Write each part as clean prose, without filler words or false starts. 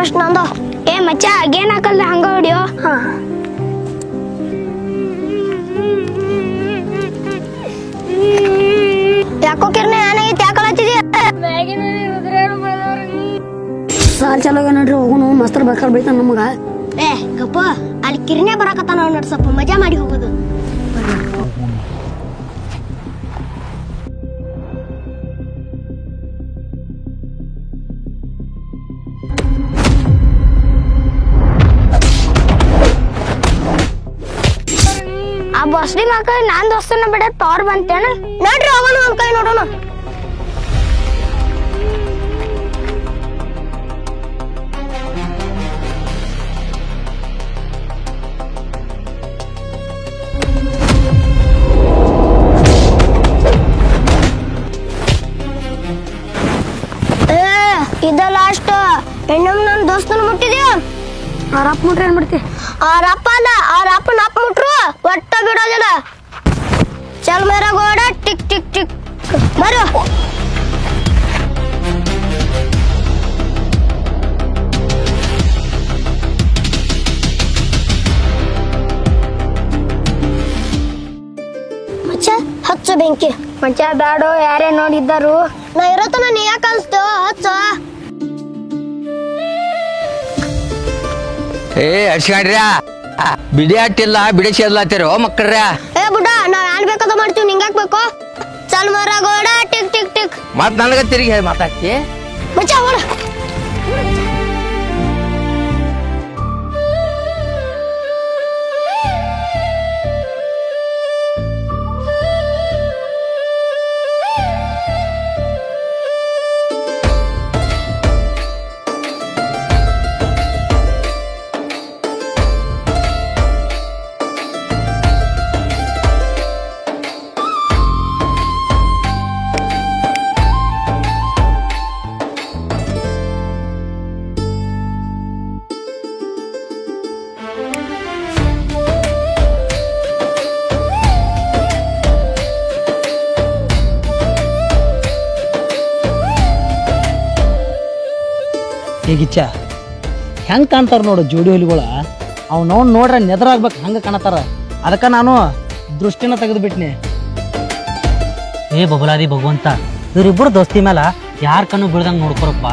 First ನಂದು. ಏ ಮಚ್ಚ ಗೇನ್ ಹಾಕಲ್ದ ಹಂಗ ಹೊಡಿಯೋ. ಯಾಕೋ ಕಿರ್ನೆ ಏನಾಗೈತಿ ಯಾಕಲ್ಲ ಹಚ್ಚಿದ್ಯಾ? ಸಾಲ್ ಚಲೋ ನೋಡ್ರಿ ಹೋಗುನು ಮಸ್ತರ್ ಬರ್ಕರ್ ಬೈತಾನ ನಮಗ. ಏ ಗಪ್ಪ ಅಲ್ಲಿ ಕಿರ್ನೆ ಬರಾಕತ್ತಾನ ನೋಡ್ ಸ್ವಲ್ಪ ಮಜಾ ಮಾಡಿ ಹೋಗೋದು. ಆ ಬಸ್ಲಿ ಮಕ್ಕಳ ನಾನ್ ದೋಸ್ತನ ಬಿಡ ತೋರ್ ಬಂತೇನ ನೋಡ್ರಿ ಅವನು ಒಂದ್ ಕೈ ನೋಡೋಣ. ಇದ ಲಾಸ್ಟ್ ಇನ್ನೊಮ್ಮೆ ನನ್ನ ದೋಸ್ತನ ಮುಟ್ಟಿದ್ಯಾ ಅವ್ರ ಅಪ್ಪ ಮುಟ್ರೆ ಏನ್ ಮಾಡ್ತಿ? ಅವ್ರ ಅಪ್ಪ ಅಲ್ಲ ಅವ್ರ ಅಪ್ಪನ ಅಪ್ಪ ಮುಟ್ರು ಒಟ್ಟ ಬಿಡೋದಿಲ್ಲ. ಚಲ್ ಮೇರ ಗೋಡ ಟಿಕ್ ಟಿಕ್ ಟಿಕ್ ಮರು. ಮಚ್ಚ ಹಚ್ಚು ಬೆಂಕಿ. ಮಚ್ಚ ಬ್ಯಾಡೋ ಯಾರೇ ನೋಡಿದ್ದಾರು. ನಾ ಇರತ್ತನ ನೀ ಯಾಕೆ ಅನ್ಸ್ತೇವ ಹಚ್ಚ. ಏ ಹರ್ಸ್ಕೊಂಡ್ರ ಬಿಡಿ ಆಟಿಲ್ಲ ಬಿಡಿ ಸೇರ್ಲಾತಿರೋ ಮಕ್ಕಳ್ರ. ಏ ಬುಡ್ಡ ನಾವ್ ಏನ್ ಬೇಕಾದ ಮಾಡ್ತೀವಿ ನಿಂಗಾಕ್ ಬೇಕು. ಚಲ್ ಮರ ಗೋಡ ಟಿಕ್ ಟಿಕ್ ಟಿಕ್ ಮತ್ ನನಗ ತಿರುಗಿ ಹೇಳಿ ಮಾತಾಡ್ತಿ. ಮಚ್ಚ ಓಡ. ಹೇಗಿಚ್ಚ ಹೆಂಗೆ ಕಾಣ್ತಾರ ನೋಡು ಜೋಡಿ ಹುಲಿಗಳ. ಅವ್ನವ್ನು ನೋಡ್ರೆ ನೆದರಾಗ್ಬೇಕು ಹಂಗೆ ಕಾಣತಾರ. ಅದಕ್ಕೆ ನಾನು ದೃಷ್ಟಿನ ತೆಗೆದುಬಿಟ್ನಿ. ಏ ಬಬಲಾದಿ ಭಗವಂತ, ಇವರಿಬ್ಬರು ದೋಸ್ತಿ ಮೇಲೆ ಯಾರ ಕಣ್ಣು ಬೀಳ್ದಂಗೆ ನೋಡ್ಕೊರಪ್ಪ.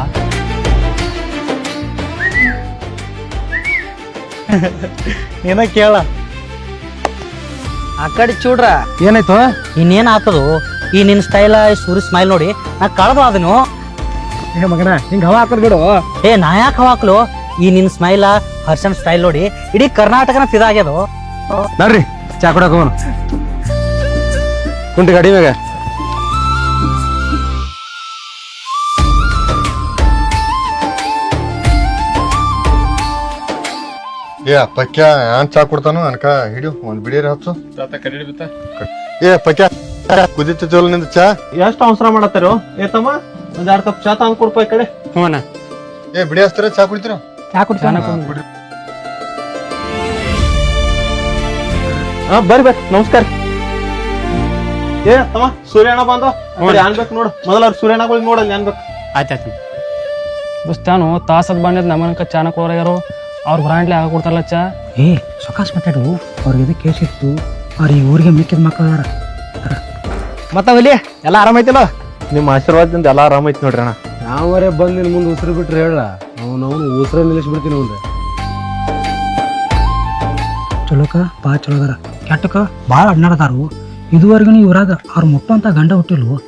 ಏನ ಕೇಳ ಆ ಕಡೆ ಚೂಡ್ರ ಏನಾಯ್ತು? ಇನ್ನೇನ್ ಆತದು ಈ ನಿನ್ ಸ್ಟೈಲ ಸೂರಿ ಸ್ಮೈಲ್ ನೋಡಿ ನಾ ಕಳೆದು ಅದನು. ಏ ಮಗನ ಹಿಂಗ ಹವಾ ಹಾಕೋದ್ ಬಿಡು. ಏ ನಾ ಯಾಕೆ ಹವಾಕ್ಲು ಈ ನಿನ್ ಸ್ಮೈಲ ಹರ್ಷನ್ ಸ್ಟೈಲ್ ನೋಡಿ ಇಡೀ ಕರ್ನಾಟಕನ ಫಿದಾಗ್ಯದು. ನೋಡ್ರಿ ಚಾ ಕೊಡಕ ಅವನು ಕುಂಟಿ ಗಾಡಿ ಮ್ಯಾಗ. ಏ ಪಕ್ಯ ಏನ್ ಚಾ ಕೊಡ್ತಾನು ಅನ್ಕ ಹಿಡಿಯು ಒಂದ್ ಬಿಡಿಯರ್ ಹಚ್ಚು. ಏ ಪಕ್ಯ ಕುದಿತೈತಲ್ಲ ನಿಂದ ಚಾ. ಎಷ್ಟು ಅವಸರ ಮಾಡತ್ತಾರೋ ಏ ತಮ್ಮ, ಒಂದ್ 2 ಕಪ್ ಚಾ ತಂದ್ ಕೊಡ್ಪ ಈ ಕಡೆ. ಏ ಬಿಡಿ ಹಚ್ತಾರ ಚಾ ಕುಡಿತೀರ? ಚಾ ಕುಡ್ತಾನ ಬರ್ರಿ ಬರ್ರಿ ನಮಸ್ಕಾರ. ಏ ತಮ್ಮ ಸೂರ್ಯಣ್ಣ ಬಂದ ಅನ್ಬೇಕು ನೋಡು. ಮೊದಲ ಅವ್ರ ಸೂರ್ಯಣ್ಣಗಳಿಗೆ ನೋಡಲ್ಲಿ ಅನ್ಬೇಕು. ಆಯ್ತಾಯ್ತು ಬುಸ್ತಾನು ತಾಸದ್ ಬಂದಿದ್ ನಮ್ಮನಕ ಚಾನ ಕೊಡೋರು ಅವ್ರ ಬ್ರಾಂಡ್ಲಿ ಆಗ ಕೊಡ್ತಾರಲ್ಲ ಚಾ. ಏ ಸೊಕಾಸ್ ಮಾತಾಡು. ಅವ್ರಿಗೆ ಕೇಸ್ ಇತ್ತು, ಅವ್ರ ಈ ಊರಿಗೆ ಮಿಕ್ಕಿದ ಮಕ್ಕಳ ಮತ್ತ ಹುಲಿ ಎಲ್ಲ ಆರಾಮೈತಿಲ್ಲ? ನಿಮ್ಮ ಆಶೀರ್ವಾದದಿಂದ ಎಲ್ಲ ಆರಾಮೈತಿ ನೋಡ್ರಿ ಅಣ್ಣ. ನಾವರೇ ಬಂದ್ ನಿನ್ ಮುಂದೆ ಉಸಿರು ಬಿಟ್ರೆ ಹೇಳ ಅವನು ಉಸಿರ ನಿಲ್ಲಿಸ್ಬಿಡ್ತೀನಿ ಅವ್ನ್ರಿ. ಚಲೋಕ ಬಾ ಚಲೋದಾರ, ಕೆಟ್ಟಕ ಭಾಳ ಅಡ್ನಾಡದಾರು. ಇದುವರೆಗೂ ಇವ್ರಾಗ ಅವ್ರ ಮುಟ್ಟಂತ ಗಂಡ ಹುಟ್ಟಿಲ್ವು.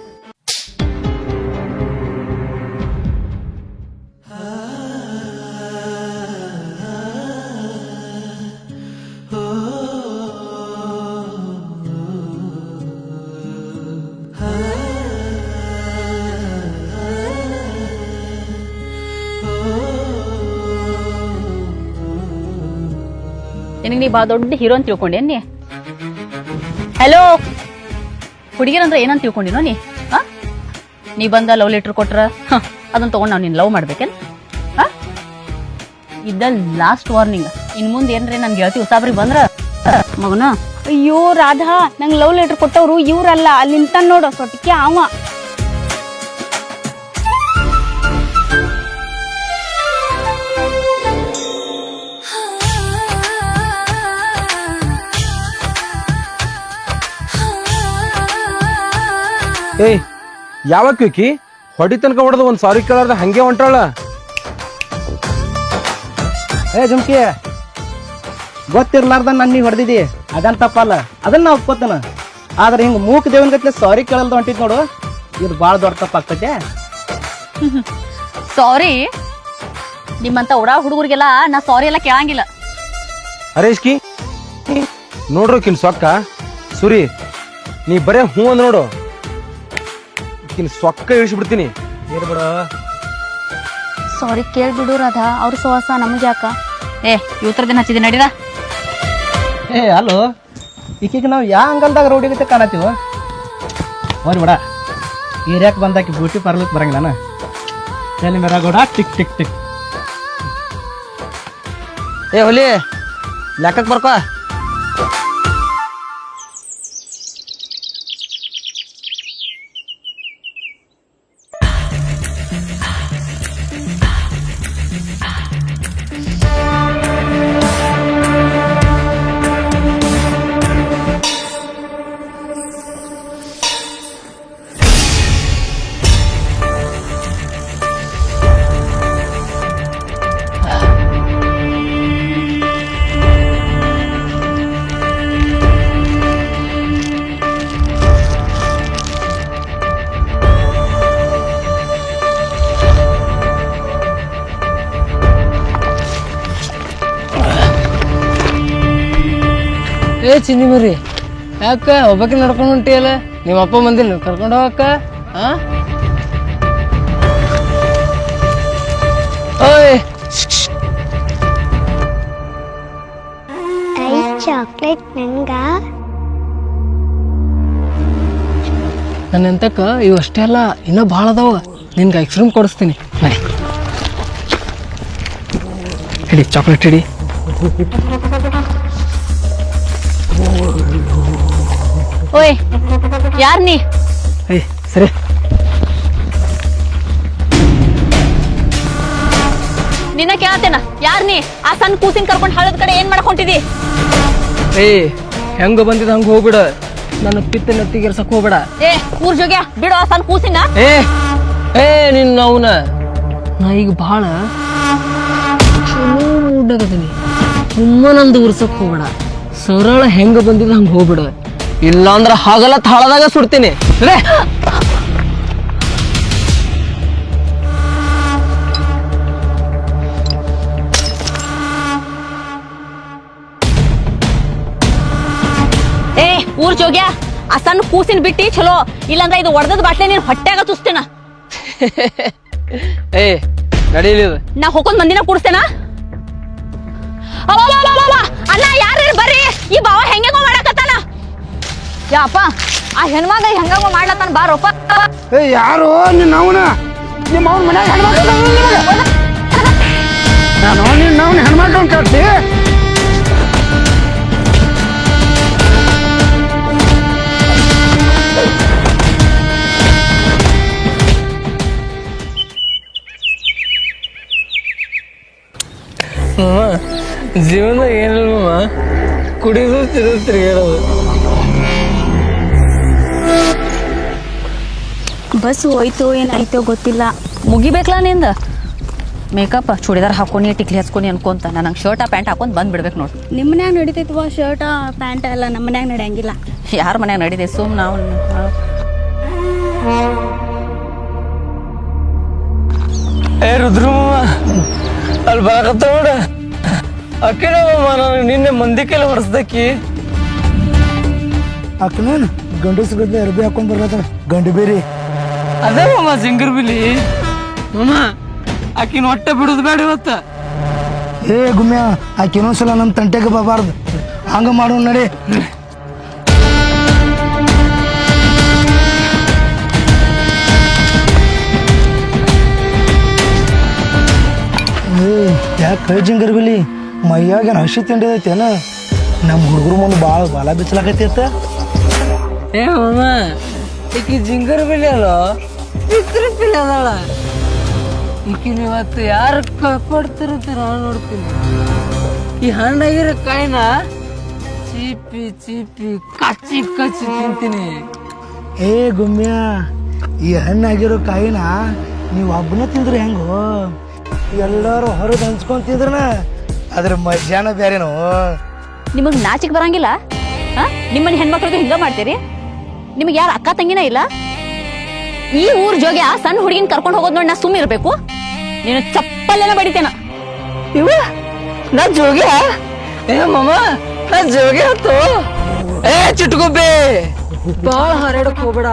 ನಿನಗೆ ನೀ ಬಾ ದೊಡ್ಡ ಹೀರೋ ಅಂತ ತಿಳ್ಕೊಂಡೇನಿ. ಹಲೋ ಹುಡುಗಿರಂದ್ರೆ ಏನಂತ ತಿಳ್ಕೊಂಡಿನೋ ನೀ? ನೀ ಬಂದ ಲವ್ ಲೆಟರ್ ಕೊಟ್ರ ಅದನ್ನ ತಗೊಂಡ್ ನಾವು ನಿನ್ ಲವ್ ಮಾಡ್ಬೇಕೇನ್? ಇದ ಲಾಸ್ಟ್ ವಾರ್ನಿಂಗ್. ಇನ್ ಮುಂದೆ ಏನ್ರಿ ನನ್ ಗೆಳತಿ ಉಸಾಬ್ರಿ ಬಂದ್ರ ಮಗನ, ಅಯ್ಯೋ ರಾಧಾ ನಂಗ್ ಲವ್ ಲೆಟರ್ ಕೊಟ್ಟವ್ರು ಇವ್ರಲ್ಲ, ಅಲ್ಲಿ ನಿಂತ ನೋಡ ಸೊಟ್ಟಿಗೆ ಅವ. ಏಯ್ ಯಾವಾಗ ಕ್ವಿಕ್ಕಿ ಹೊಡಿ ತನಕ ಹೊಡೆದು ಒಂದ್ ಸಾರಿ ಕೇಳಾರ್ದ ಹಂಗೆ ಹೊಂಟಾಳ. ಏ ಜುಮ್ಕಿ, ಗೊತ್ತಿರ್ಲಾರ್ದ ನನ್ನ ನೀ ಹೊಡೆದಿದಿ ಅದನ್ ತಪ್ಪಲ್ಲ, ಅದನ್ನ ನಾ ಒಪ್ಕೋತಾನ. ಆದ್ರೆ ಹಿಂಗ ಮೂಕ್ ದೇವನ್ ಗತ್ಲೆ ಸಾರಿ ಕೇಳಲ್ದ ಹೊಂಟಿದ್ ನೋಡು, ಇದು ಬಾಳ ದೊಡ್ಡ ತಪ್ಪಾಗ್ತೈತೆ. ಸಾರಿ, ನಿಮ್ಮಂತ ಉಡಾ ಹುಡುಗರಿಗೆಲ್ಲ ನಾ ಸಾರಿ ಎಲ್ಲ ಕೇಳಂಗಿಲ್ಲ. ಹರೇಶ್ಕಿ ನೋಡ್ರು ಕಿನ್ ಸೊಕ್ಕ ಸುರಿ, ನೀ ಬರೇ ಹೂ ಅಂದ್ ನೋಡು, ಕಿನ್ ಸೊಕ್ಕ ಇಳಿಸ್ಬಿಡ್ತೀನಿ. ಇರ್ಬಿಡ. ಸಾರಿ ಕೇಳ್ಬಿಡು ರಾಧಾ, ಅವ್ರ ಸೋಸ ನಮ್ಗೆ ಯಾಕ? ಇವತ್ತರ ದಿನ ಹಚ್ಚಿದೆ ನಡೀರ. ಏ ಅಲ್ಲೋ, ಈಕಿಗೆ ನಾವು ಯಾ ಅಂಗಲ್ದಾಗ ರೋಡಿಗತ್ತೆ ಕಾಣತ್ತೀವ. ಹೋರಿ ಬಿಡ, ಏರಿಯಾಕ್ ಬಂದಾಕಿ ಬ್ಯೂಟಿ ಪಾರ್ಲರ್ ಬರಂಗಿಲ್ಲ ನಾನು. ಎಲ್ಲಿ ಮೆರಾಗೋಡ ಟಿಕ್ ಟಿಕ್ ಟಿಕ್. ಏ ಹೊಲಿ ಲೆಕ್ಕಕ್ಕೆ ಬರ್ಕೋ. ಏ ಚಿನ್ನಿ ಮರಿ, ಯಾಕ ಒಬ್ಬಕ್ಕೆ ನಡ್ಕೊಂಡು ಹೊಂಟಿಯಲ್ಲ? ನಿಮ್ಮ ಅಪ್ಪ ಬಂದಿಲ್ಲ ಕರ್ಕೊಂಡು ಹೋಗಕ್ಕ? ಓಯ್ ಚಾಕ್ಲೇಟ್ ನಂಗ ನನ್ನ ಎಂತಕ್ಕ ಇವು ಅಷ್ಟೇ ಅಲ್ಲ, ಇನ್ನೂ ಭಾಳ ಅದಾವ. ನಿನ್ಗೆ ಐಸ್ ಕ್ರೀಮ್ ಕೊಡಿಸ್ತೀನಿ ನಡಿ. ಹಿಡಿ ಚಾಕ್ಲೇಟ್ ಹಿಡಿ. ಓಯ್ ಯಾರ್ ನೀ? ಏಯ್ ಸರಿ. ನಿನ್ನ ಕೇಳತ್ತೇನ, ಯಾರ್ ನೀ? ಆ ಸಣ್ಣ ಕೂಸಿನ ಕರ್ಕೊಂಡು ಹಳದ ಕಡೆ ಏನ್ ಮಾಡ್ಕೊಂಡಿದಿ? ಏಯ್ ಹೆಂಗ ಬಂದಿದ ಹಂಗ ಹೋಗ್ಬಿಡ, ನನ್ನ ಪಿತ್ತ ನೆತ್ತಿಗೆರ್ಸಕ್ ಹೋಗ್ಬೇಡ. ಊರ್ ಜೋಗ್ಯ ಬಿಡು ಆ ಸಣ್ಣ ಕೂಸಿನ. ಏ ನಿನ್ನ ಅವನ, ನಾ ಈಗ ಭಾಳ ಚಲೋ ಮೂಡ್ನಾಗದೀನಿ. ಸುಮ್ಮನಂದು ಉರ್ಸಕ್ ಹೋಗ್ಬೇಡ, ಸರಳ ಹೆಂಗ ಬಂದಿದ ಹಂಗ ಹೋಗ್ಬಿಡ, ಇಲ್ಲಾಂದ್ರ ಹಾಗಲ್ಲ ತಾಳದಾಗ ಸುಡ್ತೀನಿ. ಊರ್ ಜೋಗ್ಯ ಆ ಸಣ್ಣ ಕೂಸಿನ ಬಿಟ್ಟಿ ಚಲೋ, ಇಲ್ಲಾಂದ್ರ ಇದು ಒಡೆದದ್ ಬಾಟ್ಲೆ ನೀನ್ ಹೊಟ್ಟೆಗ ತುಸ್ತೇನ. ಏ ನಡೀಲಿ, ನಾ ಹೋಗೊಂದ್ ಮಂದಿನ ಕೂಡಿಸ್ತೇನ. ಅಣ್ಣ ಯಾರು ಬರ್ರಿ, ಈ ಬಾವ ಹೆಂಗೋ ಮಾಡಕತ್ತಾನ. ಯಾಪ ಆ ಹೆಣ್ಮಗ ಹೆಂಗೋ ಮಾಡ್ಲತ್ತಾನ, ಬಾರೋಪ. ಯಾರು ನಿನ್ನ ಅವನ? ನಿಮ್ಮ ಅವನ ಮನ್ಯಾಗ ಹೆಣ್ಮಕ್ಳು ನಾನು ನಿನ್ನ ಅವನ ಹೆಣ್ಮಕ್ಳು ಕಟ್ಟಿ. ಜೀವನ ಏನಿಲ್ವ, ಕುಡಿದು ತಿರುಗಾಡೋದು. ಬಸ್ ಹೋಯ್ತು ಏನಾಯ್ತೋ ಗೊತ್ತಿಲ್ಲ. ಮುಗಿಬೇಕಲ್ಲ ನಿಂದ ಮೇಕಪ್, ಚೂಡಿದಾರ್ ಹಾಕೊನಿ, ಟಿಕ್ಲಿ ಹಚ್ಕೊನಿ ಅನ್ಕೊಂತ ನನಗೆ ಶರ್ಟ್ ಪ್ಯಾಂಟ್ ಹಾಕೊಂಡ್ ಬಂದ್ ಬಿಡ್ಬೇಕು ನೋಡು. ನಿಮ್ಮ ಮನ್ಯಾಗ ನಡಿತೈತವ ಶರ್ಟ್ ಪ್ಯಾಂಟ್ ಎಲ್ಲ, ನಮ್ಮ ಮನ್ಯಾಗ ನಡೆಯಂಗಿಲ್ಲ. ಯಾರ ಮನ್ಯಾಗ ನಡೀದೆ ಸುಮ್ ನಾವು. ಏ ರುದ್ರಮ್ಮ ಅಲ್ಲಿ ಬರಕತ್ತ ನೋಡ, ಅಕ್ಕಿನಮ್ಮ ನಾನು ನಿನ್ನೆ ಮಂದಿ ಕೆಲ ಹೊಡ್ಸ್ದಕ್ಕಿ. ಅಕ್ಕನೇನು ಗಂಡಸ ಗದ್ದೆ ಅರ್ಬಿ ಹಾಕೊಂಡ್ ಬರ್ಲತ್ತ, ಗಂಡು ಬೇರಿ. ಅದೇ ಮಮ್ಮ ಸಿಂಗರ್ ಬಿಲಿ ಮಮ್ಮ, ಆಕಿನ ಹೊಟ್ಟೆ ಬಿಡುದು ಬೇಡ ಇವತ್ತ. ಏ ಗುಮ್ಯ, ಆಕೆ ಇನ್ನೊಂದ್ಸಲ ನಮ್ಮ ತಂಟೆಗೆ ಬರಬಾರ್ದು, ಹಂಗ ಮಾಡೋ ನಡಿ. ಯಾಕೆ ಜಿಂಗರ್ ಬಿಲಿ ಮೈಯಾಗ ಹಸಿ ತಿಂಡಿದೈತೇನ? ನಮ್ಮ ಹುಡುಗರು ಮುಂದೆ ಭಾಳ ಬಾಲ ಬಿಚ್ಚಲಾಕೈತಿ. ಏ ಮಮ್ಮ, ಈಕಿ ಜಿಂಗರ್ ಬಿಲಿ ಅಲ್ಲ, ಚಿತ್ರ ಬಿಲಿ ಅದಾಳ. ಈಕಿನ ಇವತ್ತು ಯಾರು ಕೊಡ್ತಿರತ್ತ ನಾನು ನೋಡ್ತೀನಿ. ಈ ಹಣ್ಣಾಗಿರೋ ಕಾಯಿನ ಚೀಪಿ ಚೀಪಿ ಕಚ್ಚಿ ಕಚ್ಚಿ ತಿಂತೀನಿ. ಏ ಗುಮ್ಯ ಈ ಹಣ್ಣಾಗಿರೋ ಕಾಯಿನ ನೀವು ಒಬ್ಬನ ತಿಂದ್ರೆ ಹೆಂಗೋ ಎಲ್ಲರೂ ಹೊರಗೆ ಹಂಚ್ಕೊಂಡ್ ತಿಂದ್ರನ ಅದ್ರ ಮಧ್ಯಾಹ್ನ ಬೇರೆನೋ. ನಿಮಗ್ ನಾಚಿಕ್ ಬರಂಗಿಲ್ಲ? ನಿಮ್ಮನ್ನ ಹೆಣ್ಮಕ್ಳಿಗೆ ಹಿಂಗ ಮಾಡ್ತೀರಿ? ನಿಮಗೆ ಯಾರು ಅಕ್ಕ ತಂಗಿನ ಇಲ್ಲ? ಈ ಊರ್ ಜೋಗ್ಯ ಸಣ್ಣ ಹುಡುಗಿನ ಕರ್ಕೊಂಡು ಹೋಗೋದ್ ನೋಡಿ ನಾ ಸುಮ್ಮ ಇರ್ಬೇಕು? ನೀನು ಚಪ್ಪಲ್ಲೇನ ಬಡಿತೇನ. ಇವ ನಾ ಜೋಗಿ ಏ ಮಾಮ ನಾ ಜೋಗಿ ಹತ್ತು. ಏ ಚಿಟ್ಗುಬ್ಬಿ ಬಾಳ ಹಾರಾಡಕ್ ಹೋಗ್ಬೇಡ,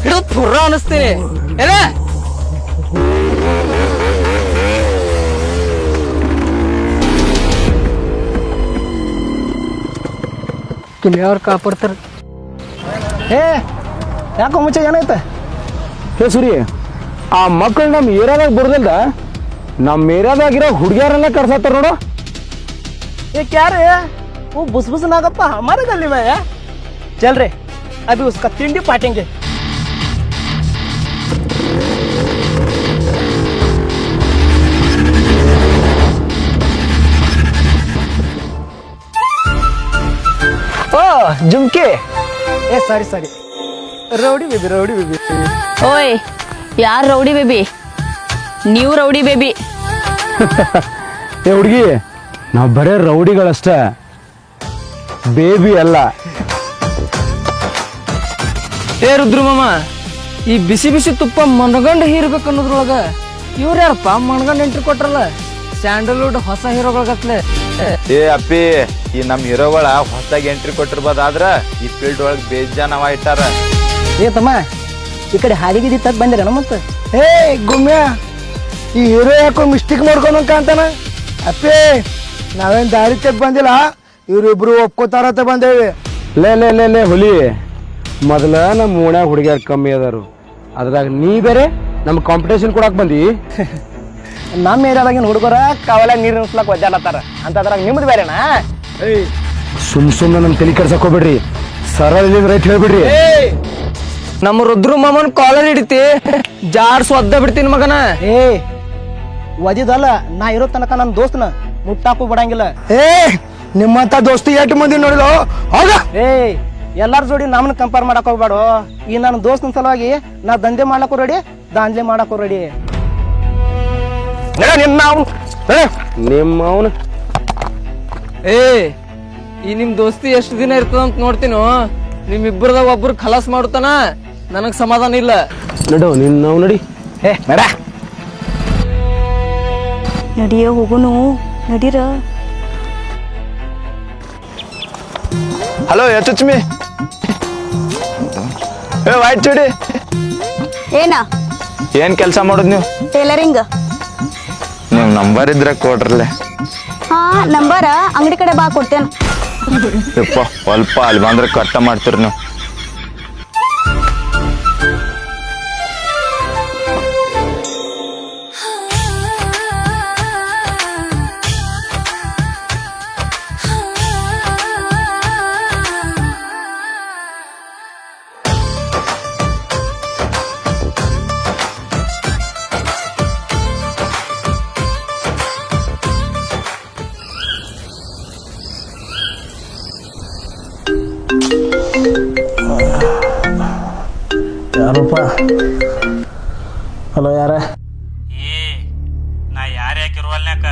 ಹಿಡಿದು ಪುರ್ರ ಅನಿಸ್ತೀನಿ ಏನ. ಕಿಲಿಯವ್ರು ಕಾಪಾಡ್ತಾರ. ಏ ಯಾಕೋ ಮುಂಚೆ ಏನಾಯ್ತ? ಹೇ ಸುರಿ, ಆ ಮಕ್ಕಳು ನಮ್ಮ ಏರಿಯಾದಾಗ ಬರೋದಿಲ್ದ ನಮ್ಮ ಏರಿಯಾದಾಗಿರೋ ಹುಡುಗಿಯರೆಲ್ಲ ಕರ್ಸತ್ತಾರ ನೋಡು. ये क्या रे वो बुस बुस ना गप्पा हमारे गली में है. चल रे अभी उसका तिंडी पाटेंगे. ओ झुमके ए सॉरी सॉरी रौडी बेबी. ಓಯ್ ಯಾರ್ ರೌಡಿ ಬೇಬಿ? ನೀವು ರೌಡಿ ಬೇಬಿ. ಏ ಹುಡುಗಿ, ನಾವು ಬರೇ ರೌಡಿಗಳಷ್ಟೇ, ಬೇಬಿ ಅಲ್ಲ. ಏ ರುದ್ರ ಮಾಮ, ಈ ಬಿಸಿ ಬಿಸಿ ತುಪ್ಪ ಮನಗಂಡ ಹೀರ್ಬೇಕು ಅನ್ನೋದ್ರೊಳಗ ಇವ್ರ ಯಾರಪ್ಪ ಮನಗಂಡ ಎಂಟ್ರಿ ಕೊಟ್ರಲ್ಲ? ಸ್ಯಾಂಡಲ್ವುಡ್ ಹೊಸ ಹೀರೋಗಳಗತ್ಲೆ. ಏ ಅಪ್ಪಿ, ಈ ನಮ್ ಹೀರೋಗಳ ಹೊಸದಾಗಿ ಎಂಟ್ರಿ ಕೊಟ್ಟಿರ್ಬೋದಾದ್ರ ಈ ಫೀಲ್ಡ್ ಒಳಗ್ ಬೇಜಾನವ ಇಟ್ಟಾರ. ಏ ತಮ್ಮ ಈ ಕಡೆ ಹಾದಿಗಿದಿ ತಗ್ ಬಂದಿರ ಮತ್ತೆ. ಏ ಗುಮ್ಯ, ಈ ಹೀರೋ ಯಾಕೋ ಮಿಸ್ಟೇಕ್ ಮಾಡ್ಕೊಂಡ್ ಕಾಂತಾನ. ಅಪ್ಪೇ ನಾವೇನ್ ದಾರಿ ತೆಗ್ ಬಂದಿಲ್ಲ, ಇವ್ರಿಬ್ರು ಒಪ್ಕೋತಾರತ್ತ ಬಂದೇವಿ. ಲೇ ಹುಲಿ, ಮೊದಲ ನಮ್ಮ ಓಣ್ಯಾಗ ಹುಡುಗಿಯರ್ ಕಮ್ಮಿ ಅದಾರು, ಅದ್ರಾಗ ನೀ ಬೇರೆ ನಮ್ ಕಾಂಪಿಟೇಷನ್ ಕೊಡಾಕ್ ಬಂದಿ. ನಮ್ಮ ಏರಿಯಾದಾಗಿನ ಹುಡುಗರ ಕಾವಲಾಗ ನೀರು ನಿಲ್ಸ್ಲಕ್ ಒದ್ದಾಡತ್ತಾರ ಅಂತದ್ರಾಗ ನಿಮ್ದು ಬೇರೆನಾ? ಸುಮ್ನೆ ನಮ್ ತಲೆ ಕೆಡ್ಸಕ್ ಹೋಗ್ಬಿಡ್ರಿ, ಸರಳ ರೈಟ್ ಹೇಳ್ಬಿಡ್ರಿ. ನಮ್ಮ ರುದ್ರ ಮಾಮನ್ ಕಾಲರ್ ಹಿಡಿತಿ ಜಾಡ್ಸ್ ಒದ್ದ ಬಿಡ್ತೀನಿ ಮಗನ. ಏ ಒದಿದಲ್ಲ, ನಾ ಇರೋ ತನಕ ನನ್ನ ದೋಸ್ತನ ಮುಟ್ಟಾಕು ಬಿಡಂಗಿಲ್ಲ. ಏ ನಿಮ್ಮಂತ ದೋಸ್ತಿ ಎಷ್ಟು ಮಂದಿ ನೋಡಿಲ್ಲ ಹೋಗ. ಏ ಎಲ್ಲಾರ ಜೋಡಿ ನಮ್ಮನ್ನ ಕಂಪೇರ್ ಮಾಡಕ್ ಹೋಗ್ಬೇಡ. ಈ ನನ್ನ ದೋಸ್ತನ ಸಲುವಾಗಿ ನಾ ದಂಧೆ ಮಾಡ್ಲಕ್ಕೂ ರೆಡಿ, ದಾಂಧಲೆ ಮಾಡಕ್ಕೂ ರೆಡಿ. ನಿಮ್ಮ ಅವನು ಏ ಈ ನಿಮ್ ದೋಸ್ತಿ ಎಷ್ಟು ದಿನ ಇರ್ತದಂತ ನೋಡ್ತೀನೋ. ನಿಮ್ಮಿಬ್ಬರದಾಗ ಒಬ್ರು ಖಲಾಸ್ ಮಾಡ್ತಾನ, ನನಗ್ ಸಮಾಧಾನ ಇಲ್ಲ. ನಡು ನಿನ್ ನಾವು ನಡಿ. ಏ ಬೇಡ, ನಡಿಯೋ ಹೋಗುನು ನಡೀರ. ಹಲೋ ಯಚುಚ್ಮಿ, ಏ ವೈಟ್ ಚೂಡಿ, ಏನ ಏನ್ ಕೆಲ್ಸ ಮಾಡೋದ್ ನೀವು? ಟೇಲರಿಂಗ್. ನಿಮ್ ನಂಬರ್ ಇದ್ರೆ ಕೊಡ್ರಲ್ಲೇ. ಹಾ ನಂಬರ ಅಂಗಡಿ ಕಡೆ ಬಾ ಕೊಡ್ತೇನೆ. ಯಪ್ಪ ಸ್ವಲ್ಪ ಅಲ್ಲಿ ಬಂದ್ರೆ ಕಟ್ಟ ಮಾಡ್ತೀರಿ ನೀವು. ಯಾರಪ್ಪ? ಹಲೋ ಯಾರ? ಏ ನಾ ಯಾರು ಯಾಕಿರುವಲ್ನ್ಯಾಕ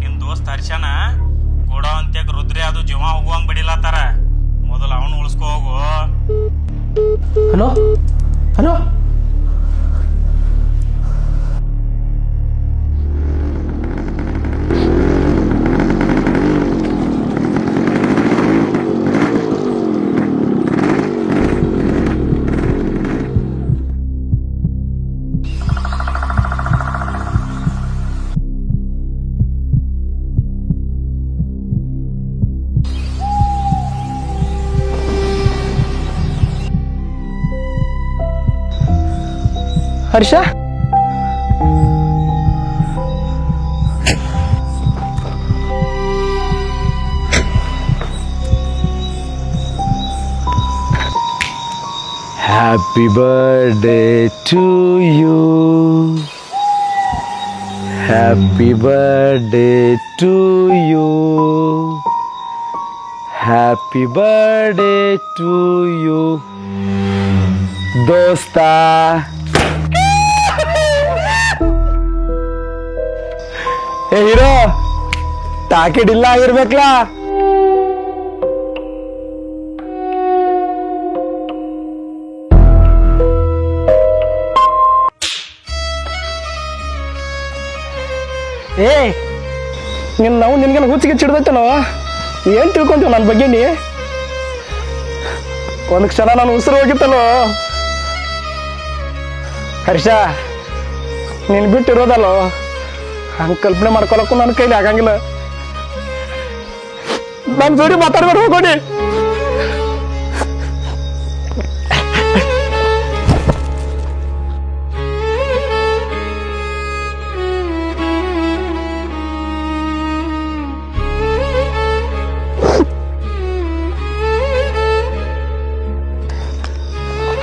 ನಿಮ್ ದೋಸ್ತ್ ಹರ್ಷನ ಕೊಡೋ ಅಂತ್ಯಾಕ ರುದ್ರಿ ಅದು ಜೀವ ಹೋಗುವಂಗ್ ಬಿಡಿಲತ್ತಾರ. ಮೊದಲು ಅವನು ಉಳಿಸ್ಕೊ ಹೋಗು. Hello hello Harsha, happy birthday to you, happy birthday to you, happy birthday to you. ದೋಸ್ತ ಏ ಹೀರೋ ಟಾಕೆಟ್ ಇಲ್ಲ ಆಗಿರ್ಬೇಕಲ್ಲ. ಏ ನಾವು ನಿನ್ಗೆ ಹುಚ್ಚಿಗೆ ಚಿಡ್ದೈತನೋ ಏನ್ ತಿಳ್ಕೊಂತೀವ ನನ್ನ ಬಗ್ಗೆ ನೀ ಒಂದ್ ಕ್ಷಣ ನಾನು ಉಸಿರು ಹೋಗಿತ್ತಲ್ಲೋ ಹರ್ಷ ನೀನ್ ಬಿಟ್ಟಿರೋದಲ್ಲೋ ಹಂಗ ಕಲ್ಪನೆ ಮಾಡ್ಕೊಳಕ್ಕೂ ನನ್ನ ಕೈಲಿ ಆಗಂಗಿಲ್ಲ. ನನ್ ಜೋಡಿ ಮಾತಾಡ್ಬೇಡ ಹೋಗೋಡಿ.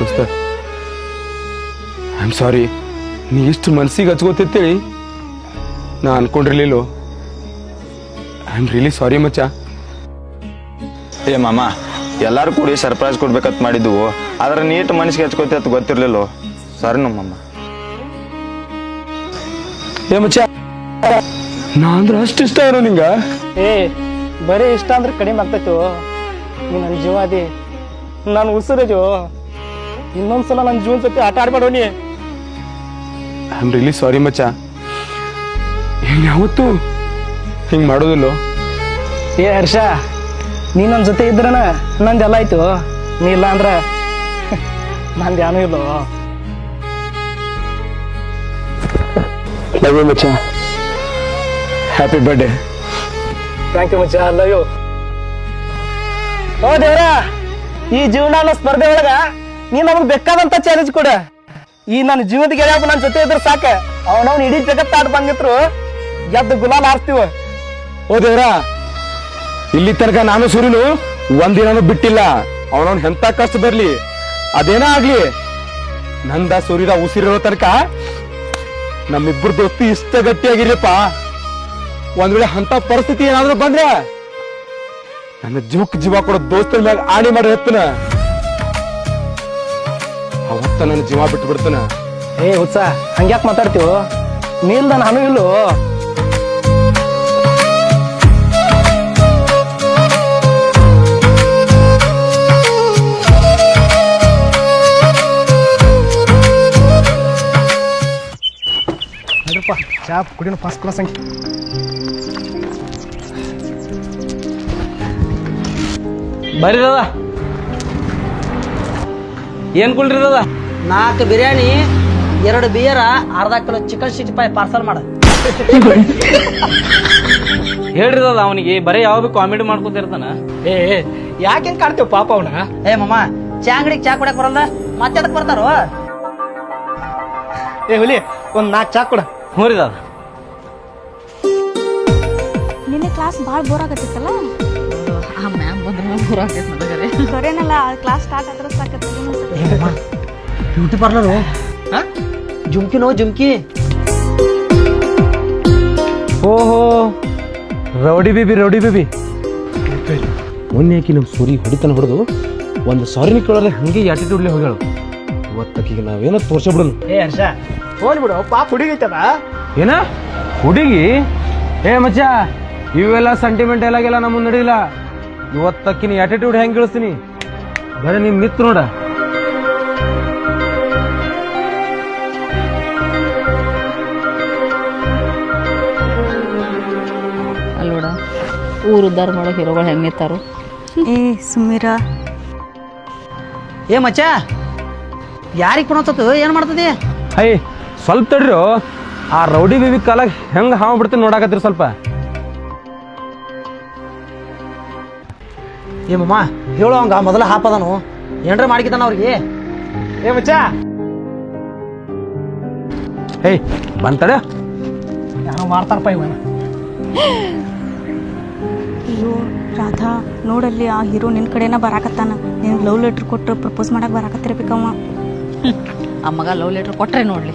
ದೋಸ್ತ ಐ ಆಮ್ ಸಾರಿ, ನೀ ಇಷ್ಟು ಮನ್ಸಿಗೆ ಹಚ್ಕೋತೇಳಿ ನಾ ಅನ್ಕೊಂಡಿರ್ಲಿಲ್ಲ. ಐ ಆಮ್ ರಿಯಲಿ ಸಾರಿ ಮಚ್ಚ. ಏ ಮಾಮ, ಎಲ್ಲಾರು ಕೂಡಿ ಸರ್ಪ್ರೈಸ್ ಕೊಡ್ಬೇಕಂತ ಮಾಡಿದ್ವು, ಆದ್ರೆ ನೀಟ್ ಮನ್ಸಿಗೆ ಹಚ್ಕೋತಿ ಅಂತ ಗೊತ್ತಿರ್ಲಿಲ್ಲ. ಸಾರಿ ನಮ್ಮಮ್ಮ. ಏ ಮಚ್ಚ, ನಾ ಅಂದ್ರೆ ಅಷ್ಟು ಇಷ್ಟ ಏನೋ ನಿಂಗ? ಏ ಬರೀ ಇಷ್ಟ ಅಂದ್ರೆ ಕಡಿಮೆ ಆಗ್ತೈತು. ನೀ ನನ್ನ ಜೀವ ಅದಿ, ನಾನು ಉಸಿರದು. ಇನ್ನೊಂದ್ಸಲ ನನ್ನ ಜೀವನ ಜೊತೆ ಆಟ ಆಡ್ಬೇಡ ನೀ. ಐ ಆಮ್ ರಿಯಲಿ ಸಾರಿ ಮಚ್ಚ. ಯಾವತ್ತು ಹಿಂಗ್ ಮಾಡೋದಿಲ್ಲ. ಏ ಹರ್ಷ, ನೀ ನನ್ನ ಜೊತೆ ಇದ್ರನ ನಂದೆಲ್ಲ ಆಯ್ತು. ನೀ ಇಲ್ಲ ಅಂದ್ರ ನಂದು ಏನೂ ಇಲ್ಲ. ಲವ್ ಯು ಮಚ್ಚ. Happy birthday. ಥ್ಯಾಂಕ್ ಯು ಮಚ್ಚ, ಲವ್ ಯು. ಓ ದೇವ್ರ, ಈ ಜೀವನ ಅನ್ನೋ ಸ್ಪರ್ಧೆ ಒಳಗ ನೀ ನಮಗ್ ಬೇಕಾದಂತ ಚಾಲೆಂಜ್ ಕೊಡ. ಈ ನನ್ನ ಜೀವನದ ಗೆಳೆಯಪ್ಪ ನನ್ನ ಜೊತೆ ಇದ್ರ ಸಾಕ. ಅವನವ್ನ ಇಡೀ ಜಗತ್ತ ಆಟ ಬಂದಿದ್ರು ಗೆದ್ದು ಗುಲಾಲ್ ಹಾರಿಸ್ತೀವ. ಓ ದೇವ್ರ, ಇಲ್ಲಿ ತನಕ ನಾನು ಸೂರ್ಯನು ಒಂದಿನಾನು ಬಿಟ್ಟಿಲ್ಲ. ಅವನವ್ನ ಎಂತ ಕಷ್ಟ ಬರ್ಲಿ, ಅದೇನ ಆಗ್ಲಿ, ನಂದ ಸೂರ್ಯದ ಉಸಿರಿರೋ ತನಕ ನಮ್ಮಿಬ್ಬರು ದೋಸ್ತಿ ಇಷ್ಟ ಗಟ್ಟಿಯಾಗಿರ್ಲಿಪ್ಪ. ಒಂದ್ ವೇಳೆ ಅಂತ ಪರಿಸ್ಥಿತಿ ಏನಾದ್ರೂ ಬಂದ್ರೆ ನನ್ನ ಜೀವಕ್ಕೆ ಜೀವ ಕೊಡೋ ದೋಸ್ತರ ಮ್ಯಾಗ ಆಣಿ ಮಾಡಿ ಎತ್ತನ, ಅವತ್ತ ನನ್ನ ಜೀವ ಬಿಟ್ಟು ಬಿಡ್ತಾನ. ಏ ಹುಚ್ಚ, ಹಂಗ್ಯಾಕ್ ಮಾತಾಡ್ತೀವ? ನೀಲ್ದ ನಾನು ಇಲ್ಲೋ. ನೋಡ್ರಪ್ಪ, ಚಾ ಕುಡಿನ ಫಸ್ಟ್ ಕ್ಲಾಸ್ ಅಂಗಿ. ಬರ್ರಿ ದಾದ, ಏನ್ ಕುಳ್ರಿ ದಾದ? 4 ಬಿರಿಯಾನಿ, 2 ಬಿಯರ, ಅರ್ಧ ಕಿಲೋ ಚಿಕನ್ 60 ರೂಪಾಯಿ ಪಾರ್ಸಲ್ ಮಾಡ. ಹೇಳ್ರಿ ದಾದ, ಅವನಿಗೆ ಬರೀ ಯಾವ ಭೀ ಕಾಮಿಡಿ ಮಾಡ್ಕೊತಿರ್ತಾನ. ಏ ಯಾಕೆ ಹೆಂಗ್ ಕಾಣ್ತೇವ ಪಾಪ ಅವನ? ಏ ಮಮ್ಮ, ಚಾ ಅಂಗಡಿಗೆ ಚಾ ಕುಡಿಯಕ್ ಬರಲ್ಲ, ಮತ್ತೆ ಅದಕ್ಕೆ ಬರ್ತಾರೋ? ಏ ಹುಲಿ, ಒಂದ್ 4 ಚಾ ಕೊಡ. ಹ್ಞೂ ರೀ ದಾದ. ನಿನ್ನೆ ಕ್ಲಾಸ್ ಭಾಳ ಬೋರ್ ಆಗತ್ತಿತ್ತಲ್ಲ? ಆ ಮ್ಯಾಮ್ ಬಂದ್ರೆ ಬೋರ್ ಆಗ್ತೈತೆ ನನಗರೆ. ಸರಿನಲ್ಲ, ಕ್ಲಾಸ್ ಸ್ಟಾರ್ಟ್ ಆದ್ರೆ ಸಾಕತ್ತೆ. ಬ್ಯೂಟಿ ಪಾರ್ಲರು ಜುಮ್ಕಿನೋ ಜುಮ್ಕಿ. ಓಹೋ, ರೌಡಿ ಬೇಬಿ, ರೌಡಿ ಬೇಬಿ. ಮೊನ್ನೆ ಆಕಿ ನಮ್ಮ ಸೂರಿ ಹೊಡಿತಾನ ಹೊಡೆದು ಒಂದು ಸಾರಿನ ಕೇಳೋದ್ರೆ ಹಂಗೆ ಆಟಿಟ್ಯೂಡ್ಲಿ ಹೋಗ್ಯಾಳು. ಇವತ್ತಕ್ಕೀಗ ನಾವೇನೋ ತೋರ್ಸಬಿಡೋಣ. ಏ ಹರ್ಷ, ಹೋಗ್ಲಿ ಬಿಡು, ಪಾಪ ಹುಡುಗೈತದ. ಏನ ಹುಡುಗಿ? ಏ ಮಚ್ಚ, ಇವೆಲ್ಲ ಸೆಂಟಿಮೆಂಟ್ ಎಲ್ಲಾಗೆಲ್ಲ ನಮ್ಮ ನಡಿಲ್ಲ. ಇವತ್ತಕ್ಕಿನ ಆಟಿಟ್ಯೂಡ್ ಹೆಂಗ್ ಇಳಿಸ್ತೀನಿ, ಬರೀ ನೀನ್ ನಿತ್ ನೋಡ. ಅಲ್ವಡ, ಊರು ಉದ್ದಾರ ಮಾಡೋ ಹೀರೋಗಳು ಹೆಂಗ್ ನಿಂತಾರು. ಏ ಸುಮೀರಾ, ಏ ಮಚ್ಚ, ಯಾರಿಗೆ ಪುಣಸತ್ತು ಏನ್ ಮಾಡ್ತದಿ? ಹೈ ಸ್ವಲ್ಪ ತಡ್ರಿ, ಆ ರೌಡಿ ಬೇಬಿ ಕಾಲಾಗ ಹೆಂಗ್ ಹಾವ್ ಬಿಡ್ತೀನಿ ನೋಡಾಕತ್ರಿ ಸ್ವಲ್ಪ. ಏ ಮಮ್ಮ, ಹೇಳು ಅವಂಗ ಮೊದಲ ಹಾಪದನು, ಏನ್ರ ಮಾಡಿಕಿತಾನ ಅವ್ರಿಗೆ. ಏ ಮಚ್ಚ, ಹೇ ಬಂತಡ, ಯಾವ ಮಾಡ್ತಾರಪ್ಪ ಇವನ. ಅಯ್ಯೋ ರಾಧಾ, ನೋಡಲ್ಲಿ ಆ ಹೀರೋ ನಿನ್ ಕಡೆನ ಬರಾಕತ್ತಾನ. ನಿನ್ ಲವ್ ಲೆಟರ್ ಕೊಟ್ಟು ಪ್ರಪೋಸ್ ಮಾಡಕ್ ಬರಾಕತ್ತಿರ್ಬೇಕಮ್ಮ. ಆ ಮಗ ಲವ್ ಲೆಟರ್ ಕೊಟ್ರೆ ನೋಡ್ಲಿ,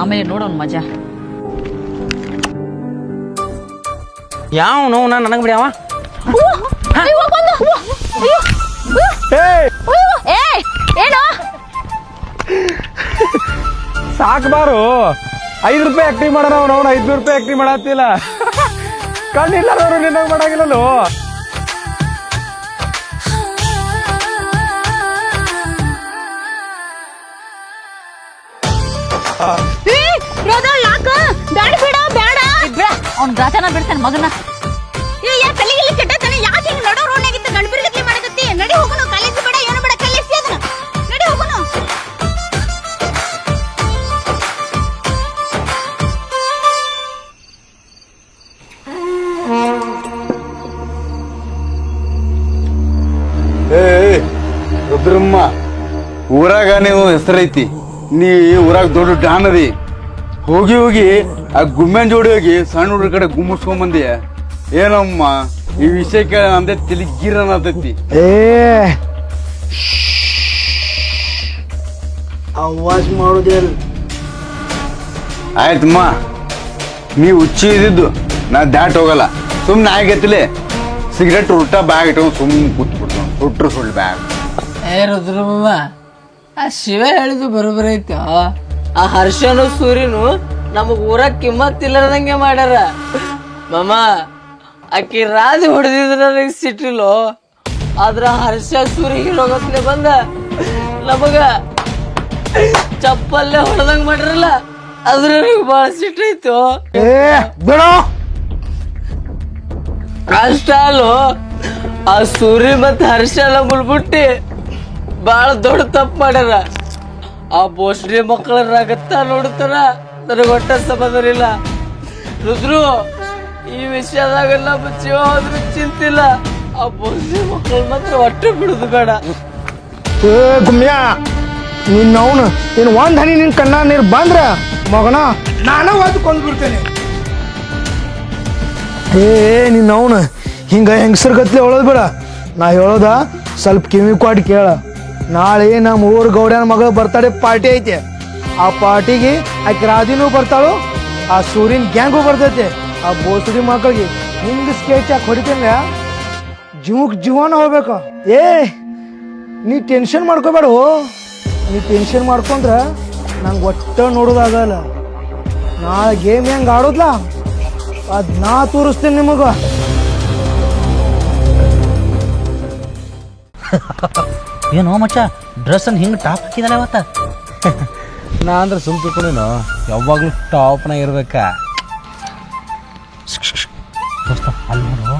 ಆಮೇಲೆ ನೋಡೋನ್ ಮಜಾ. ಯಾವ ನೋವು ನನಗೆ ಬಿಡ್ಯಾವ. ಏನು ಸಾಕ್ಬಾರು. 5 ರೂಪಾಯಿ ಆಕ್ಟಿಂಗ್ ಮಾಡೋಣ ಅವನು 500 ರೂಪಾಯಿ ಆಕ್ಟಿಂಗ್ ಮಾಡತ್ತಿಲ್ಲ. ಕಣ್ಣಿಲ್ಲದವ್ರು ನಿನ್ನ ಮಾಡಾಗಿಲ್ಲಲ್ಲೋ. ಯಾಕ ಬ್ಯಾಡ ಬೇಡ ಬೇಡ ಅವ್ನ್ ರಾಜನ ಬಿಡ್ತಾನೆ ಮಗನ. ತಲೆಗಿಲ್ಲಿ ಕೆಟ್ಟತಾನೆ. ಯಾಕೆ ಹಿಂಗ್ ನಡೋ ರೋಡ್ನಾಗಿದ್ದ ಗಣಪಿರ್ಗತ್ಲಿ ಮಾಡಕತ್ತಿ? ನಡಿ ಹೋಗುನು. ಕಾಲೇಜ್ ಬೇಡ ಏನು ಬೇಡ, ಕಲಿಸಿ ಅದನ್ನ. ನಡಿ ಹೋಗುನು. ರುದ್ರಮ್ಮ, ಊರಾಗ ನೀವು ಹೆಸರೈತಿ. ನೀ ಊರಾಗ ದೊಡ್ಡ ಡಾನ್ ಅದಿ. ಹೋಗಿ ಹೋಗಿ ಆ ಗುಮ್ಮೆನ್ ಜೋಡಿ ಹೋಗಿ ಸಣ್ಣ ಹುಡುಗ್ರ ಕಡೆ ಗುಮ್ಮಿಸ್ಕೊಂಬಂದಿ. ಏನಮ್ಮ ಈ ವಿಷಯ ಕೇಳ ಅಂದೆ ತಲಿ ಗಿರನ್ ಆತೈತಿ. ಅವಾಜ್ ಮಾಡೋದೇನು? ಆಯ್ತಮ್ಮ, ನೀ ಹುಚ್ಚಿ ಇದ್ದಿದ್ದು ನಾ ದಾಟ್ ಹೋಗಲ್ಲ. ಸುಮ್ನೆ ಆಗೈತಿಲೆ ಸಿಗರೇಟ್ ಉಲ್ಟಾ ಬ್ಯಾಗ್ ಇಟ್ಕೊಂಡು ಸುಮ್ಮನೆ ಕೂತ್ಬಿಡ್ತಾವ. ಸುಟ್ರು ಸುಳ್ಳು ಬ್ಯಾಗ್. ರುದ್ರಮ್ಮ, ಆ ಶಿವ ಹೇಳಿದ್ದು ಬರೋಬ್ಬರ ಐತಿ. ಆ ಹರ್ಷನು ಸೂರ್ಯನು ನಮಗ್ ಊರಾಗ ಕಿಮ್ಮತ್ತಿಲ್ಲದಂಗೆ ಮಾಡ್ಯಾರ. ಮಾಮ, ಆಕಿ ರಾಧೆ ಹೊಡೆದಿದ್ರ ನನಗೆ ಸಿಟ್ಟಿಲ್ಲೋ. ಆದ್ರ ಹರ್ಷ ಸೂರ್ಯ ಹೀರೋಗತ್ಲೆ ಬಂದ ನಮಗ ಚಪ್ಪಲ್ಲೇ ಹೊಡೆದಂಗ ಮಾಡ್ರಲ್ಲ, ಅದ್ರ ನನಗೆ ಬಹಳ ಸಿಟ್ಟೈತು. ಅಷ್ಟ ಅಲ್ಲೋ, ಆ ಸೂರ್ಯ ಮತ್ತ ಹರ್ಷ ಮುಳ್ಬಿಟ್ಟಿ ಬಾಳ ದೊಡ್ಡ ತಪ್ಪು ಮಾಡ್ಯಾರ. ಆ ಬೋಸ್ರಿ ಮಕ್ಕಳ ರಗತ್ತ ನೋಡ್ತಾರ, ನನಗೆ ಒಟ್ಟ ಸಂಬಂಧ ಇಲ್ಲ. ರುದ್ರು, ಈ ವಿಷಯದಾಗ ನಮ್ಮ ಜೀವ ಹೋದ್ರೂ ಚಿಂತಿಲ್ಲ. ಆ ಬೋಸ್ರಿ ಮಕ್ಕಳು ಮಾತ್ರ ಒಟ್ಟೆ ಬಿಡುದು ಬೇಡ. ಗುಮ್ಯಾ, ನಿನ್ನವನು ನೀನು ಒಂದ್ ಹನಿ ನಿನ್ ಕಣ್ಣ ನೀರು ಬಂದ್ರ ಮಗನ ನಾನ ಒದ್ದು ಕೊಂದ್ಬಿಡ್ತೇನೆ. ನಿನ್ನವನು ಹಿಂಗ ಹೆಂಗಸರ್ ಗತ್ಲೆ ಹೇಳೋದ್ ಬೇಡ. ನಾ ಹೇಳೋದ ಸ್ವಲ್ಪ ಕಿವಿ ಕೊಟ್ಟು ಕೇಳ. ನಾಳೆ ನಮ್ಮ ಊರ್ ಗೌಡ್ಯನ ಮಗಳ ಬರ್ತಡೇ ಪಾರ್ಟಿ ಐತೆ. ಆ ಪಾರ್ಟಿಗೆ ಆಕೆ ರಾಧಿನೂ ಬರ್ತಾಳು, ಆ ಸೂರ್ಯನ್ ಗ್ಯಾಂಗು ಬರ್ತೈತೆ. ಆ ಬೋಸಡಿ ಮಕ್ಕಳಿಗೆ ಹಿಂಗ ಸ್ಕೆಚ್ ಹಾಕಿ ಹೊಡಿತೇನೆ. ಜೀವಕ್ ಜೀವನ ಹೋಗ್ಬೇಕು. ನೀ ಟೆನ್ಷನ್ ಮಾಡ್ಕೋಬೇಡ. ನೀ ಟೆನ್ಷನ್ ಮಾಡ್ಕೊಂಡ್ರ ನಂಗೆ ಒಟ್ಟ ನೋಡೋದಾಗಲ್ಲ. ನಾಳೆ ಗೇಮ್ ಹೆಂಗ್ ಆಡೋದ್ಲ ಅದ್ ನಾ ತೋರಿಸ್ತೇನೆ ನಿಮಗ. ಏನೋ ಮಚ್ಚ, ಡ್ರೆಸ್ ಅನ್ನು ಹಿಂಗೆ ಟಾಪ್ ಹಾಕಿದಾನೆ ಅವತ್ತ. ನಾ ಅಂದ್ರೆ ಸುಮ್ ತಿಳ್ಕೊಂಡೇನು, ಯಾವಾಗ್ಲೂ ಟಾಪ್ನ ಇರ್ಬೇಕಾ. ದೋಸ್ತ ಅಲ್ಲಿ ನೋಡು,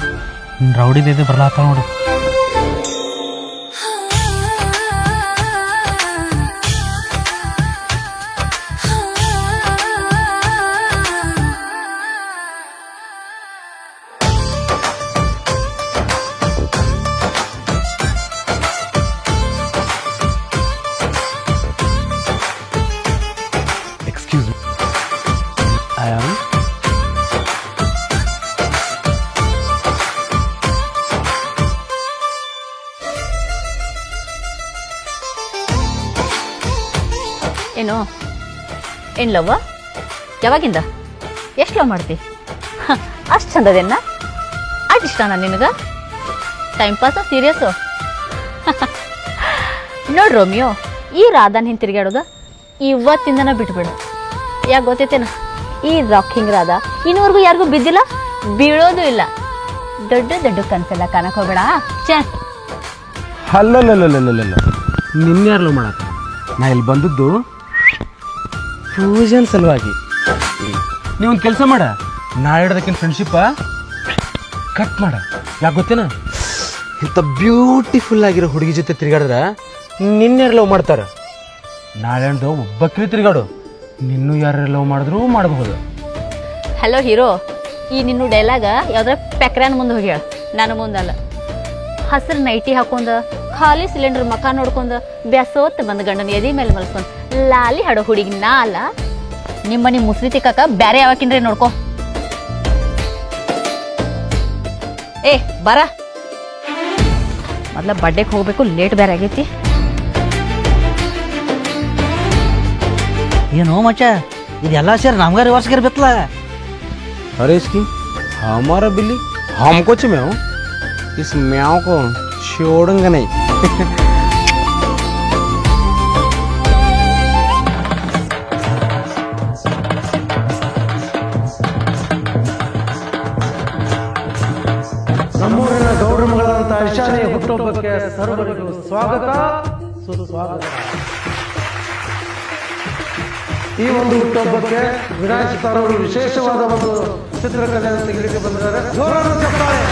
ರೌಡಿ ಬೇಬಿ ಬರ್ಲಾತ ನೋಡು. ಏನು ಏನ್ ಲವ್ವ? ಯಾವಾಗಿಂದ? ಎಷ್ಟು ಲವ್ ಮಾಡ್ತಿ? ಅಷ್ಟು ಚಂದದೇನ? ಅಷ್ಟು ಇಷ್ಟನಾ ನಿನಗ? Time pass serious? ನೋಡ್ ರೋಮಿಯೋ, ಈ ರಾಧಾನ್ ಹಿಂಗೆ ತಿರುಗಾಡೋದ ಇವತ್ತಿಂದನ ಬಿಟ್ಬಿಡು. ಯಾಕೆ ಗೊತ್ತೈತೇನ? ಈ ರಾಕಿಂಗ್ ರಾಧಾ ಇನ್ನೂವರೆಗೂ ಯಾರಿಗೂ ಬಿದ್ದಿಲ್ಲ, ಬೀಳೋದು ಇಲ್ಲ. ದೊಡ್ಡ ದೊಡ್ಡ ಕನ್ಸೆಲ್ಲ ಕಾಣಕ್ ಹೋಗ್ಬೇಡ. ಅಲ್ಲಲ್ಲಲ್ಲಲ್ಲಲ್ಲ, ನಿನ್ಯಾರ್ಲು ಮಾಡಕ ನಾ ಇಲ್ಲಿ ಬಂದದ್ದು ಪೂಜನ್ ಸಲುವಾಗಿ. ನೀವೊಂದು ಕೆಲಸ ಮಾಡ, ನಾಳೆ ಹಿಡ್ದಕ್ಕಿನ ಫ್ರೆಂಡ್ಶಿಪ್ಪ ಕಟ್ ಮಾಡ. ಯಾಕೆ ಗೊತ್ತೇನ? ಇಂಥ ಬ್ಯೂಟಿಫುಲ್ ಆಗಿರೋ ಹುಡುಗಿ ಜೊತೆ ತಿರುಗಾಡಿದ್ರ ನಿನ್ಯಾರು ಲವ್ ಮಾಡ್ತಾರ. ನಾಳೆ ಒಬ್ಬಕ್ಕಿನ ತಿರುಗಾಡು, ನಿನ್ನೂ ಯಾರು ಲವ್ ಮಾಡಿದ್ರು ಮಾಡಬಹುದು. ಹಲೋ ಹೀರೋ, ಈ ನಿನ್ನ ಡೈಲಾಗ ಯಾವ್ದಾರ ಪೆಕ್ರಾನ್ ಮುಂದೆ ಹೋಗಿ ಹೇಳ, ನಾನು ಮುಂದಲ್ಲ. ಹಸಿರು ನೈಟಿ ಹಾಕೊಂಡ ಖಾಲಿ ಸಿಲಿಂಡರ್ ಮಕ ನೋಡ್ಕೊಂಡ ಬ್ಯಾಸೋತ್ ಬಂದ ಗಂಡನ ಎದಿ ಮೇಲೆ ಮಲ್ಸ್ಕೊಂಡ್ ಲಾಲಿ ಹಾಡೋ ಹುಡುಗಿ ನಾ ಅಲ್ಲ. ನಿಮ್ಮನಿ ಮುಸ್ರಿ ತಿಕ್ಕಾಕ ಬ್ಯಾರೆ ಯಾವಕಿನ್ರಿ ನೋಡ್ಕೊ. ಬರ ಮೊದ್ಲ ಬಡ್ಡೆಗೆ ಹೋಗ್ಬೇಕು, ಲೇಟ್ ಬೇರೆ ಆಗೈತಿ. ಏನೋ ಮಚ್ಚ, ಇದೆಲ್ಲ ಸೇರಿ ನಮ್ಗ ರಿವರ್ಸ್ ಗಿರ್ಬೇಕಲ್ಲ. अरे इसकी हमारा बिल्ली हमको च म्याओ, इस म्याओ को छोड़ूंगा नहीं. ಹುಟ್ಟುಹಬ್ಬಕ್ಕೆ ಸರ್ವರಿಗೂ ಸ್ವಾಗತ ಸುಸ್ವಾಗತ. ಈ ಒಂದು ಹುಟ್ಟುಹಬ್ಬಕ್ಕೆ ವಿನಾಯಕ್ ಸರ್ ಅವರು ವಿಶೇಷವಾದ ಒಂದು ಚಿತ್ರಕಲೆಯನ್ನು ತೆಗೆಲಿಕ್ಕೆ ಬಂದಿದ್ದಾರೆ. ಜೋರಾದ ಚಪ್ಪಾಳೆ.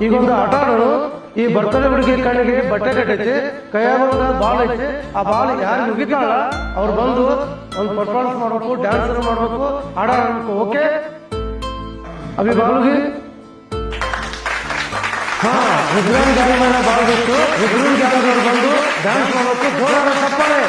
ಈಗೊಂದು ಆಟ ಆಡೋಣ. ಈ ಬರ್ತಡೇ ಹುಡುಗಿ ಕಣ್ಣಿಗೆ ಬಟ್ಟೆ ಕಟ್ಟೈತಿ, ಕೈಯಾಗ ಬಾಲ್ ಐತಿ. ಆ ಬಾಲ್ ಯಾರು ಮುಗಿತಾಳ ಅವ್ರು ಬಂದು ಒಂದು ಪರ್ಫಾರ್ಮೆನ್ಸ್ ಮಾಡ್ಬೇಕು, ಡ್ಯಾನ್ಸ್ ಮಾಡ್ಬೇಕು, ಹಾಡ ಆಡ್ಬೇಕು. ಓಕೆ ಅಭಿ ಬಾಲುಗಿ ರುದ್ರನ್ ಗಾಡಿ ಮೇಲೆ ಬಾಲ್ ಬೇಕು. ರುದ್ರನ್ ಗಾಡಿ ಬಂದು ಡ್ಯಾನ್ಸ್ ಮಾಡ್ಬೇಕು. ಜೋರಾದ ಚಪ್ಪಾಳೆ.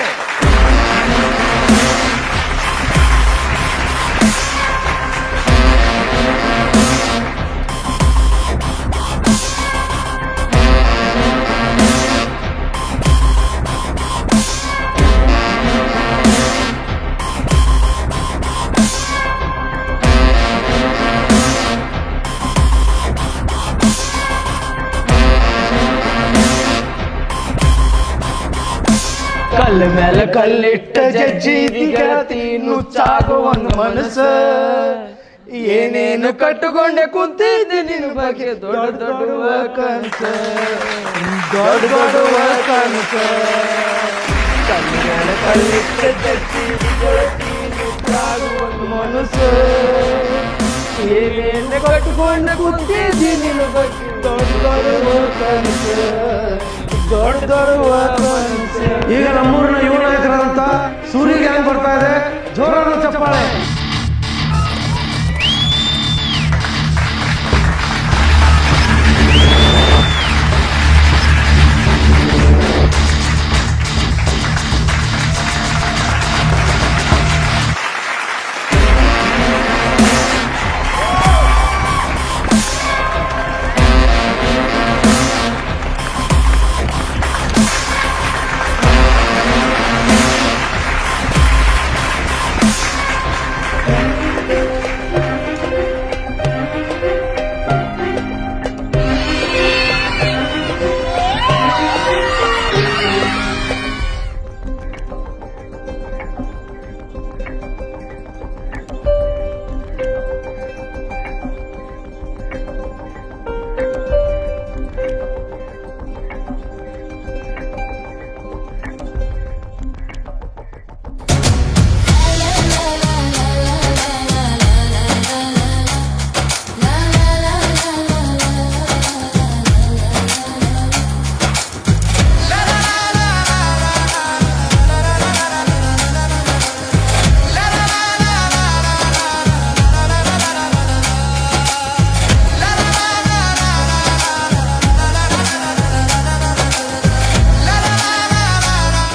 ಕಲ್ಲ ಮೇಲೆ ಕಲ್ಲಿಟ್ಟ ಜಜ್ಜಿದಿ ಗೆಳತಿ ನುಚ್ಚಾಗುವನು ಮನಸ್ಸ. ಏನೇನು ಕಟ್ಟುಕೊಂಡೆ ಕುಂತಿದ್ದೆ ನಿನ್ನ ಬಗ್ಗೆ ದೊಡ್ಡ ದೊಡ್ಡುವ ಕನಸ, ದೊಡ್ಡ ದೊಡ್ಡುವ ಕನಸ. ಕಲ್ಲ ಮೇಲೆ ಕಲ್ಲಿಟ್ಟ ಜಜ್ಜಿದಿ ಗೆಳತಿ ನುಚ್ಚಾಗುವನು ಮನಸ್ಸ. ಏನೇನು ಕಟ್ಟುಕೊಂಡೆ ಕುಂತಿದ್ದಿ ನಿನ್ನ ಬಗ್ಗೆ ದೊಡ್ಡ ದೊಡ್ಡುವ ಕನಸ, ದೊಡ್ಡ ದೊಡ್ಡುವ ಕನಸ. ಈಗ ನಮ್ಮೂರಿನ ಯುವ ನಾಯಕರಾದಂತ ಸೂರ್ಯ ಗ್ಯಾಂಗ್ ಬರ್ತಾ ಇದೆ. ಜೋರಾದ ಚಪ್ಪಾಳೆ.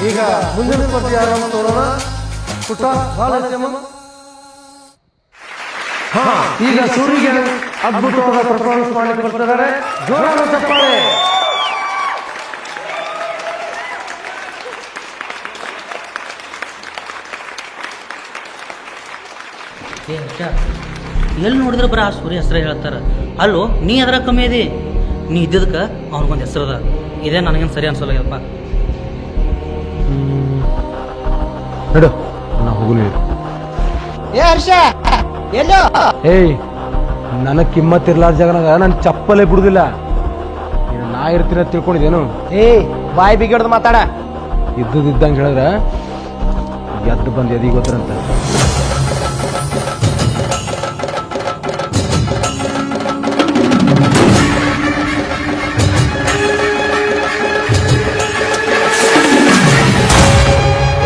ಈಗ ಮುಂದಿನ ಸ್ಪರ್ಧೆ ಯಾರು ಅಂತ ನೋಡೋಣ. ಪುಟ್ಟ ಬಾಲಸ್ಯಮ್ಮ. ಈಗ ಸೂರ್ಯಗೆ ಅದ್ಭುತವಾದ ಪರ್ಫಾರ್ಮೆನ್ಸ್ ಮಾಡಲಿಕ್ಕೆ ಬರ್ತಿದ್ದಾರೆ. ಜೋರಾದ ಚಪ್ಪಾಳೆ. ಎಲ್ಲಿ ನೋಡಿದ್ರೆ ಬರ ಆ ಸೂರ್ಯ ಹೆಸರು ಹೇಳ್ತಾರ. ಅಲ್ಲೋ ನೀ ಅದರ ಕಮ್ಮಿ ಇದಿ. ನೀ ಇದ್ದಿದ್ದಕ್ಕೆ ಅವ್ರಿಗೊಂದು ಹೆಸರು ಅದ. ಇದೇ ನನಗೇನು ಸರಿ ಅನ್ಸೋಲ್ಲಪ್ಪ. ನಡು ನಾ ಹೋಗಲಿ. ಏಯ್ ನನಗ್ ಕಿಮ್ಮತ್ ಇರ್ಲಾರ ಜಾಗನಾಗ ನನ್ ಚಪ್ಪಲೇ ಬಿಡುದಿಲ್ಲ. ನಾ ನಾ ಇರ್ತೀನ ತಿಳ್ಕೊಂಡಿದ್ದೇನು? ಏ ಬಾಯಿ ಬಿಗಿಡ್ದು ಮಾತಾಡ. ಇದ್ದಂಗೆ ಹೇಳಿದ್ರ ಎದ್ದು ಬಂದು ಎದಿಗೆ ಗೊತ್ತರಂತ.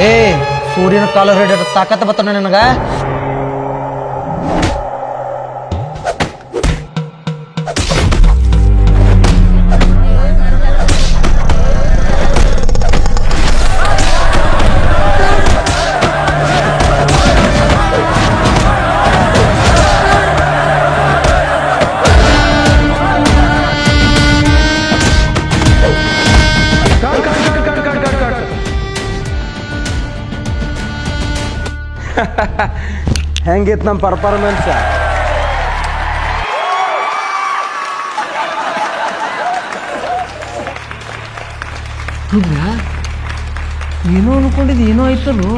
ಏ ಸೂರ್ಯನ ಕಾಲ ಹಿಡಿದ ತಾಕತ್ತ ಬತ್ತಾನ ನನಗ. ಹೆಂಗಿತ್ತು ನಮ್ಮ ಪರ್ಫಾರ್ಮೆನ್ಸ್? ಏನೋ ಅನ್ಕೊಂಡಿದ್ದು ಏನೋ ಆಯ್ತಲ್ಲೋ.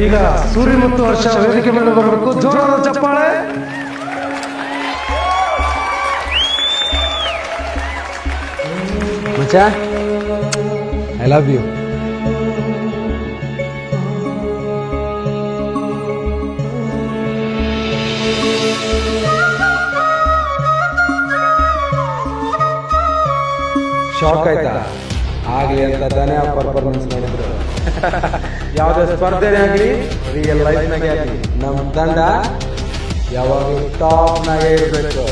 ಈಗ ಸೂರ್ಯ ಮತ್ತು ವರ್ಷ ವೇದಿಕೆ ಮೇಲೆ ಬರಬೇಕು. ಜೋರಾದ ಚಪ್ಪಾಳೆ. ಮಚ್ಚ, ಐ ಲವ್ ಯು. ಶಾಕ್ ಆಯ್ತಾ? ಆಗ್ಲಿ ಅಂತ ತಾನೇ ಆ ಪರ್ಫಾರ್ಮೆನ್ಸ್ ಮಾಡಿದ್ರು. ಯಾವುದೇ ಸ್ಪರ್ಧೆನೇ ಆಗಲಿ, ರಿಯಲ್ ಲೈಫ್ನಾಗೆ ಆಗಲಿ, ನಮ್ಮ ತಂಡ ಯಾವಾಗಲೂ ಟಾಪ್ನಾಗೆ ಇರಬೇಕು.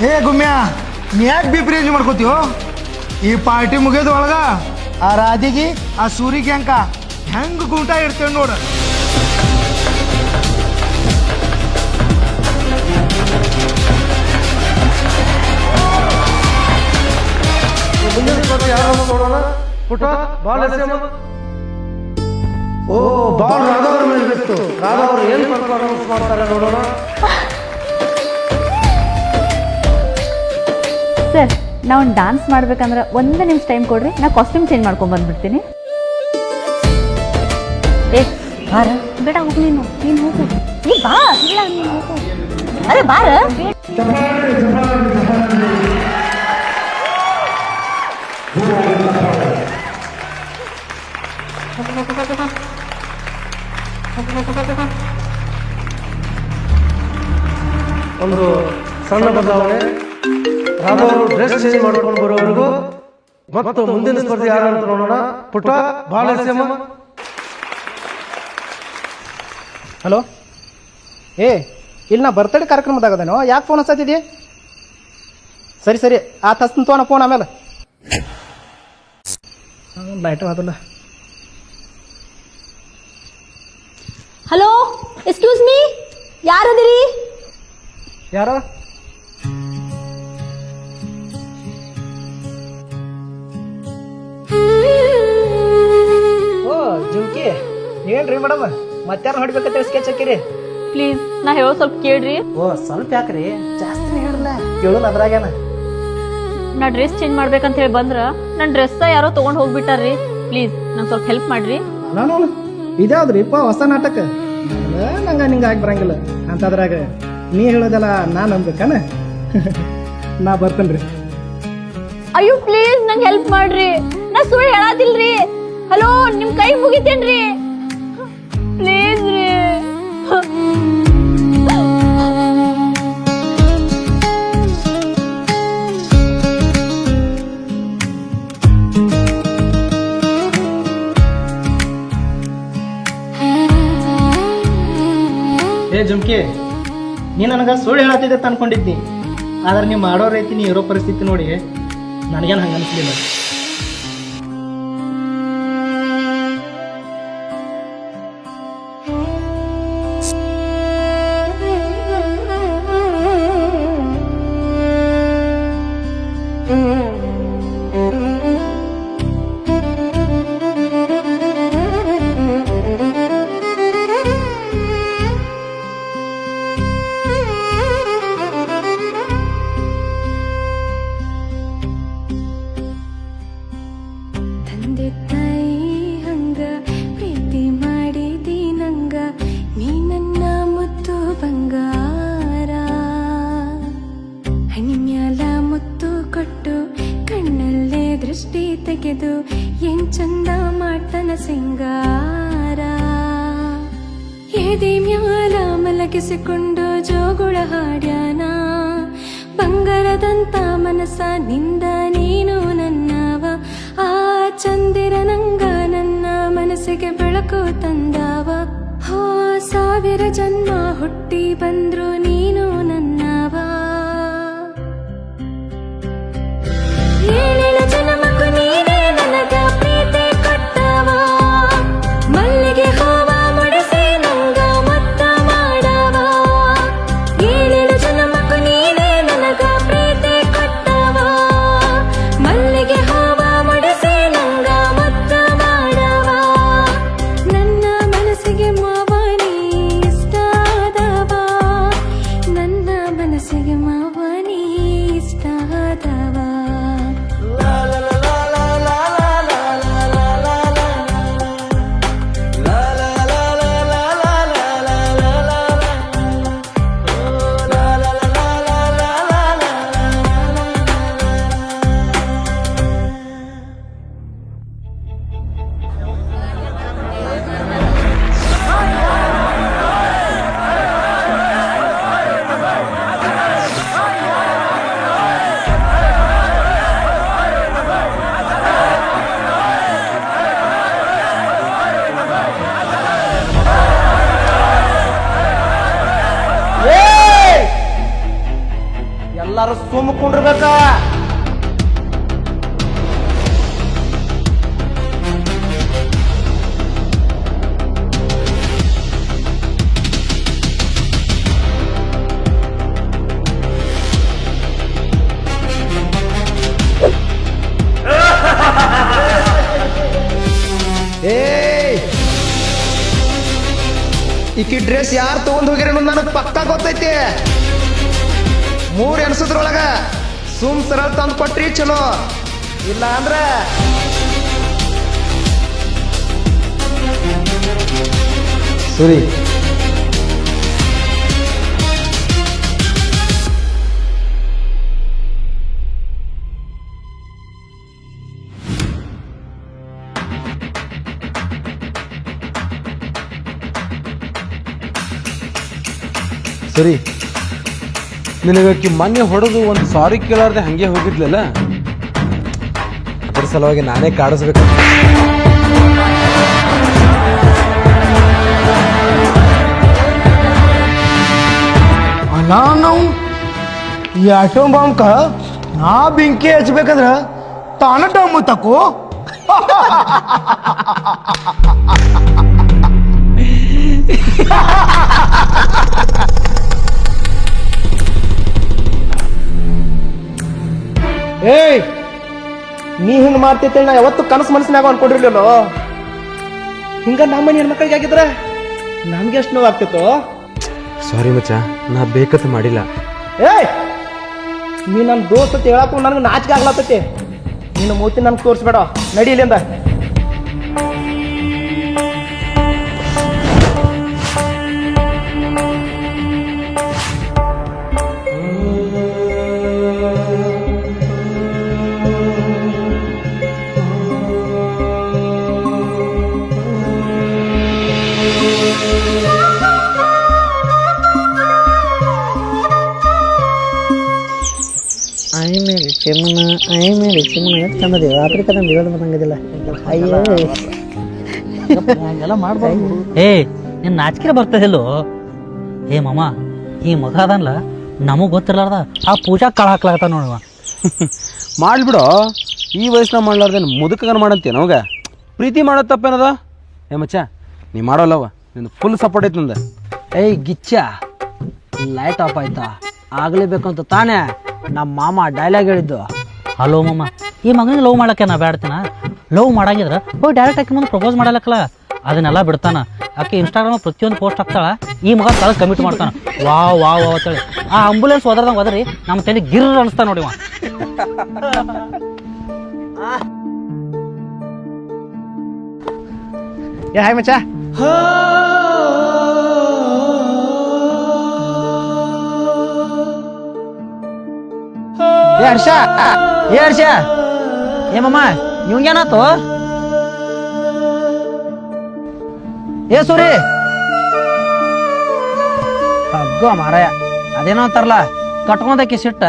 ಏ ಗುಮ್ಯಾ, ನೀ ಯಾಕೆ ಬಿಪ್ರೇಜ್ ಮಾಡ್ಕೋತೀವೋ? ಈ ಪಾರ್ಟಿ ಮುಗಿಯೋದ ಒಳಗ ಆ ರಾಧಿಗೆ ಆ ಸೂರಿಗೆ ಅಂಕ ಹೆಂಗ್ ಗೂಟ ಇರ್ತೇವೆ ನೋಡ. ಪುಟ ಬಾಲ್ ಓ ಬಾಲ್ ರಾಧವ್ರ ಮೇಲೆ ಬಿತ್ತು. ರಾಧವ್ರು ಏನು ಪರ್ಫಾರ್ಮೆನ್ಸ್ ಮಾಡ್ತಾರೆ ನೋಡೋಣ. ಸರ್, ನಾವು ಡಾನ್ಸ್ ಮಾಡ್ಬೇಕಂದ್ರೆ 1 ನಿಮಿಷ ಟೈಮ್ ಕೊಡ್ರಿ, ನಾ ಕಾಸ್ಟ್ಯೂಮ್ ಚೇಂಜ್ ಮಾಡ್ಕೊಂಡ್ ಬಂದ್ಬಿಡ್ತೀನಿ. ಏ ಬಾರ, ಬೇಡ ಹೋಗು, ನೀನು ಹೋಗು. ನೀ ಬಾ, ಇಲ್ಲ ನೀನು ಹೋಗು. ಅರೆ ಬಾರ. ಒಂದು ಸಣ್ಣ ಬದಲಾವಣೆ. ರಾಧವರು ಡ್ರೆಸ್ ಚೇಂಜ್ ಮಾಡ್ಕೊಂಡು ಬರೋವರೆಗೂ ಮತ್ತು ಮುಂದಿನ ಸ್ಪರ್ಧೆ ಯಾರು ಅಂತ ನೋಡೋಣ. ಪುಟ ಬಾಲಸ್ಯಮ್ಮ. ಹಲೋ, ಏ ಇಲ್ಲಿ ನಾ ಬರ್ತಡೇ ಕಾರ್ಯಕ್ರಮದಾಗದೇನೋ, ಯಾಕೆ ಫೋನ್ ಹಚ್ಚತ್ತಿದ್ಯಾ? ಸರಿ ಸರಿ, ಆ ಹಚ್ತೀನಿ ತೋಣ ಫೋನ್ ಆಮೇಲೆ. ಲೈಟ್ ಅದಲ್ಲ. ಹಲೋ, ಎಕ್ಸ್ಕ್ಯೂಸ್ ಮೀ, ಯಾರದಿರಿ? ಯಾರು? ಓ ಜುಮ್ಕಿ, ನೀವೇನ್ರಿ ಮೇಡಮ್? ಮತ್ತಾರು ಹೊಡಿಬೇಕಂತ ಸ್ಕೆಚ್ ಹಾಕಿರಿ? ಪ್ಲೀಸ್, ನಾ ಹೇಳೋ ಸ್ವಲ್ಪ ಕೇಳ್ರಿ. ಓ ಸ್ವಲ್ಪ ಯಾಕ್ರಿ, ಜಾಸ್ತಿ ಹೇಳಲ್ಲ, ಕೇಳೋಣ ಅದ್ರಾಗೇನ. ನಾ ಡ್ರೆಸ್ ಚೇಂಜ್ ಮಾಡ್ಬೇಕಂತ ಹೇಳಿ ಬಂದ್ರ ನನ್ನ ಡ್ರೆಸ್ ಯಾರೋ ತಗೊಂಡ್ ಹೋಗ್ಬಿಟ್ಟಾರ್ರಿ. ಪ್ಲೀಸ್ ನಂಗೆ ಸ್ವಲ್ಪ ಹೆಲ್ಪ್ ಮಾಡ್ರಿ. ನಾನು ಇದ್ಯಾವ್ದ್ರಿಪ್ಪ ಹೊಸ ನಾಟಕ? ನಂಗ ನಿಂಗ ಆಗಿ ಬರಂಗಿಲ್ಲ ಅಂತದ್ರಾಗ ನೀ ಹೇಳೋದಲ್ಲ ನಾ ನಂಬೇಕನ? ನಾ ಬರ್ತೇನ್ರಿ. ಅಯ್ಯೋ ಪ್ಲೀಸ್ ನಂಗೆ ಹೆಲ್ಪ್ ಮಾಡ್ರಿ, ನಾ ಸುಳ್ಳು ಹೇಳಾದಿಲ್ರಿ. ಹಲೋ, ನಿಮ್ ಕೈ ಮುಗಿತೇನ್ರಿ, ಪ್ಲೀಸ್ ರೀ. ಏ ಜುಮ್ಕಿ, ನೀ ನನಗೆ ಸುಳ್ಳು ಹೇಳತ್ತಿದ್ದೆ ಅಂತ ಅನ್ಕೊಂಡಿದ್ನಿ. ಆದ್ರೆ ನೀವು ಮಾಡೋ ರೀತಿ ನೀ ಇರೋ ಪರಿಸ್ಥಿತಿ ನೋಡಿ ನನಗೇನು ಹಂಗೆ ಅನಿಸ್ಲಿಲ್ಲ. ತೆಗೆದು ಏನ್ ಚಂದ ಮಾಡ್ತನ ಸಿಂಗಾರ ಎದೆ ಮ್ಯಾಲ ಮಲಗಿಸಿಕೊಂಡು ಜೋಗುಳ ಹಾಡ್ಯಾನ ಬಂಗಾರದಂತ ಮನಸ್ಸ ನಿಂದ ನೀನು ನನ್ನವ ಆ ಚಂದಿರ ನಂಗ ನನ್ನ ಮನಸ್ಸಿಗೆ ಬೆಳಕು ತಂದವ ಹೋ ಸಾವಿರ ಜನ್ಮ ಹುಟ್ಟಿ ಬಂದ್ರು ನೀನು ನನ್ನವ ಏಳೇಳು ಜನ್ಮಕ್ಕೂ ನೀನೇ ನನಗ ಪ್ರೀತಿ ಕೊಟ್ಟವ ಮಲ್ಲಿಗೆ ಹೂವ ಮುಡಿಸಿ ನಂಗ ಮತ್ತ ಮಾಡವ ಏಳೇಳು ಜನ್ಮಕ್ಕೂ ನೀನೇ ನನಗ ಪ್ರೀತಿ ಕೊಟ್ಟವ ಮಲ್ಲಿಗೆ ಹೂವ ಮುಡಿಸಿ ನಂಗ ಮತ್ತ ಮಾಡವ ನನ್ನ ಮನಸ್ಸಿಗೆ ಮಾವನಿ ಇಷ್ಟ ಆದವ ನನ್ನ ಮನಸ್ಸಿಗೆ ಮಾವನಿ ಇಷ್ಟ ಆದವ ಎಲ್ಲಾರು ಸುಮ್ಮಕೊಂಡಿರ್ಬೇಕ. ಈಕಿ ಡ್ರೆಸ್ ಯಾರು ತಗೊಂಡ್ ಹೋಗಿರ ನನಗೆ ಪಕ್ಕ ಗೊತ್ತೈತಿ. 3 ಎನ್ಸದ್ರೊಳಗ ಸರಳ ತಂದು ಕೊಟ್ರಿ ಚಲೋ, ಇಲ್ಲ ಅಂದ್ರ ಸರಿ. ಸರಿ, ನಿನಗಕ್ಕಿ ಮೊನ್ನೆ ಹೊಡೆದು ಒಂದು ಸಾರಿ ಕೇಳಾರ್ದೆ ಹಂಗೆ ಹೋಗಿದ್ಲಲ್ಲ, ಅದ್ರ ಸಲುವಾಗಿ ನಾನೇ ಕಾಡಿಸ್ಬೇಕು. ಅಲ್ಲ ನಾವು ಈ ಆಟೋಮ್ ಬಾಂಬ್ಕ ನಾ ಬೆಂಕಿ ಹಚ್ಬೇಕಂದ್ರ ತಾನ ಡಮ್ಮು ತಕೋ. ಏಯ್, ನೀ ಹಿಂಗ್ ಮಾಡ್ತೈತೆ ನಾ ಯಾವತ್ತು ಕನಸು ಮನಸ್ಸಿನಾಗ ಅನ್ಕೊಂಡಿರ್ಲಿಲ್ಲೋ. ಹಿಂಗ ನಮ್ಮ ಹೆಣ್ಮಕ್ಳಿಗೆ ಆಗಿದ್ರ ನಮ್ಗೆ ಎಷ್ಟು ನೋವು ಆಗ್ತಿತ್ತು. ಸಾರಿ ಮಚ್ಚ, ನಾ ಬೇಕಂತ ಮಾಡಿಲ್ಲ. ಏಯ್, ನೀ ನನ್ನ ದೋಸ್ತ ಅಂತ ಹೇಳಕ್ಕೂ ನನಗೆ ನಾಚಿಕೆ ಆಗ್ಲತ್ತೈತಿ. ನಿನ್ನ ಮೂತಿ ನನ್ಗೆ ತೋರಿಸ್ಬೇಡ, ನಡಿ ಇಲ್ಲಿಂದ. ಚಂದದಿ ರಾತ್ರಿ ಕದ ಬಿಡೋದು ಬಂದಂಗದಿಲ್ಲ. ಅಯ್ಯೋ ಹಂಗೆಲ್ಲ ಮಾಡ್ಬಾರ್ದು. ಏ ನಿನ್ ನಾಚಿಕೆ ಬರ್ತದಿಲ್ಲೋ. ಏ ಮಾಮ, ಈ ಮಗ ಅದನ್ಲ ನಮಗ್ ಗೊತ್ತಿರ್ಲಾರ್ದ ಆ ಪೂಜಾ ಕಾಳು ಹಾಕ್ಲಾಗತ್ತ ನೋಡುವ. ಮಾಡ್ಬಿಡೋ, ಈ ವಯಸ್ಸಿನ ಮಾಡ್ಲಾರ್ದೇನು ಮುದುಕಗನ ಮಾಡಂತೇನು ಅವಾಗ. ಪ್ರೀತಿ ಮಾಡೋದು ತಪ್ಪೇನದ? ಏ ಮಚ್ಚ, ನೀ ಮಾಡೋಲ್ಲವ, ನಿಂದು ಫುಲ್ ಸಪೋರ್ಟ್ ಐತೆ ನಂದು. ಏಯ್ ಗಿಚ್ಚ, ಲೈಟ್ ಆಫ್ ಆಯ್ತಾ? ಆಗ್ಲೇಬೇಕಂತ ತಾನೇ ನಮ್ಮ ಮಾಮ ಡೈಲಾಗ್ ಹೇಳಿದ್ದು. ಹಲೋ ಮಾಮ, ಈ ಮಗನಿಗೆ ಲವ್ ಮಾಡಕ್ಕೆ ನಾ ಬೇಡ್ತೀನ. ಲವ್ ಮಾಡಂಗಿದ್ರ ಹೋಗಿ ಡೈರೆಕ್ಟ್ ಆಕಿ ಮುಂದೆ ಪ್ರಪೋಸ್ ಮಾಡಲಕ್ಕಲ್ಲ, ಅದನ್ನೆಲ್ಲ ಬಿಡ್ತಾನ. ಆಕೆ ಇನ್ಸ್ಟಾಗ್ರಾಮ್ ಪ್ರತಿಯೊಂದು ಪೋಸ್ಟ್ ಹಾಕ್ತಾಳ, ಈ ಮಗ ತಳ ಕಮಿಟ್ ಮಾಡ್ತಾನ. ವಾವ್ ವಾವ್ ಅಂತೇಳಿ ಆ ಆಂಬುಲೆನ್ಸ್ ಹೋದ್ರದಂಗೆ ಹೋದ್ರಿ ನಮ್ಮ ತಲೆ ಗಿರ್ ಅನಿಸ್ತಾ ನೋಡಿವ. ಏ ಹಾಯ್ ಮಚ್ಚ. ಏ ಹರ್ಷ, ಏ ಹರ್ಷ, ಏ ಮಾಮ ಇವಂಗೇನಾತು? ಏ ಸೂರಿ ಹಗ್ಗೋ ಮಾರಾಯ, ಅದೇನೋ ಅಂತಾರಲ್ಲ, ಕಟ್ಕೊಂಡಾಕಿ ಸಿಟ್ಟ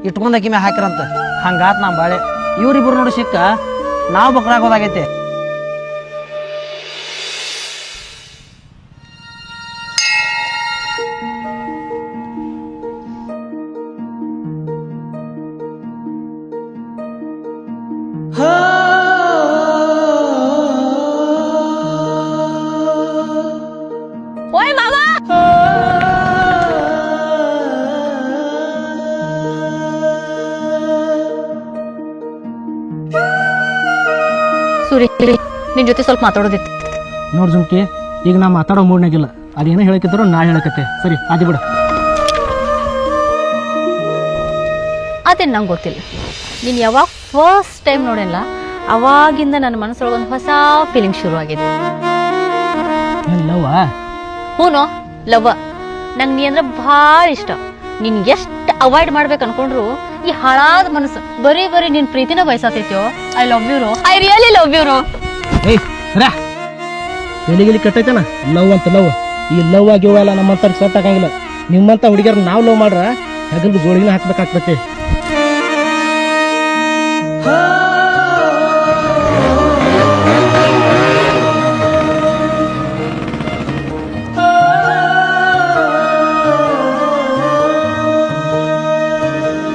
ಇಟ್ಕೊಂಡಾಕಿ ಮ್ಯಾಗ ಹಾಕಿರಂತ, ಹಂಗಾತ್ ನಾ ಬಾಳೆ. ಇವ್ರಿಬ್ರು ನೋಡಿ ಸಿಕ್ಕ ನಾವು ಬಕ್ರಾಗೋದಾಗೈತೆ. ಓಯ್ ಮಾವ, ಸೂರಿ ನಿನ್ ಜೊತೆ ಸ್ವಲ್ಪ ಮಾತಾಡೋದಿತ್ತು. ನೋಡ್ ಜುಮ್ಕಿ, ಈಗ ನಾ ಮಾತಾಡೋ ಮೂಡ್ನಾಗಿಲ್ಲ. ಅದೇನೋ ಹೇಳಕಿದ್ರು ನಾ ಹೇಳಕತ್ತೆ. ಸರಿ ಆದಿ ಬಿಡು. ಅದೇನು ನಂಗೆ ಗೊತ್ತಿಲ್ಲ. ನೀನು ಯಾವಾಗ ಫಸ್ಟ್ ಟೈಮ್ ನೋಡಿಲ್ಲ ಅವಾಗಿಂದ ನನ್ನ ಮನಸ್ಸೊಳಗೆ ಒಂದು ಹೊಸ ಫೀಲಿಂಗ್ ಶುರು ಆಗಿದೆ. ಹೂನೋ ಲವ್. ನಂಗೆ ನೀ ಅಂದ್ರೆ ಭಾಳ ಇಷ್ಟ. ನೀನ್ ಎಷ್ಟು ಅವಾಯ್ಡ್ ಮಾಡ್ಬೇಕು ಅನ್ಕೊಂಡ್ರು ಈ ಹಾಳಾದ ಮನಸ್ಸು ಬರೀ ನಿನ್ ಪ್ರೀತಿನ ಬಯಸತೈತ್ಯೋ. ಐ ಲವ್ ಯು ರೋ, ಐ ರಿಯಲಿ ಲವ್ ಯು ರೋ. ಎಲಿಗಿಲಿ ಕೆಟ್ಟೈತನ ಲವ್ ಅಂತ. ಲವ್ ಈ ಲವ್ ಆಗಿವ ಎಲ್ಲ ನಮ್ಮಂತ ಸೆಟ್ ಆಗಂಗಿಲ್ಲ. ನಿಮ್ಮಂತ ಹುಡುಗಿಯರ್ ನಾವು ಲವ್ ಮಾಡ್ರ ಹೆಗಲ್ದು ಜೋಳಿನ ಹಾಕ್ಬೇಕಾಗ್ತೈತಿ.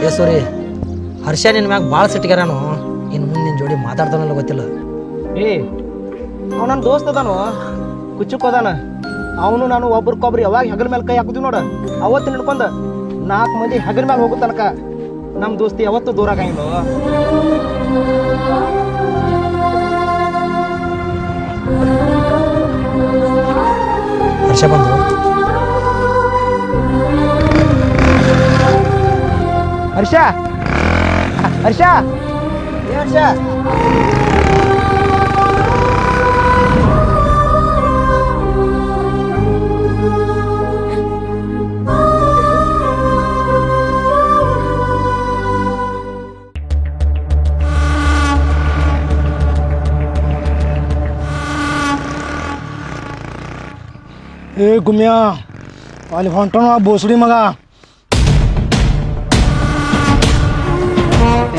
ಏ ಸೂರಿ, ಹರ್ಷ ನಿನ್ ಮ್ಯಾಗ ಭಾಳ ಸಿಟ್ಟಿಗೆರಾನು. ಇನ್ನು ಮುಂದೆ ನಿನ್ ಜೋಡಿ ಮಾತಾಡ್ತಾನಲ್ಲ ಗೊತ್ತಿಲ್ಲ. ಅವ ನನ್ನ ದೋಸ್ತ್ ಅದಾನು, ಕುಚ್ಚುಕ್ ಹೋದಾನ. ಅವನು ನಾನು ಒಬ್ರಿಗೊಬ್ರು ಯಾವಾಗ ಹೆಗಲ ಮೇಲೆ ಕೈ ಹಾಕುದಿವಿ ನೋಡ, ಅವತ್ತು ನಿಡ್ಕೊಂಡ 4 ಮಂದಿ ಹೆಗಲ ಮೇಲೆ ಹೋಗೋ ತನಕ ನಮ್ಮ ದೋಸ್ತಿ ಯಾವತ್ತೂ ದೂರ ಆಗಂಗಿಲ್ಲ. ಹರ್ಷ ಬಂದು ಹರ್ಷ ಹರ್ಷ ಏ ಹರ್ಷ, ಏ ಗುಮ್ಯಾ ಅಲ್ಲಿ ಹೊಂಟೋಣ ಬೋಸಡಿ ಮಗ.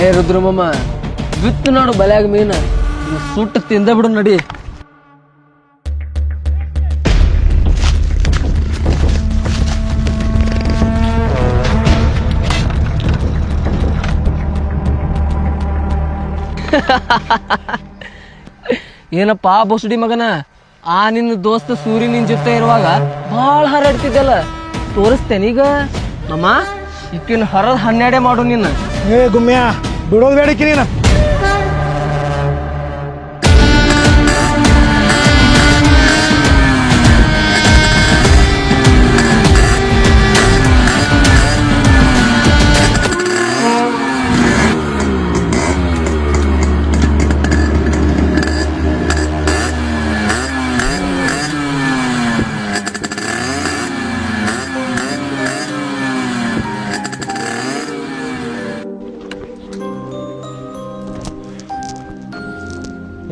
ಏ ರುದ್ರಮಮ್ಮ, ಬಿತ್ತು ನೋಡು ಬಲ್ಯಾಗ ಮೀನ, ಸುಟ್ಟು ತಿಂದ ಬಿಡು ನಡಿ. ಏನಪ್ಪಾ ಬೋಸಡಿ ಮಗನ, ಆ ನಿನ್ನ ದೋಸ್ತ ಸೂರಿ ನಿನ್ ಜೊತೆ ಇರುವಾಗ ಭಾಳ ಹಾರಾಡ್ತಿದ್ದಲ್ಲ, ತೋರಿಸ್ತೇನೀಗ ನಮ್ಮ ಇಕ್ಕಿನ ಹೊರದ್ 12 ಮಾಡು ನಿನ್ನ. ಏ ಗುಮ್ಯಾ ಬಿಡೋದು ಬೇಡಕ್ಕಿ ನೀನು.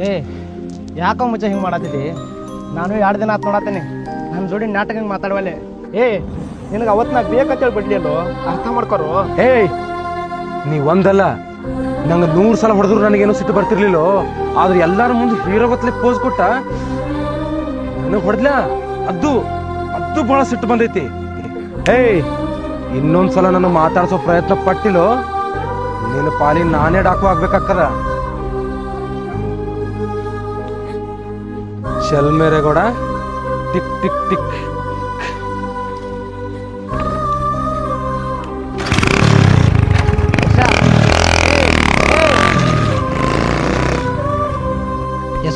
ಏ ಯಾಕೋ ಮುಚ್ಚ ಹಿಂಗೆ ಮಾಡತ್ತಿದ್ದಿ? ನಾನು 2 ದಿನ ಆತ್ ನೋಡತ್ತೀನಿ ನನ್ನ ಜೋಡಿ ನಾಟಕ ಹಿಂಗೆ ಮಾತಾಡುವಲ್ಲೇ. ಏ ನಿನಗೆ ಅವತ್ತು ನಾ ಬೇಕಂತೇಳಿ ಬಿಡ್ಲಿ ಅಲ್ಲೋ, ಅರ್ಥ ಮಾಡ್ಕೊರು. ಏಯ್ ನೀ ಒಂದಲ್ಲ ನಂಗೆ 100 ಸಲ ಹೊಡೆದ್ರು ನನಗೇನು ಸಿಟ್ಟು ಬರ್ತಿರ್ಲಿಲ್ಲ. ಆದ್ರೆ ಎಲ್ಲಾರ ಮುಂದೆ ಹೀರೋ ಗೊತ್ತಲೆ ಪೋಸ್ ಕೊಟ್ಟ ನನಗೆ ಹೊಡೆದ್ಲ, ಅದು ಬಹಳ ಸಿಟ್ಟು ಬಂದೈತಿ. ಏಯ್ ಇನ್ನೊಂದ್ಸಲ ನಾನು ಮಾತಾಡ್ಸೋ ಪ್ರಯತ್ನ ಪಟ್ಟಿಲ್ಲೋ, ನಿನ್ನ ಪಾಲಿ ನಾನೇ ಡಾಕು ಆಗ್ಬೇಕಾಗ್ತದ. ಚಲ್ ಮೇರೆ Gowda, tick tick tick.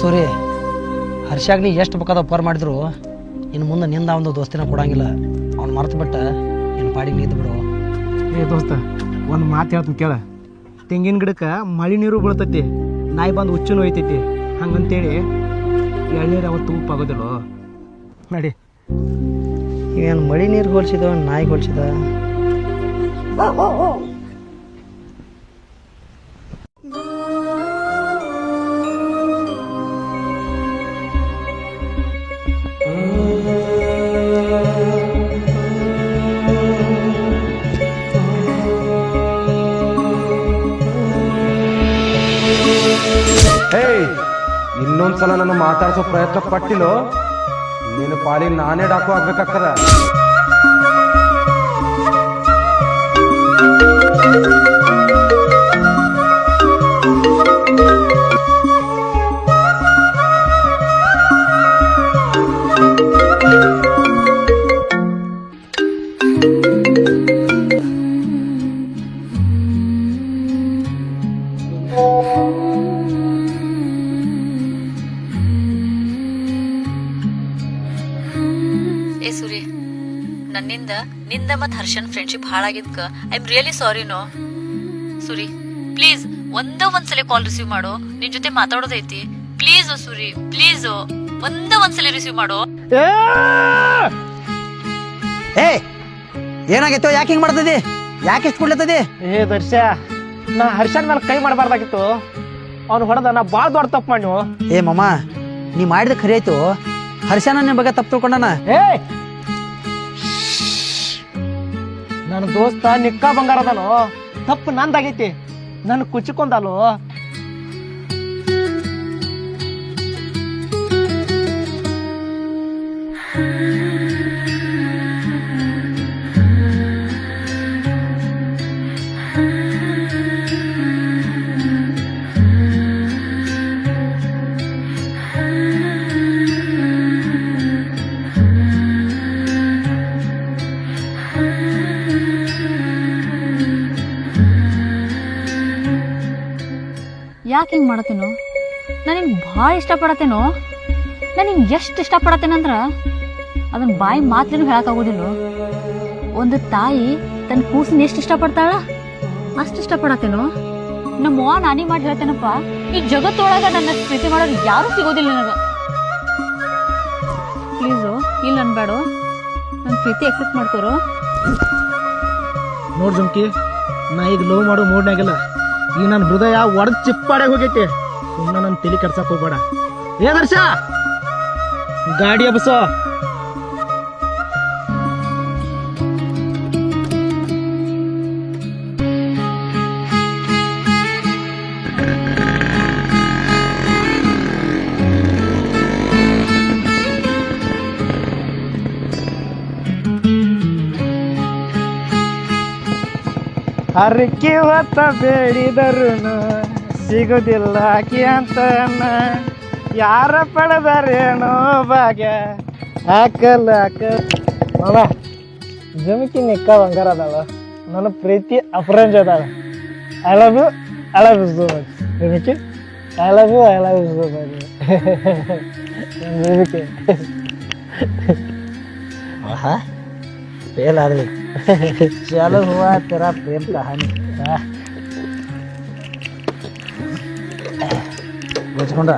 Suri, ಹರ್ಷಾಗ್ ನೀ ಎಷ್ಟು ಬೇಕಾದ ಉಪಕಾರ ಮಾಡಿದ್ರು ಇನ್ನು ಮುಂದೆ ನಿಂದ ಒಂದು ದೋಸ್ತಿನ ಕೊಡಂಗಿಲ್ಲ. ಅವ್ನು ಮರ್ತು ಬಿಟ್ಟ ನಿನ್ನ ಪಾಡಿಗೆ ನಿಂತು ಬಿಡು. ಏ ದೋಸ್ತ, ಒಂದು ಮಾತು ಹೇಳ್ತೀನಿ ಕೇಳ. ತೆಂಗಿನ ಗಿಡಕ್ಕೆ ಮಳೆ ನೀರು ಬೀಳ್ತೈತಿ, ನಾಯಿ ಬಂದು ಹುಚ್ಚು ಒಯ್ತೈತಿ. ಹಂಗಂತೇಳಿ ಎಳ್ನೀರು ಅವತ್ತು ಉಪ್ಪಾಗೋದಿಲ್ಲ. ನಡಿ. ಏನು ಮಳೆ ನೀರು ಹೋಲಿಸಿದ ನಾಯಿ ಹೋಲಿಸಿದ? ಇನ್ನೊಂದ್ಸಲ ನಾನು ಮಾತಾಡ್ಸೋ ಪ್ರಯತ್ನ ಪಟ್ಟಿಲ್ಲೋ ನಿನ್ನ ಪಾಲಿಗೆ ನಾನೇ ಡಾಕು ಆಗ್ಬೇಕಾಗ್ತದ. ಏ ಸೂರಿ, ನನ್ನಿಂದ ನಿಂದ ಮತ್ ಹರ್ಷನ್ ಫ್ರೆಂಡ್ಶಿಪ್ ಹಾಳಾಗಿದ್ಕ ಐ ಆಮ್ ರಿಯಲಿ ಸಾರಿ ನೋ. ಸೂರಿ ಪ್ಲೀಸ್ ಒಂದ್ಸಲ ಕಾಲ್ ರಿಸೀವ್ ಮಾಡು, ನಿನ್ ಜೊತೆ ಮಾತಾಡೋದೈತಿ. ಪ್ಲೀಸ್ ಸೂರಿ, ಪ್ಲೀಸ್ ಒಂದ್ಸಲ ರಿಸೀವ್ ಮಾಡು. ಏ ಏನಾಗಿತ್ತು? ಯಾಕೆ ಹಿಂಗ್ ಮಾಡ್ತದಿ? ಯಾಕೆ ಇಷ್ಟು ಕುಡ್ಲತ್ತದಿ? ಏ ದರ್ಶ, ನಾ ಹರ್ಷನ್ ಮೇಲೆ ಕೈ ಮಾಡಬಾರ್ದಾಗಿತ್ತು. ಅವ್ನು ಹೊಡೆದ ನಾ ಬಾಳ್ ದೊಡ್ಡ ತಪ್ಪು ಮಾಡಿ. ಏ ಮಾಮ, ನೀ ಮಾಡಿದ ಖರೆ ಆಯ್ತು. ಹರ್ಷನ ನಿನ್ ಬಗ್ಗೆ ತಪ್ಪು ತಿಳ್ಕೊಂಡನ. ಏ ನನ್ನ ದೋಸ್ತ ನಿಕ್ಕ ಬಂಗಾರ ಅದಾನೋ, ತಪ್ಪು ನಂದಾಗೈತಿ. ನನ್ ಕುಚ್ಚಿಕೊಂಡಾಲು. ಯಾಕೆ ಹಿಂಗೆ ಮಾಡತ್ತೇನೋ? ನಾನು ನಿನ್ಗೆ ಭಾಳ ಇಷ್ಟಪಡತ್ತೇನೋ. ನಾನು ನಿನ್ಗೆ ಎಷ್ಟು ಇಷ್ಟಪಡತ್ತೇನಂದ್ರ ಅದನ್ನ ಬಾಯಿ ಮಾತೇನು ಹೇಳಕ್ಕಾಗೋದಿಲ್ಲ. ಒಂದು ತಾಯಿ ತನ್ನ ಕೂಸಿನ ಎಷ್ಟು ಇಷ್ಟಪಡ್ತಾಳ ಅಷ್ಟು ಇಷ್ಟಪಡತ್ತೇನೋ. ನಮ್ಮವ್ವ ನಾನಿ ಮಾಡಿ ಹೇಳ್ತೇನಪ್ಪ, ಈ ಜಗತ್ತೊಳಗ ನನ್ನ ಪ್ರೀತಿ ಮಾಡೋರು ಯಾರೂ ಸಿಗೋದಿಲ್ಲ ನನಗೆ. ಪ್ಲೀಸು ಇಲ್ಲ ಅನ್ಬೇಡ, ನನ್ನ ಪ್ರೀತಿ ಎಕ್ಸೆಪ್ಟ್ ಮಾಡ್ಕೋರು. ನೋಡ್ ಜುಮ್ಕಿ, ನಾ ಈಗ ಲವ್ ಮಾಡೋ ಮೂಡ್ನಾಗಿಲ್ಲ. ಈ ನನ್ನ ಹೃದಯ ಒಡೆದ್ ಚಿಪ್ಪಾಡೆ ಹೋಗೈತಿ. ಸುಮ್ಮನೆ ನನ್ನ ತಲೆ ಕೆಡ್ಸಕ್ ಹೋಗ್ಬೇಡ. ಏ ದರ್ಶ, ಗಾಡಿ ಹಬ್ಬಸೋ. ಹರಕೆ ಹೊತ್ತ ಬೇಡಿದರು ಸಿಗುದಿಲ್ಲ ಆಕಿ ಅಂತ ಯಾರ ಪಡೆದರೇನೋ ಭಾಗ್ಯ. ಹಾಕಲ್ಲ ಮಾಮ, ಜಮಕಿ ನಿಕ್ಕ ಬಂಗಾರ ಅದಾಳ. ನನ್ನ ಪ್ರೀತಿ ಅಪರಂಜ ಅದಾಳ. I love you, I love you so much Jhumki. I love you, I love you so much Jhumki. Fail आदमी. चलो हुआ तेरा प्रेम कहानी. बचकुंडा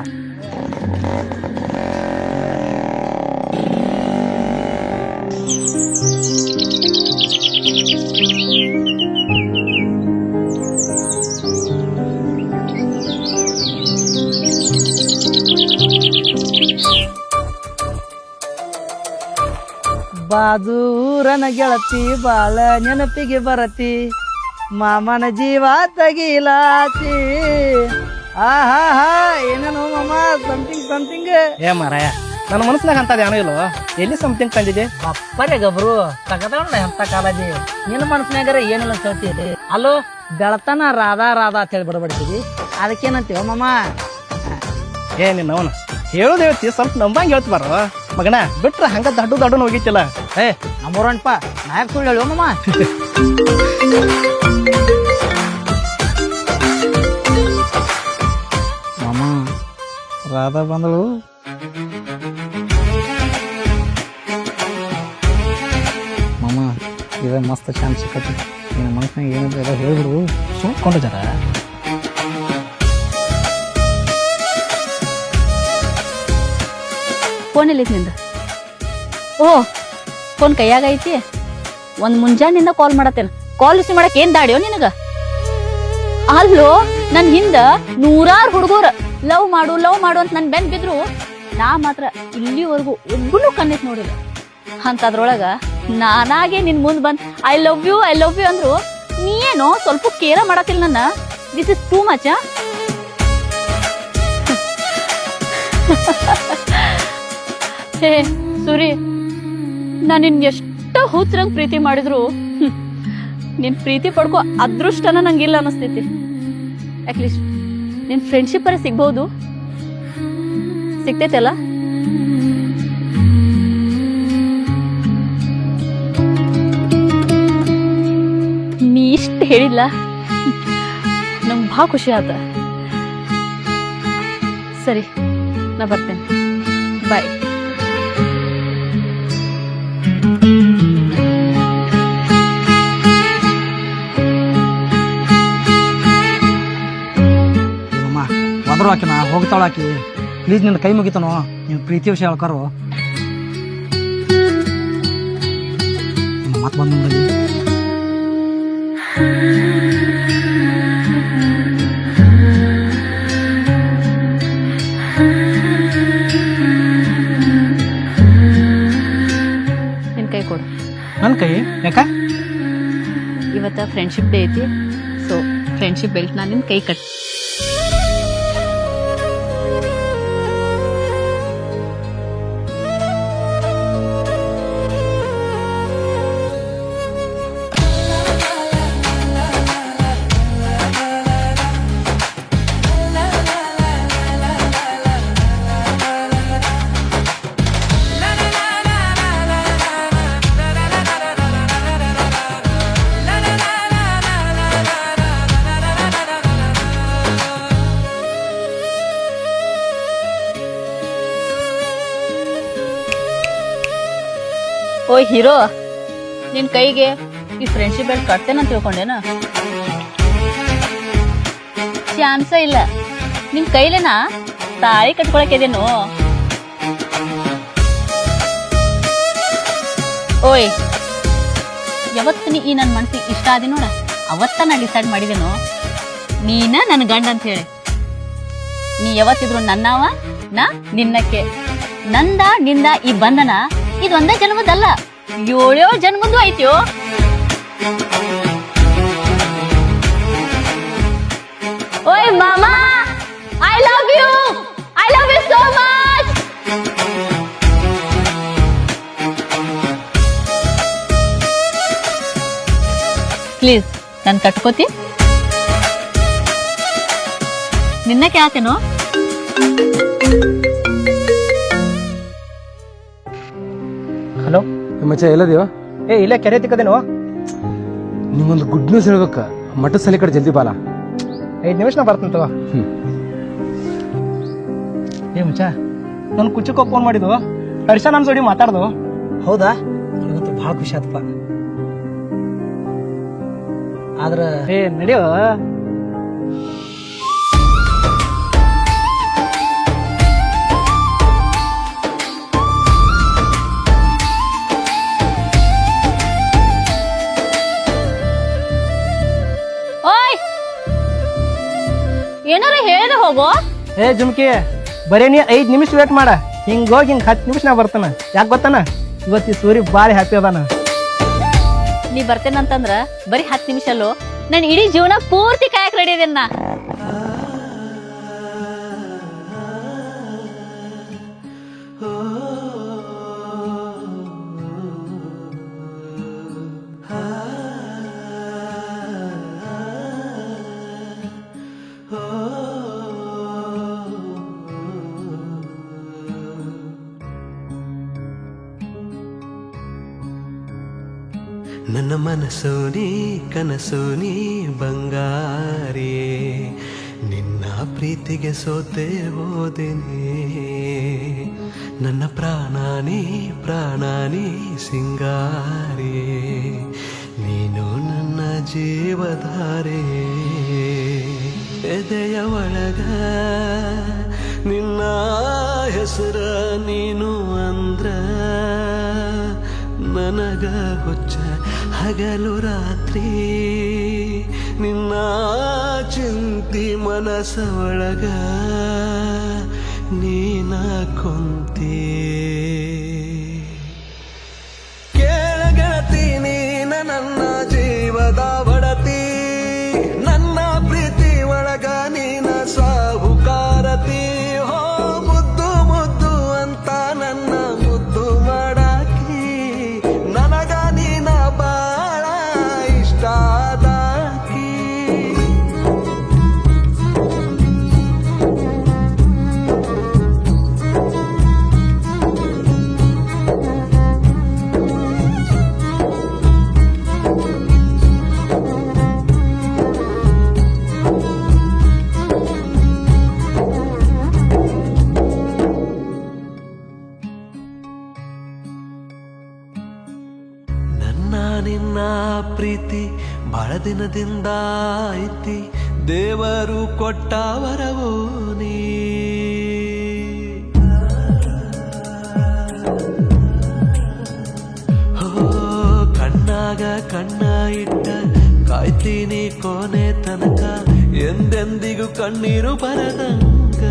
ಬಾದೂರನ ಗೆಳತಿ ಬಾಳ ನೆನಪಿಗೆ ಬರತಿ, ಮಾಮನ ಜೀವ ತಗಿಲಾತಿ. ಆಹಾ ಏನೇನು ಮಾಮ, ಸಮಥಿಂಗ್. ಏ ಮಾರಾಯ, ನನ್ನ ಮನಸ್ಸಿನಾಗ ಅಂತದ ಏನೋ ಇಲ್ವೋ? ಎಲ್ಲಿ ಸಮಥಿಂಗ್ ತಂದಿದೆ? ಅಪ್ಪರೇ ಗಬ್ರು ತಗದಣ್ಣ ಎಂತ ಕಾಲದಿ. ನಿನ್ನ ಮನಸ್ಸಿನಾಗರ ಏನಿಲ್ಲ ಕೇಳ್ತೀರಿ. ಅಲ್ಲೋ ಬೆಳತನ ರಾಧಾ ಅಂತ ಹೇಳಿ ಬಡಬಡಿಸಿದಿ, ಅದಕ್ಕೇನಂತೀವ ಮಾಮ? ಏ ನಿನ್ನವನ ಹೇಳೋದು ಹೇಳ್ತಿ, ಸ್ವಲ್ಪ ನಂಬಂಗ್ ಹೇಳ್ತಿ ಬಾರ ಮಗನ. ಬಿಟ್ರ ಹಂಗ ದಡ್ಡು ಹೋಗಿತ್ತಿಲ್ಲ. ಏ ನಮ್ಮೂರಣ್ಪ ನಾಯಕ್ ಸುಳ್ಳು ಹೇಳು ಮಾಮ. ಮಾಮ ರಾಧಾ ಬಂದಳು. ಮಾಮ ಇದ ಮಸ್ತ್ ಚಾನ್ಸ್ ಸಿಕ್ಕತಿ. ನಿನ್ನ ಮನಸ್ಸಿನಾಗ ಏನಿದೆ ಎಲ್ಲ ಹೇಳ್ಬಿಡು. ಸುಮ್ಕೊಂಡು ಜರ. ಫೋನ್ ಎಲ್ಲೈತಿ ನಿಂದ? ಓ ಫೋನ್ ಕೈಯಾಗ ಐತಿ. ಒಂದ್ ಮುಂಜಾನಿಂದ ಕಾಲ್ ಮಾಡತ್ತೇನ. ಕಾಲ್ ರಿಸೀವ್ ಮಾಡಕ್ ಏನ್ ದಾಡಿಯೋ ನಿನಗ? ಅಲ್ಲೋ ನನ್ ಹಿಂದ 100 ಹುಡುಗರ ಲವ್ ಮಾಡು ಅಂತ ನನ್ ಬೆನ್ ಬಿದ್ರು, ನಾ ಮಾತ್ರ ಇಲ್ಲಿವರೆಗೂ ಒಬ್ಬನು ಕಣ್ಣೆತ್ ನೋಡಿಲ್ಲ. ಅಂತದ್ರೊಳಗ ನಾನಾಗೆ ನಿನ್ ಮುಂದ್ ಬಂದ್ ಐ ಲವ್ ಯು ಅಂದ್ರು ನೀ ಏನೋ ಸ್ವಲ್ಪ ಕೇರ ಮಾಡತ್ತಿಲ್ಲ ನನ್ನ. This is too much. Hey Suri, ನಾನು ನಿನ್ ಎಷ್ಟ ಹುಚ್ಚರಂಗ್ ಪ್ರೀತಿ ಮಾಡಿದ್ರು ನಿನ್ ಪ್ರೀತಿ ಪಡ್ಕೋ ಅದೃಷ್ಟನ ನಂಗಿಲ್ಲ ಅನಿಸ್ತೈತಿ. ಅಟ್ಲೀಸ್ಟ್ ನಿನ್ ಫ್ರೆಂಡ್ಶಿಪ್ ಅರ ಸಿಗ್ಬಹುದು, ಸಿಗ್ತೈತಲ್ಲ? ನೀ ಇಷ್ಟ ಹೇಳಿಲ್ಲ, ನಂಗೆ ಭಾಳ ಖುಷಿ ಆತ. ಸರಿ, ನಾ ಬರ್ತೇನೆ. ಬಾಯ್. ಬಂದ್ರು ಆಕಿನ ಹೋಗ್ತಾಳ ಆಕಿ. ಪ್ಲೀಸ್ ನಿನ್ನ ಕೈ ಮುಗಿತಾನೋ, ನೀನು ಪ್ರೀತಿ ವಿಷಯ ಹೇಳ್ಕಾರು. ಮತ್ ಬಂದು ನಿನ್ ಕೈ ಕೊಡು. ನನ್ನ ಕೈ ಯಾಕ? ಇವತ್ತ ಫ್ರೆಂಡ್ಶಿಪ್ ಡೇ ಐತಿ, ಸೊ ಫ್ರೆಂಡ್ಶಿಪ್ ಬೆಲ್ಟ್ ನಾನು ನಿನ್ ಕೈ ಕಟ್. ಓಯ್ ಹೀರೋ, ನಿನ್ ಕೈಗೆ ಈ ಫ್ರೆಂಡ್ಶಿಪ್ ಬೆಲ್ಟ್ ಕಟ್ತೇನಂತ ತಿಳ್ಕೊಂಡೇನ? ಚಾನ್ಸ ಇಲ್ಲ. ನಿನ್ ಕೈಲೇನಾ ತಾಳಿ ಕಟ್ಕೊಳಕಿದೇನು? ಓಯ್, ಯಾವತ್ತು ನೀ ಈ ನನ್ನ ಮನ್ಸಿಗೆ ಇಷ್ಟ ಆದಿ ನೋಡ, ಅವತ್ತ ನಾ ಡಿಸೈಡ್ ಮಾಡಿದೇನು ನೀನ ನನ್ನ ಗಂಡ ಅಂತ ಹೇಳಿ. ನೀ ಯಾವತ್ತಿದ್ರು ನನ್ನವ, ನಾ ನಿನ್ನಕ್ಕೆ. ನಂದ ನಿಂದ ಈ ಬಂಧನ ಇದೊಂದೇ ಜನ್ಮದಲ್ಲ, 7 ಜನ್ಮದ್ದು ಐತ್ಯೋ. ಓಯ್ ಮಾಮಾ, I love you so much. Please ನನ್ ಕಟ್ಕೋತಿ? ನಿನ್ನಕ್ಕೆ ಆತೇನೋ? ಹಲೋ ಮಚ್ಚ ಎಲ್ಲದೇವ? ಇಲ್ಲೇ ಕೆರೆ ತಿಕ್ಕದೇನು? ನಿಂಗೊಂದು ಗುಡ್ ನ್ಯೂಸ್ ಹೇಳ್ಬೇಕ. ಮಠದ ಸಲ ಕಡೆ ಜಲ್ದಿ ಬಾಲ. 5 ನಿಮಿಷ ನಾ ಬರ್ತೀನಿ ತಗೋ. ಮುಂಚ ನನ್ ಕುಚ್ಚಕ್ಕ ಫೋನ್ ಮಾಡಿದ್ದು, ಹರ್ಷ ನನ್ ಜೋಡಿ ಮಾತಾಡ್ದು. ಹೌದಾ? ನನಗಂತೂ ಭಾಳ ಖುಷಿ ಆತಪ್ಪ. ಆದ್ರ ನಡೆಯೋ. ಏನಾರ ಹೇಳಿದ್ರೆ ಹೋಗೋ. ಜುಮ್ಕಿ, ಬರೀ ನೀ 5 ನಿಮಿಷ ವೇಟ್ ಮಾಡ. ಹಿಂಗೋಗಿ ಹಿಂಗ್ 10 ನಿಮಿಷ ನಾ ಬರ್ತಾನ. ಯಾಕೆ ಗೊತ್ತಾನ? ಇವತ್ತು ಈ ಸೂರಿ ಭಾಳ ಹ್ಯಾಪಿ ಅದಾನ. ನೀ ಬರ್ತೇನಂತಂದ್ರ ಬರೀ 10 ನಿಮಿಷ ಅಲ್ಲೋ, ನಾನು ಇಡೀ ಜೀವನ ಪೂರ್ತಿ ಕಾಯಕ್ ರೆಡಿ ಇದೀನಿ ನಾ. ನನ್ನ ಮನಸ್ಸು ನೀ ಕನಸು ನೀ ಬಂಗಾರಿ, ನಿನ್ನ ಪ್ರೀತಿಗೆ ಸೋತೆ ಹೋದೆನೆ. ನನ್ನ ಪ್ರಾಣ ನೀ ಸಿಂಗಾರಿ, ನೀನು ನನ್ನ ಜೀವಧಾರೆ. ಎದೆಯ ಒಳಗ ನಿನ್ನ ಹೆಸರ ನೀನು ಅಂದ್ರ ನನಗ ಹುಚ್ಚ ಹಗಲು ರಾತ್ರಿ. ನಿನ್ನ ಚಿಂತಿ ಮನಸ ಒಳಗ ನೀನ ಕೊಂತಿ. ಕೇಳಗತಿ ನೀನ ನನ್ನ ಜೀವದ ಬಡತಿ, ನನ್ನ ಪ್ರೀತಿ ಒಳಗ ನೀನ ಸಾಹುಕಾರತಿ. ಹೋ ಮುದ್ದು ನನ್ನ ನಿನ್ನ ಪ್ರೀತಿ ಬಹಳ ದಿನದಿಂದ ಐತಿ ದೇವರು ಕೊಟ್ಟ ವರವೋ ನೀ ಕಣ್ಣಾಗ ಕಣ್ಣ ಇಟ್ಟ ಕಾಯ್ತೀನಿ ಕೊನೆ ತನಕ ಎಂದೆಂದಿಗೂ ಕಣ್ಣೀರು ಬರದಂಗ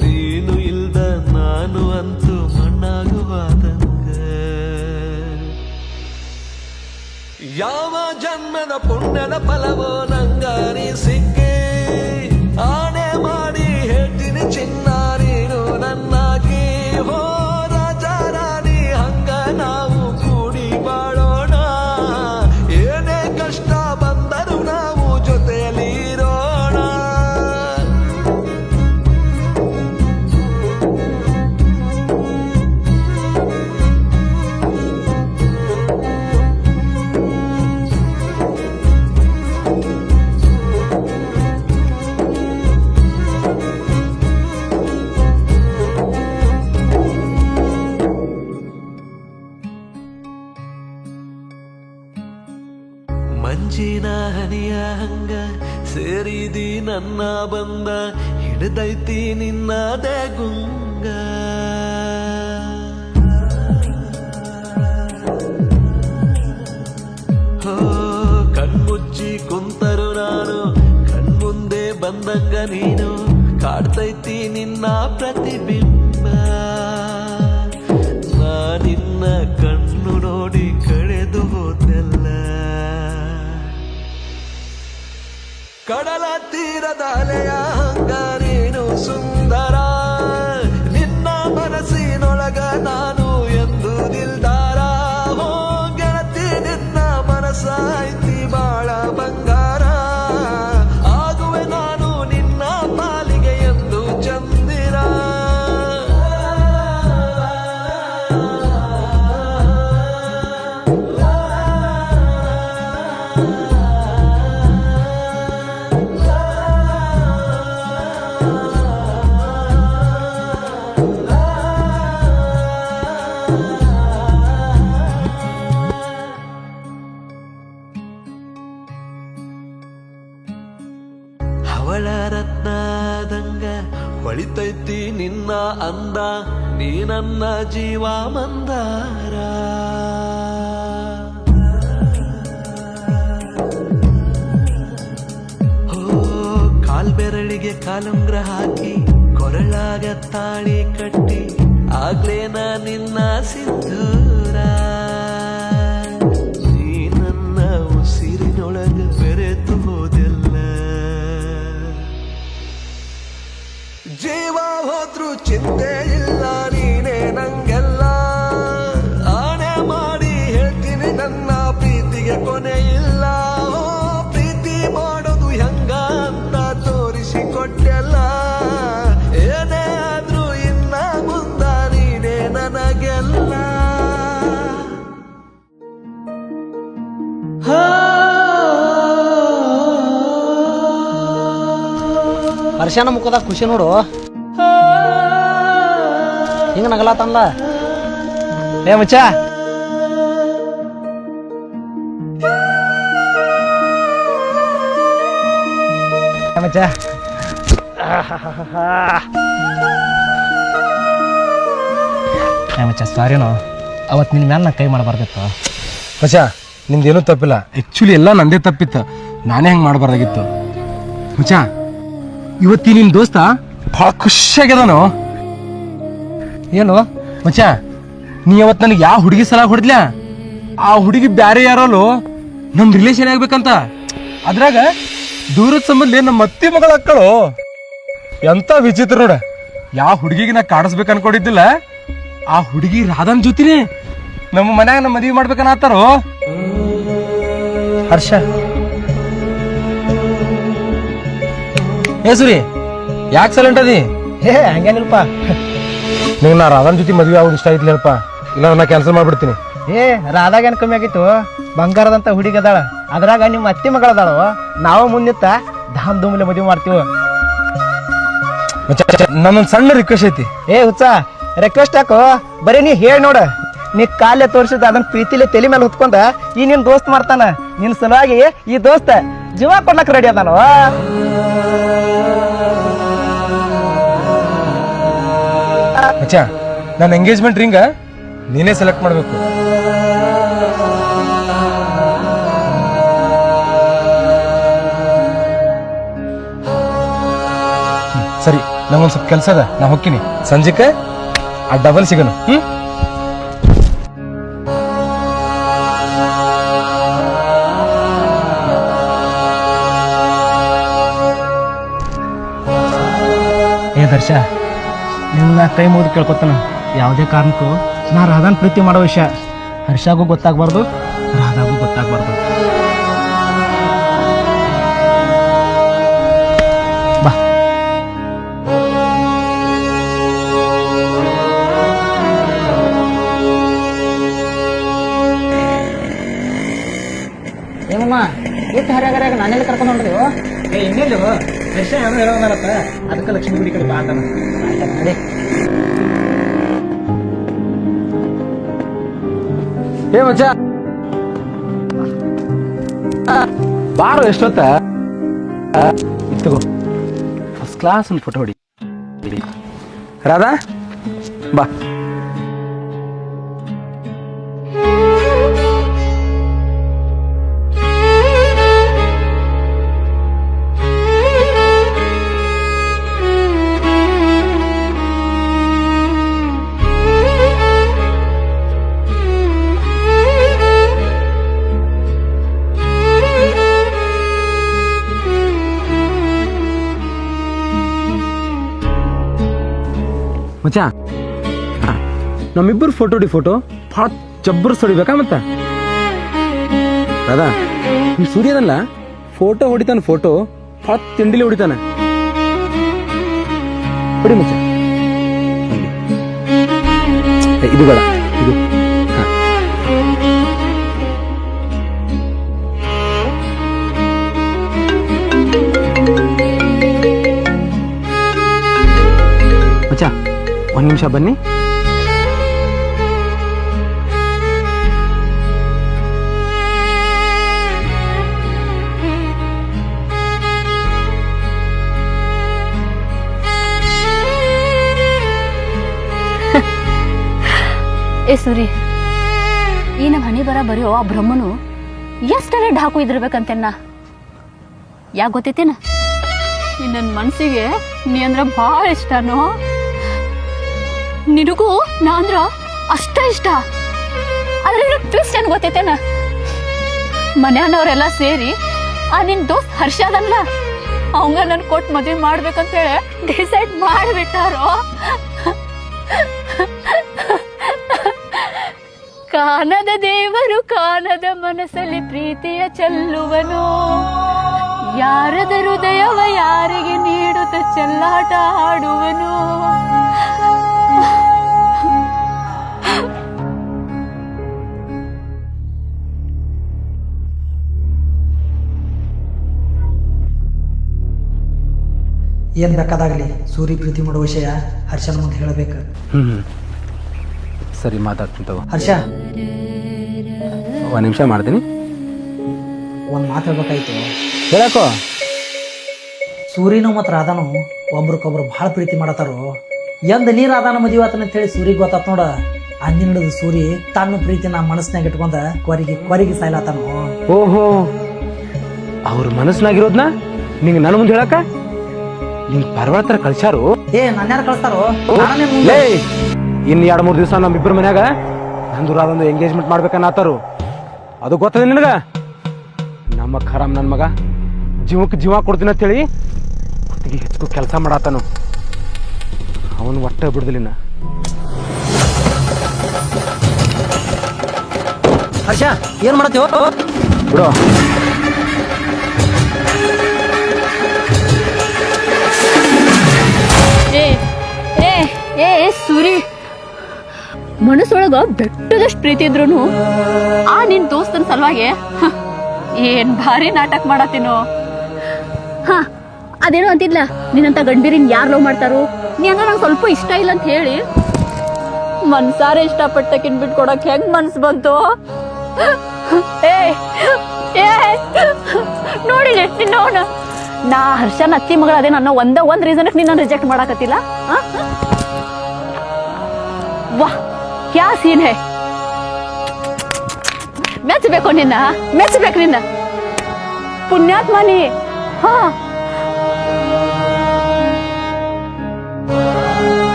ನೀನು ಇಲ್ದ ನಾನು ಅಂತೂ ಮಣ್ಣಾಗುವಾದಂಗ ಯಾವ ಜನ್ಮದ ಪುಣ್ಯದ ಫಲವೋ ನಂಗ ನೀ ಸಿಕ್ಕಿ ಆಣೆ ಮಾಡಿ ಹೇಳ್ತೀನಿ ಚಿನ್ನ ನೀನು ನನ್ನಾಗಿ ಹೋ ರಾಜ ರಾಣಿ ಹಂಗ ನಾವು ಕೂಡಿ ಬಾಳೋಣ ಏನೇ ಕಷ್ಟ ಬಂದರೂ ನಾವು ಜೊತೆಯಲ್ಲಿ ಇರೋಣ ಮಂಜಿನ ಹನಿಯ ಹಂಗ ಸೇರಿದಿ ನನ್ನ ಬಂದ ಹಿಡ್ದೈತಿ ನಿನ್ನದೇ ಗುಂಗ ಹೋ ಕಣ್ಮುಚ್ಚಿ ಕುಂತರು ನಾನು ಕಣ್ಮುಂದೆ ಬಂದಂಗ ನೀನು ಕಾಡ್ತೈತಿ ನಿನ್ನ ಪ್ರತಿಬಿಂಬ ನಾ ನಿನ್ನ ಕಣ್ಣು ನೋಡಿ ಕಳೆದು ಹೋದೆಲ್ಲ ಕಡಲ ತೀರದ ಅಲೆಯ ಹಂಗ ನೀನು ಸುಂದರ ನಿನ್ನ ಮನಸ್ಸಿನೊಳಗ ನಾನು ಎಂದು ದಿಲ್ದಾರ ಹೋ ಗೆಳತಿ ನಿನ್ನ ಮನಸ್ಸ ಐತಿ ಬಾಳ ಬಂಗಾರ ಆಗುವೆ ನಾನು ನಿನ್ನ ಪಾಲಿಗೆ ಎಂದು ಚಂದಿರ ಹವಳ ರತ್ನದಂಗ ಹೊಳಿತೈತಿ ನಿನ್ನ ಅಂದ ನೀ ನನ್ನ ಜೀವ ಮಂದಾರ ಹೋ ಕಾಲ್ಬೆರಳಿಗೆ ಕಾಲುಂಗ್ರ ಹಾಕಿ ಕೊರಳಾಗ ತಾಳಿ ಕಟ್ಟಿ ಆಗ್ಲೇನ ನಿನ್ನ ಸಿಂಧೂರ ನೀ ನನ್ನ ಉಸಿರಿನೊಳಗ ಬೆರೆತು ಹೋದೆಲ್ಲ ಜೀವ ಹೋದ್ರು ಚಿಂತೆ ಇಲ್ಲ ನೀನೇ ನಂಗೆಲ್ಲ ಆಣೆ ಮಾಡಿ ಹೇಳ್ತೀನಿ ನನ್ನ ಪ್ರೀತಿಗೆ ಕೊನೆ ಇಲ್ಲ ಓ ಪ್ರೀತಿ ಮಾಡೋದು ಹೆಂಗ ಅಂತ ತೋರಿಸಿಕೊಟ್ಟೆಲ್ಲ ಏನೇ ಆದ್ರೂ ಇನ್ನ ಮುಂದ ನೀನೇ ನನಗೆಲ್ಲ ಹರ್ಷನ ಮುಖದಾಗ ಖುಷಿ ನೋಡು ಹಿಂಗ ನಗಲಾತನ್ಲ ಏ ಮಚ್ಚ ಮಚ್ಚ ಮಚ್ಚ ಸಾರಿನೋ ಅವತ್ತು ನಿನ್ನ ಮ್ಯಾಲ ನಾ ಕೈ ಮಾಡಬಾರ್ದಿತ್ತು ಮಚ್ಚ ನಿಂದೇನೂ ತಪ್ಪಿಲ್ಲ ಆ್ಯಕ್ಚುಲಿ ಎಲ್ಲ ನಂದೇ ತಪ್ಪಿತ್ತು ನಾನೇ ಹೆಂಗೆ ಮಾಡಬಾರ್ದಾಗಿತ್ತು ಮಚ್ಚ ಇವತ್ತಿ ನಿನ್ನ ದೋಸ್ತ ಭಾಳ ಖುಷಿಯಾಗ್ಯದಾನು ಏನು ಮಚ್ಚ ನೀ ಅವತ್ತು ನನಗೆ ಯಾವ ಹುಡುಗಿ ಸಲ ಹೊಡೆದ್ಲ ಆ ಹುಡುಗಿ ಬ್ಯಾರೆ ಯಾರಲ್ಲೋ ನಮ್ಮ ರಿಲೇಷನ್ ಆಗ್ಬೇಕಂತ ಅದ್ರಾಗ ದೂರದ ಸಂಬಂಧ ನಮ್ಮ ಅತ್ತಿ ಮಗಳ ಅಕ್ಕಳು ಎಂತ ವಿಚಿತ್ರ ನೋಡ ಯಾವ ಹುಡುಗಿಗೆ ನಾ ಕಾಡಿಸ್ಬೇಕು ಅನ್ಕೊಂಡಿದ್ದಿಲ್ಲ ಆ ಹುಡುಗಿ ರಾಧನ್ ಜೊತಿನೇ ನಮ್ಮ ಮನ್ಯಾಗ ನಮ್ಮ ಮದುವೆ ಮಾಡ್ಬೇಕನ್ನತ್ತಾರೋ ಹರ್ಷ ಏ ಸುರಿ ಯಾಕೆ ಸೈಲೆಂಟ್ ಅದಿ ಏ ಹಂಗೇನಿಲ್ಪ ನಿಂಗೆ ನಾ ರಾಧನ್ ಜೊತೆ ಮದುವೆ ಆಗೋದು ಇಷ್ಟ ಆಯ್ತು ಹೇಳಪ್ಪ ಇಲ್ಲ ನಾ ಕ್ಯಾನ್ಸಲ್ ಮಾಡ್ಬಿಡ್ತೀನಿ ಏ ರಾಧಾಗ ಏನ್ ಕಮ್ಮಿ ಆಗಿತ್ತು ಬಂಗಾರದಂತ ಹುಡುಗಿ ಅದಾಳ ಅದ್ರಾಗ ನಿಮ್ಮ ಅತ್ತಿ ಮಗಳದಾಳು ನಾವು ಮುಂದಿತ್ತ ಧಾಮ್ ಧೂಮ್ಲೆ ಮದುವೆ ಮಾಡ್ತೀವಿ ನನ್ನೊಂದು ಸಣ್ಣ ರಿಕ್ವೆಸ್ಟ್ ಐತಿ ಏ ಹುಚ್ಚ ರಿಕ್ವೆಸ್ಟ್ ಹಾಕು ಬರೀ ನೀ ಹೇಳಿ ನೋಡ ನೀ ಕಾಲೇ ತೋರಿಸಿದ ಅದನ್ನ ಪ್ರೀತಿಲೆ ತಲೆ ಮೇಲೆ ಹೊತ್ಕೊಂಡ ಈ ನಿನ್ ದೋಸ್ತ್ ಮಾಡ್ತಾನ. ನಿನ್ ಸಲುವಾಗಿ ಈ ದೋಸ್ತ ಜೀವ ಕೊಡ್ಲಕ್ ರೆಡಿ ಅದಾನವ. ಮಚ್ಚ ನನ್ನ ಎಂಗೇಜ್ಮೆಂಟ್ ರಿಂಗ ನೀನೇ ಸೆಲೆಕ್ಟ್ ಮಾಡ್ಬೇಕು. ಸರಿ, ನಂಗೊಂದ್ ಸ್ವಲ್ಪ ಕೆಲಸ ಅದ, ನಾ ಹೋಗ್ತೀನಿ. ಸಂಜೆಕ್ಕೆ ಆ ಡಬಲ್ ಸಿಗನು. ಏ ದರ್ಶ, ನಿನ್ನ ಕೈ ಮುಗಿದು ಕೇಳ್ಕೊತಾನ, ಯಾವುದೇ ಕಾರಣಕ್ಕೂ ನಾ ರಾಧಾನ್ ಪ್ರೀತಿ ಮಾಡೋ ವಿಷಯ ಹರ್ಷಾಗೂ ಗೊತ್ತಾಗ್ಬಾರ್ದು, ರಾಧಾಗೂ ಗೊತ್ತಾಗ್ಬಾರ್ದು. ಬಾ. ಏಮಮ್ಮ ಎಷ್ಟು ಹರಿಯಾಗರ್ಯಾಗ ನಾನೆಲ್ಲಿ ಕರ್ಕೊಂಡು ಹೊಂಟ್ರಿವೋ? ಇನ್ನೆಲ್ಲಿ ಹರ್ಷ ಏನೋ ಹೇಳೋನತ್ತ, ಅದಕ್ಕೆ ಲಕ್ಷ್ಮೀ ಗುಡಿ ಕಡೆ ಬಾ ಅಂತಾನ. ನಡಿ. ಏ ಮಚ್ಚ ಬಾರೋ, ಎಷ್ಟೊತ್ತ ಇತ್ತಗೋ ಫಸ್ಟ್ ಕ್ಲಾಸ್ ಒಂದು ಫೋಟೋ ಹೊಡಿ. ರಾಧಾ ಬಾ. ಮಚ್ಚ ನಮ್ಮಿಬ್ಬರು ಫೋಟೋ ಭಾಳ ಜಬ್ಬರ್ಸ್ ಹೊಡಿಬೇಕಾ? ಮತ್ತ ರಾಧಾ, ಈ ಸೂರ್ಯನಲ್ಲ ಫೋಟೋ ಹೊಡಿತಾನ, ಫೋಟೋ ಭಾಳ ತಿಂಡಿಲಿ ಹೊಡಿತಾನ. ಹೊಡಿ ಮಚ್ಚ. ಇದು ಬೇಡ, ಇದು ಮಚ್ಚ ಒಂದ್ ನಿಮಿಷ ಬನ್ನಿ. ಏ ಸೂರಿ, ಈ ನಮ್ಮ ಹಣಿ ಬರ ಬರೆಯೋ ಆ ಬ್ರಹ್ಮನು ಎಷ್ಟರೇ ಢಾಕು ಇದಿರ್ಬೇಕಂತೆನ್ನ. ಯಾಕೆ ಗೊತ್ತೈತೇನ? ನನ್ನ ಮನ್ಸಿಗೆ ನೀ ಅಂದ್ರ ಭಾಳ ಇಷ್ಟನೋ. ನಿನಗೂ ನಾ ಅಂದ್ರ ಅಷ್ಟ ಇಷ್ಟ. ಆದ್ರೆ ಟ್ವಿಸ್ಟ್ ಏನ್ ಗೊತ್ತೈತೇನ? ಮನ್ಯಾನವ್ರೆಲ್ಲ ಸೇರಿ ಆ ನಿನ್ ದೋಸ್ತ್ ಹರ್ಷ ಅದನ್ಲ ಅವಂಗ ನನ್ ಕೊಟ್ಟು ಮದ್ವೆ ಮಾಡ್ಬೇಕಂತೇಳಿ ಡಿಸೈಡ್ ಮಾಡಿಬಿಟ್ಟಾರೋ. ಕಾನದ ದೇವರು ಕಾನದ ಮನಸ್ಸಲ್ಲಿ ಪ್ರೀತಿಯ ಚೆಲ್ಲುವನು, ಯಾರದ ಹೃದಯವ ಯಾರಿಗೆ ನೀಡುತ್ತ ಚೆಲ್ಲಾಟ ಆಡುವನು. ಏನ್ ಬೇಕಾದಾಗಲಿ ಸೂರಿ ಪ್ರೀತಿ ಮಾಡೋ ವಿಷಯ ಹರ್ಷನ ಮುಂದೆ ಹೇಳಬೇಕು. ಸರಿ, ಮಾತಾಡ್ತೀನಿ ತಗೋ. ಹರ್ಷ, ಒಂದ್ ನಿಮಿಷ ಮಾಡ್ತೀನಿ. ಒಂದ್ ಮಾತು ಹೇಳ್ಬೇಕಾಯ್ತು. ಹೇಳಕೋ. ಸೂರಿನು ಮತ್ತು ರಾಧಾನು ಒಬ್ರಿಗೊಬ್ರು ಭಾಳ ಪ್ರೀತಿ ಮಾಡತಾರು. ಎಂದ ನೀ ರಾಧಾನ ಮದುವೆ ಆತನ ಅಂತೇಳಿ ಸೂರಿಗೆ ಗೊತ್ತಾತ್ ನೋಡ. ಅಂದಿನ ಹಿಡಿದು ಸೂರಿ ತನ್ನ ಪ್ರೀತಿನ ಮನಸ್ಸಿನಾಗ ಇಟ್ಕೊಂಡ ಕೊರಿಗೆ ಸಾಯ್ಲಾತಾನು. ಓಹೋ, ಅವ್ರ ಮನಸ್ಸಿನಾಗಿರೋದ್ನ ನಿಂಗೆ ನನ್ನ ಮುಂದೆ ಹೇಳಕ ನಿಂಗೆ ಪರ್ವತ ಹತ್ರ ಕಳ್ಸಾರು? ಏ ನನ್ಯಾರು ಕಳಿಸ್ತಾರೋ? ಇನ್ನು 2-3 ದಿವಸ ನಮ್ಮಿಬ್ಬರ ಮನ್ಯಾಗ ನಂದು ರಾಧೊಂದು ಎಂಗೇಜ್ಮೆಂಟ್ ಮಾಡ್ಬೇಕನ್ನತ್ತಾರು. ಅದು ಗೊತ್ತದ ನಿನಗ? ನಮ್ಮ ಖರಾಮ್ ನನ್ನ ಮಗ ಜೀವಕ್ಕೆ ಜೀವ ಕೊಡ್ತೀನಿ ಅಂತೇಳಿ ಕುತ್ತಿಗೆ ಹೆಚ್ಚು ಕೆಲಸ ಮಾಡಾತನು. ಅವನು ಒಟ್ಟೆ ಬಿಡುದಿಲ್ಲ. ಹರ್ಷ, ಏನ್ ಮಾಡತ್ತೀವ ಬಿಡು. ಏ ಸೂರಿ, ಮನಸ್ಸೊಳಗ ಬೆಟ್ಟದಷ್ಟು ಪ್ರೀತಿ ಇದ್ರು ಆ ನಿನ್ ದೋಸ್ತನ ಸಲುವಾಗಿ ಏನ್ ಭಾರಿ ನಾಟಕ ಮಾಡತ್ತೀನೋ. ಅದೇನೋ ಅಂತಿದ್ಲ, ನಿನ್ನಂತ ಗಂಡೀರಿನ್ ಯಾರು ಲವ್ ಮಾಡ್ತಾರೋ, ನೀ ಹಂಗ ನಂಗೆ ಸ್ವಲ್ಪ ಇಷ್ಟ ಇಲ್ಲ ಅಂತ ಹೇಳಿ ಮನ್ಸಾರೆ ಇಷ್ಟಪಟ್ಟಕಿನ್ ಬಿಟ್ಕೊಡಕ್ ಹೆಂಗ್ ಮನ್ಸ್ ಬಂತು? ಏ ನೋಡಿ ನಿನ್ನವನ ನಾ ಹರ್ಷನ್ ಅತ್ತಿ ಮಗಳ ಅದೇ ನನ್ನ ಒಂದ್ ರೀಸನ್ ನಿನ್ನ ರಿಜೆಕ್ಟ್ ಮಾಡಾಕತ್ತಿಲ್ಲ. ವಾಹ್ ಕ್ಯಾ ಸೀನ್ ಹೈ. ಮೆಚ್ಚಬೇಕು ನಿನ್ನ ಪುಣ್ಯಾತ್ಮ ನೀ. ಹಾ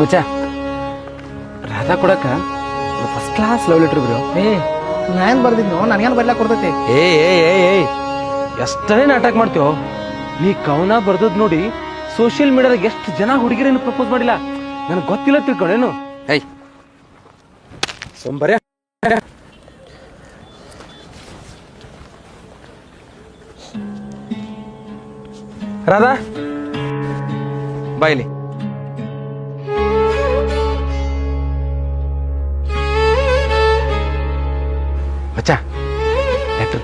ಮಚ್ಚ ರಾಧಾ ಕೊಡಕ first class love letter bro. ನಾನ್ ಬರ್ದಿದ್ನು ನನಗೇನು ಬರ್ಲಾಕ್ ಕೊಡ್ತೈತಿ. ಎಷ್ಟೇ ನಾಟಕ ಮಾಡ್ತೇವ ನೀ ಕವನ ಬರ್ದದ್ ನೋಡಿ ಸೋಷಿಯಲ್ ಮೀಡಿಯಾದಾಗ ಎಷ್ಟು ಜನ ಹುಡುಗಿರೇನು ಪ್ರಪೋಸ್ ಮಾಡಿಲ್ಲ ನನಗೆ ಗೊತ್ತಿಲ್ಲ ತಿಳ್ಕೊಂಡೇನು. ಸೋಂಬರ್ಯ ರಾಧಾ ಬಾಯ್ಲಿ. ಮಚ್ಚ ಲೆಟರ್.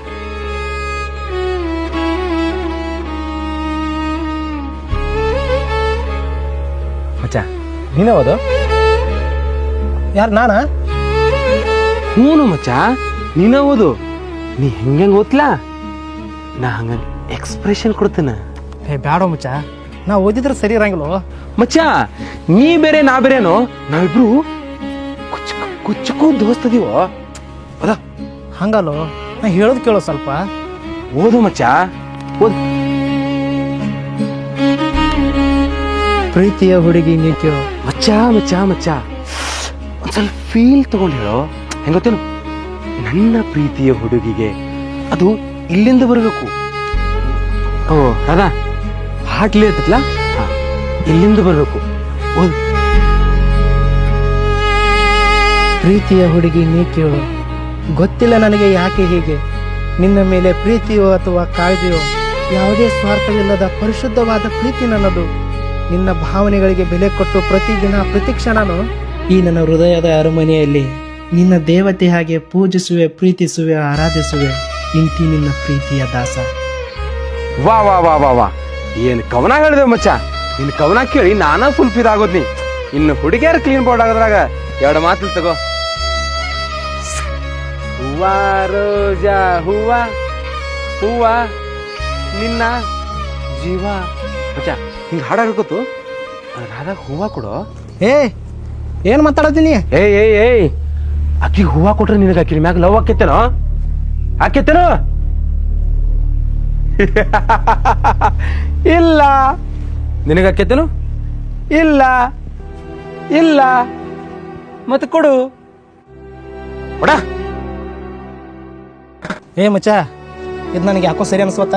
ಮಚ್ಚ ನೀನ ಓದು. ಯಾರು ನಾನ? ಹ್ಞೂ ಮಚ್ಚ ನೀನ ಓದು. ನೀ ಹೆಂಗ ಓದ್ಲಾ ನಾ ಹಂಗ ಎಕ್ಸ್ಪ್ರೆಷನ್ ಕೊಡ್ತೇನೆ. ಬ್ಯಾಡೋ ಮಚ್ಚ, ನಾ ಓದಿದ್ರೆ ಸರಿ ಇರಂಗಿಲ್ಲ ಮಚ್ಚ. ನೀ ಬೇರೆ ನಾ ಬೇರೆನೋ, ನಾವಿಬ್ರು ಕುಚ್ಚಕ್ಕೂ ದೋಸ್ತದೀವೋ. ಅದ ಹಂಗಲ್ಲೋ, ನಾ ಹೇಳೋದು ಕೇಳೋ ಸ್ವಲ್ಪ. ಓದು ಮಚ್ಚ ಓದು. ಪ್ರೀತಿಯ ಹುಡುಗಿ ನೀ ಕೇಳೋ. ಮಚ್ಚ ಮಚ್ಚ ಮಚ್ಚ ಒಂದ್ ಸ್ವಲ್ಪ ಫೀಲ್ ತಗೊಂಡು ಹೇಳೋ. ಹೆಂಗ ಗೊತ್ತೇನು, ನನ್ನ ಪ್ರೀತಿಯ ಹುಡುಗಿಗೆ ಅದು ಇಲ್ಲಿಂದ ಬರಬೇಕು. ಓ ಅದ ಹಾಟ್ಲಿ ಇರ್ತಲ್ಲ, ಇಲ್ಲಿಂದ ಬರಬೇಕು. ಓದು. ಪ್ರೀತಿಯ ಹುಡುಗಿ ನೀ ಕೇಳು, ಗೊತ್ತಿಲ್ಲ ನನಗೆ ಯಾಕೆ ಹೀಗೆ. ನಿನ್ನ ಮೇಲೆ ಪ್ರೀತಿಯೋ ಅಥವಾ ಕಾಳಜಿಯೋ, ಯಾವುದೇ ಸ್ವಾರ್ಥವಿಲ್ಲದ ಪರಿಶುದ್ಧವಾದ ಪ್ರೀತಿ ನನ್ನದು. ನಿನ್ನ ಭಾವನೆಗಳಿಗೆ ಬೆಲೆ ಕೊಟ್ಟು ಪ್ರತಿದಿನ ಪ್ರತಿಕ್ಷಣನು ಈ ನನ್ನ ಹೃದಯದ ಅರಮನೆಯಲ್ಲಿ ನಿನ್ನ ದೇವತೆ ಹಾಗೆ ಪೂಜಿಸುವೆ, ಪ್ರೀತಿಸುವೆ, ಆರಾಧಿಸುವೆ. ಇಂತಿ ನಿನ್ನ ಪ್ರೀತಿಯ ದಾಸ. ವಾ ವಾ ವಾ ವಾ ವಾ ಏನ್ ಕವನ ಹೇಳಿದೆ ಮಚ್ಚ. ನಿನ್ ಕವನ ಕೇಳಿ ನಾನಾ ಫುಲ್ ಫೀಲ್ ಆಗೋದ್ನಿ. ಇನ್ನು ಹುಡುಗಿಯರ್ ಕ್ಲೀನ್ ಬೋರ್ಡ್ ಆಗೋದ್ರಾಗ ಎರಡು ಮಾತು ತಗೋ. ಹೂವ ರೋಜಾ ಹೂವ ಹೂವ ನಿನ್ನ ಜೀವ. ಮಚ್ಚ ಹಿಂಗ ಹಾಡಾಗೋತು ರಾಧಾಗ ಹೂವ ಕೊಡೋ. ಏನ್ ಮಾತಾಡತೀನಿ? ಏಯ್ ಅಕ್ಕಿ ಹೂವ ಕೊಟ್ರೆ ನಿನಗೆ ಅಕ್ಕಿ ಮ್ಯಾಗ ಲವ್ ಆಕೇತೇನೋ? ಆಕೇತೇನೋ? ಇಲ್ಲ. ನಿನಗ ಆಕೇತೇನು? ಇಲ್ಲ ಇಲ್ಲ. ಮತ್ತೆ ಕೊಡು. ಕೊಡ. ಮಚ್ಚ, ಇದು ನನಗೆ ಯಾಕೋ ಸರಿ ಅನ್ಸ್ವತ್ತ.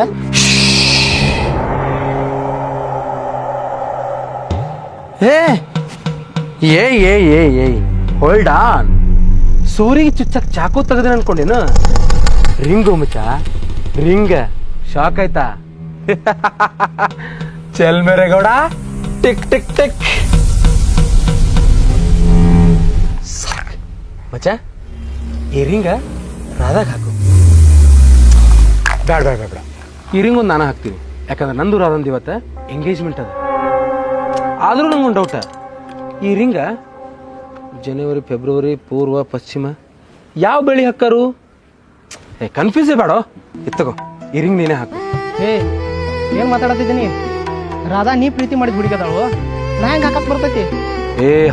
Hold on. ಸೂರಿಗೆ ಚುಚ್ಚಕ್ ಚಾಕು ತೆಗದೇನ ಅನ್ಕೊಂಡೇನು? ರಿಂಗು ಮಚ್ಚ, ರಿಂಗ್. ಶಾಕ್ ಆಯ್ತಾ? ಚಲ್ ಮೇರೆ ಗೌಡ, ಟಿಕ್ ಟಿಕ್ ಟಿಕ್. ಮಚ್ಚ ಈ ರಿಂಗ ರಾಧಾಗ ಹಾಕು. ಬೇಡ ಬೇಡ ಬೇಡ, ಈ ರಿಂಗ್ ಒಂದು ನಾನು ಹಾಕ್ತೀನಿ. ಯಾಕಂದ್ರೆ ನಂದು ರಾಧಂದು ಇವತ್ತು ಎಂಗೇಜ್ಮೆಂಟ್ ಅದ. ಆದ್ರೂ ನಂಗೊಂದು ಡೌಟ, ಈ ರಿಂಗ ಜನವರಿ ಫೆಬ್ರವರಿ ಪೂರ್ವ ಪಶ್ಚಿಮ ಯಾವ ಬೆಳಿ ಹಾಕಾರು? ಕನ್ಫ್ಯೂಸೇ ಬೇಡ, ಇತ್ತಗೋ ಈ ರಿಂಗ್ ನೀನೇ ಹಾಕು. ಏನ್ ಮಾತಾಡತಿದ್ದೀನಿ? ರಾಧಾ ನೀ ಪ್ರೀತಿ ಮಾಡಿದ್ ಹುಡುಗದಾಳು, ನಾ ಹೆಂಗ್ ಹಾಕಕ್ ಬರ್ತೈತಿ?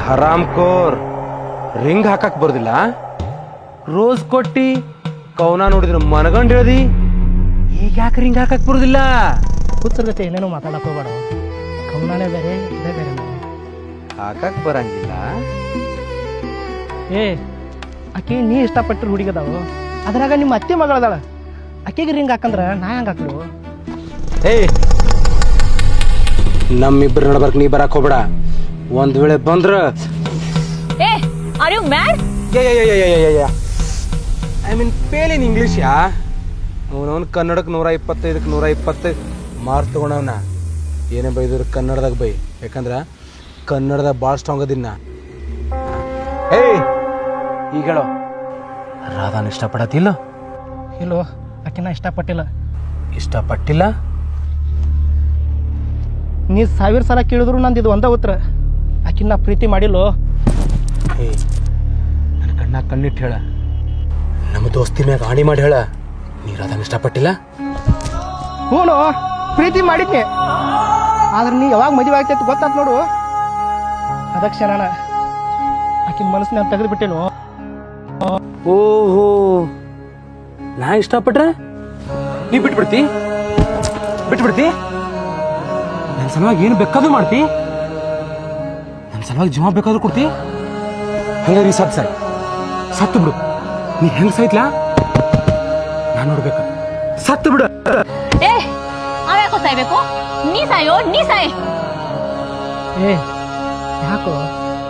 ಹರಾಮ್ ಕೋರ್, ರಿಂಗ್ ಹಾಕಕ್ ಬರ್ದಿಲ್ಲ. ರೋಸ್ ಕೊಟ್ಟಿ ಕವನ ನೋಡಿದ್ರೆ ಮನಗಂಡ್ ಹೇಳ್ದಿ, ಈಗ ಯಾಕೆ ರಿಂಗ್ ಹಾಕಕ್ ಬರುದಿಲ್ಲ? ಕೂತಿರ್ತೈತಿ, ಏನೇನೋ ಮಾತಾಡಕ್ ಹೋಗ್ಬೇಡ. ಕವನಾನೇ ಬೇರೆ, ಇದೇ ಬೇರೆ. ಹಾಕಕ್ ಬರಂಗಿಲ್ಲ. ಆಕೆ ನೀ ಇಷ್ಟಪಟ್ಟಿರು ಹುಡುಗದಾಳು, ಅದ್ರಾಗ ನಿಮ್ಮ ಅತ್ತೆ ಮಗಳದಾಳ. ಆಕೆಗೆ ರಿಂಗ್ ಹಾಕಂದ್ರ ನಾ ಹೆಂಗ್ ಹಾಕ್ಲು? ನಮ್ಮಿಬ್ಬರ ನಡ್ಬರ್ಕ್ ನೀ ಬರಕ್ ಹೋಗ್ಬೇಡ. ಒಂದ್ ವೇಳೆ ಬಂದ್ರ I mean fail in English. ಅವನವನ್ ಕನ್ನಡಕ್ಕೆ 125ಕ್ಕೆ 120 ಮಾರ್ಕ್ಸ್ ತಗೊಂಡವನ. ಏನೇ ಬೈದ್ರು ಕನ್ನಡದಾಗ ಬೈ, ಯಾಕಂದ್ರ ಕನ್ನಡದಾಗ ಭಾಳ ಸ್ಟ್ರಾಂಗ್ ಅದಿನ್ನ. ಈಗ ಹೇಳೋ, ರಾಧಾನ ಇಷ್ಟಪಡತ್ತಿಲ್ಲ? ಇಲ್ಲೋ, ಆಕಿನ ಇಷ್ಟಪಟ್ಟಿಲ್ಲ. ಇಷ್ಟಪಟ್ಟಿಲ್ಲ? ನೀ 1000 ಸಲ ಕೇಳಿದ್ರು ನಂದು ಇದು ಒಂದ ಉತ್ತರ. ಆಕಿನ ಪ್ರೀತಿ ಮಾಡಿಲ್ಲೋ. ನನ್ನ ಕಣ್ಣ ಕಣ್ಣಿಟ್ಟು ಹೇಳ, ನಮ್ಮ ದೋಸ್ತಿ ಮ್ಯಾಗ ಆಣಿ ಮಾಡಿ ಹೇಳ, ನೀ ರಾಧಾನ ಇಷ್ಟಪಟ್ಟಿಲ್ಲ? ಹ್ಞೂ, ಪ್ರೀತಿ ಮಾಡಿದ್ನಿ. ಆದ್ರೆ ನೀ ಯಾವಾಗ ಮದುವೆ ಆಗ್ತೈತಿ ಗೊತ್ತಾತ್ ನೋಡು, ಅದಕ್ಕೆ ಕ್ಷಣ ಆಕಿನ ಮನಸ್ಸನ್ನ ತೆಗೆದು ಬಿಟ್ಟೇನು. ಓಹೋ, ನಾ ಇಷ್ಟಪಟ್ರೆ ನೀ ಬಿಟ್ಬಿಡ್ತಿ? ನನ್ನ ಸಲುವಾಗಿ ಏನು ಬೇಕಾದ್ರೂ ಮಾಡ್ತಿ? ನನ್ನ ಸಲುವಾಗಿ ಜೀವ ಬೇಕಾದ್ರೂ ಕೊಡ್ತಿ? ಹಂಗ ನೀ ಸತ್ತು ಬಿಡು. ನೀ ಹೆಂಗ್ ಸಾಯ್ತ್ಲಾ ನಾನು ನೋಡ್ಬೇಕ. ಸತ್ತು ಬಿಡು. ಯಾಕೋ ಸಾಯ್ಬೇಕು? ನೀ ಸಾಯ್.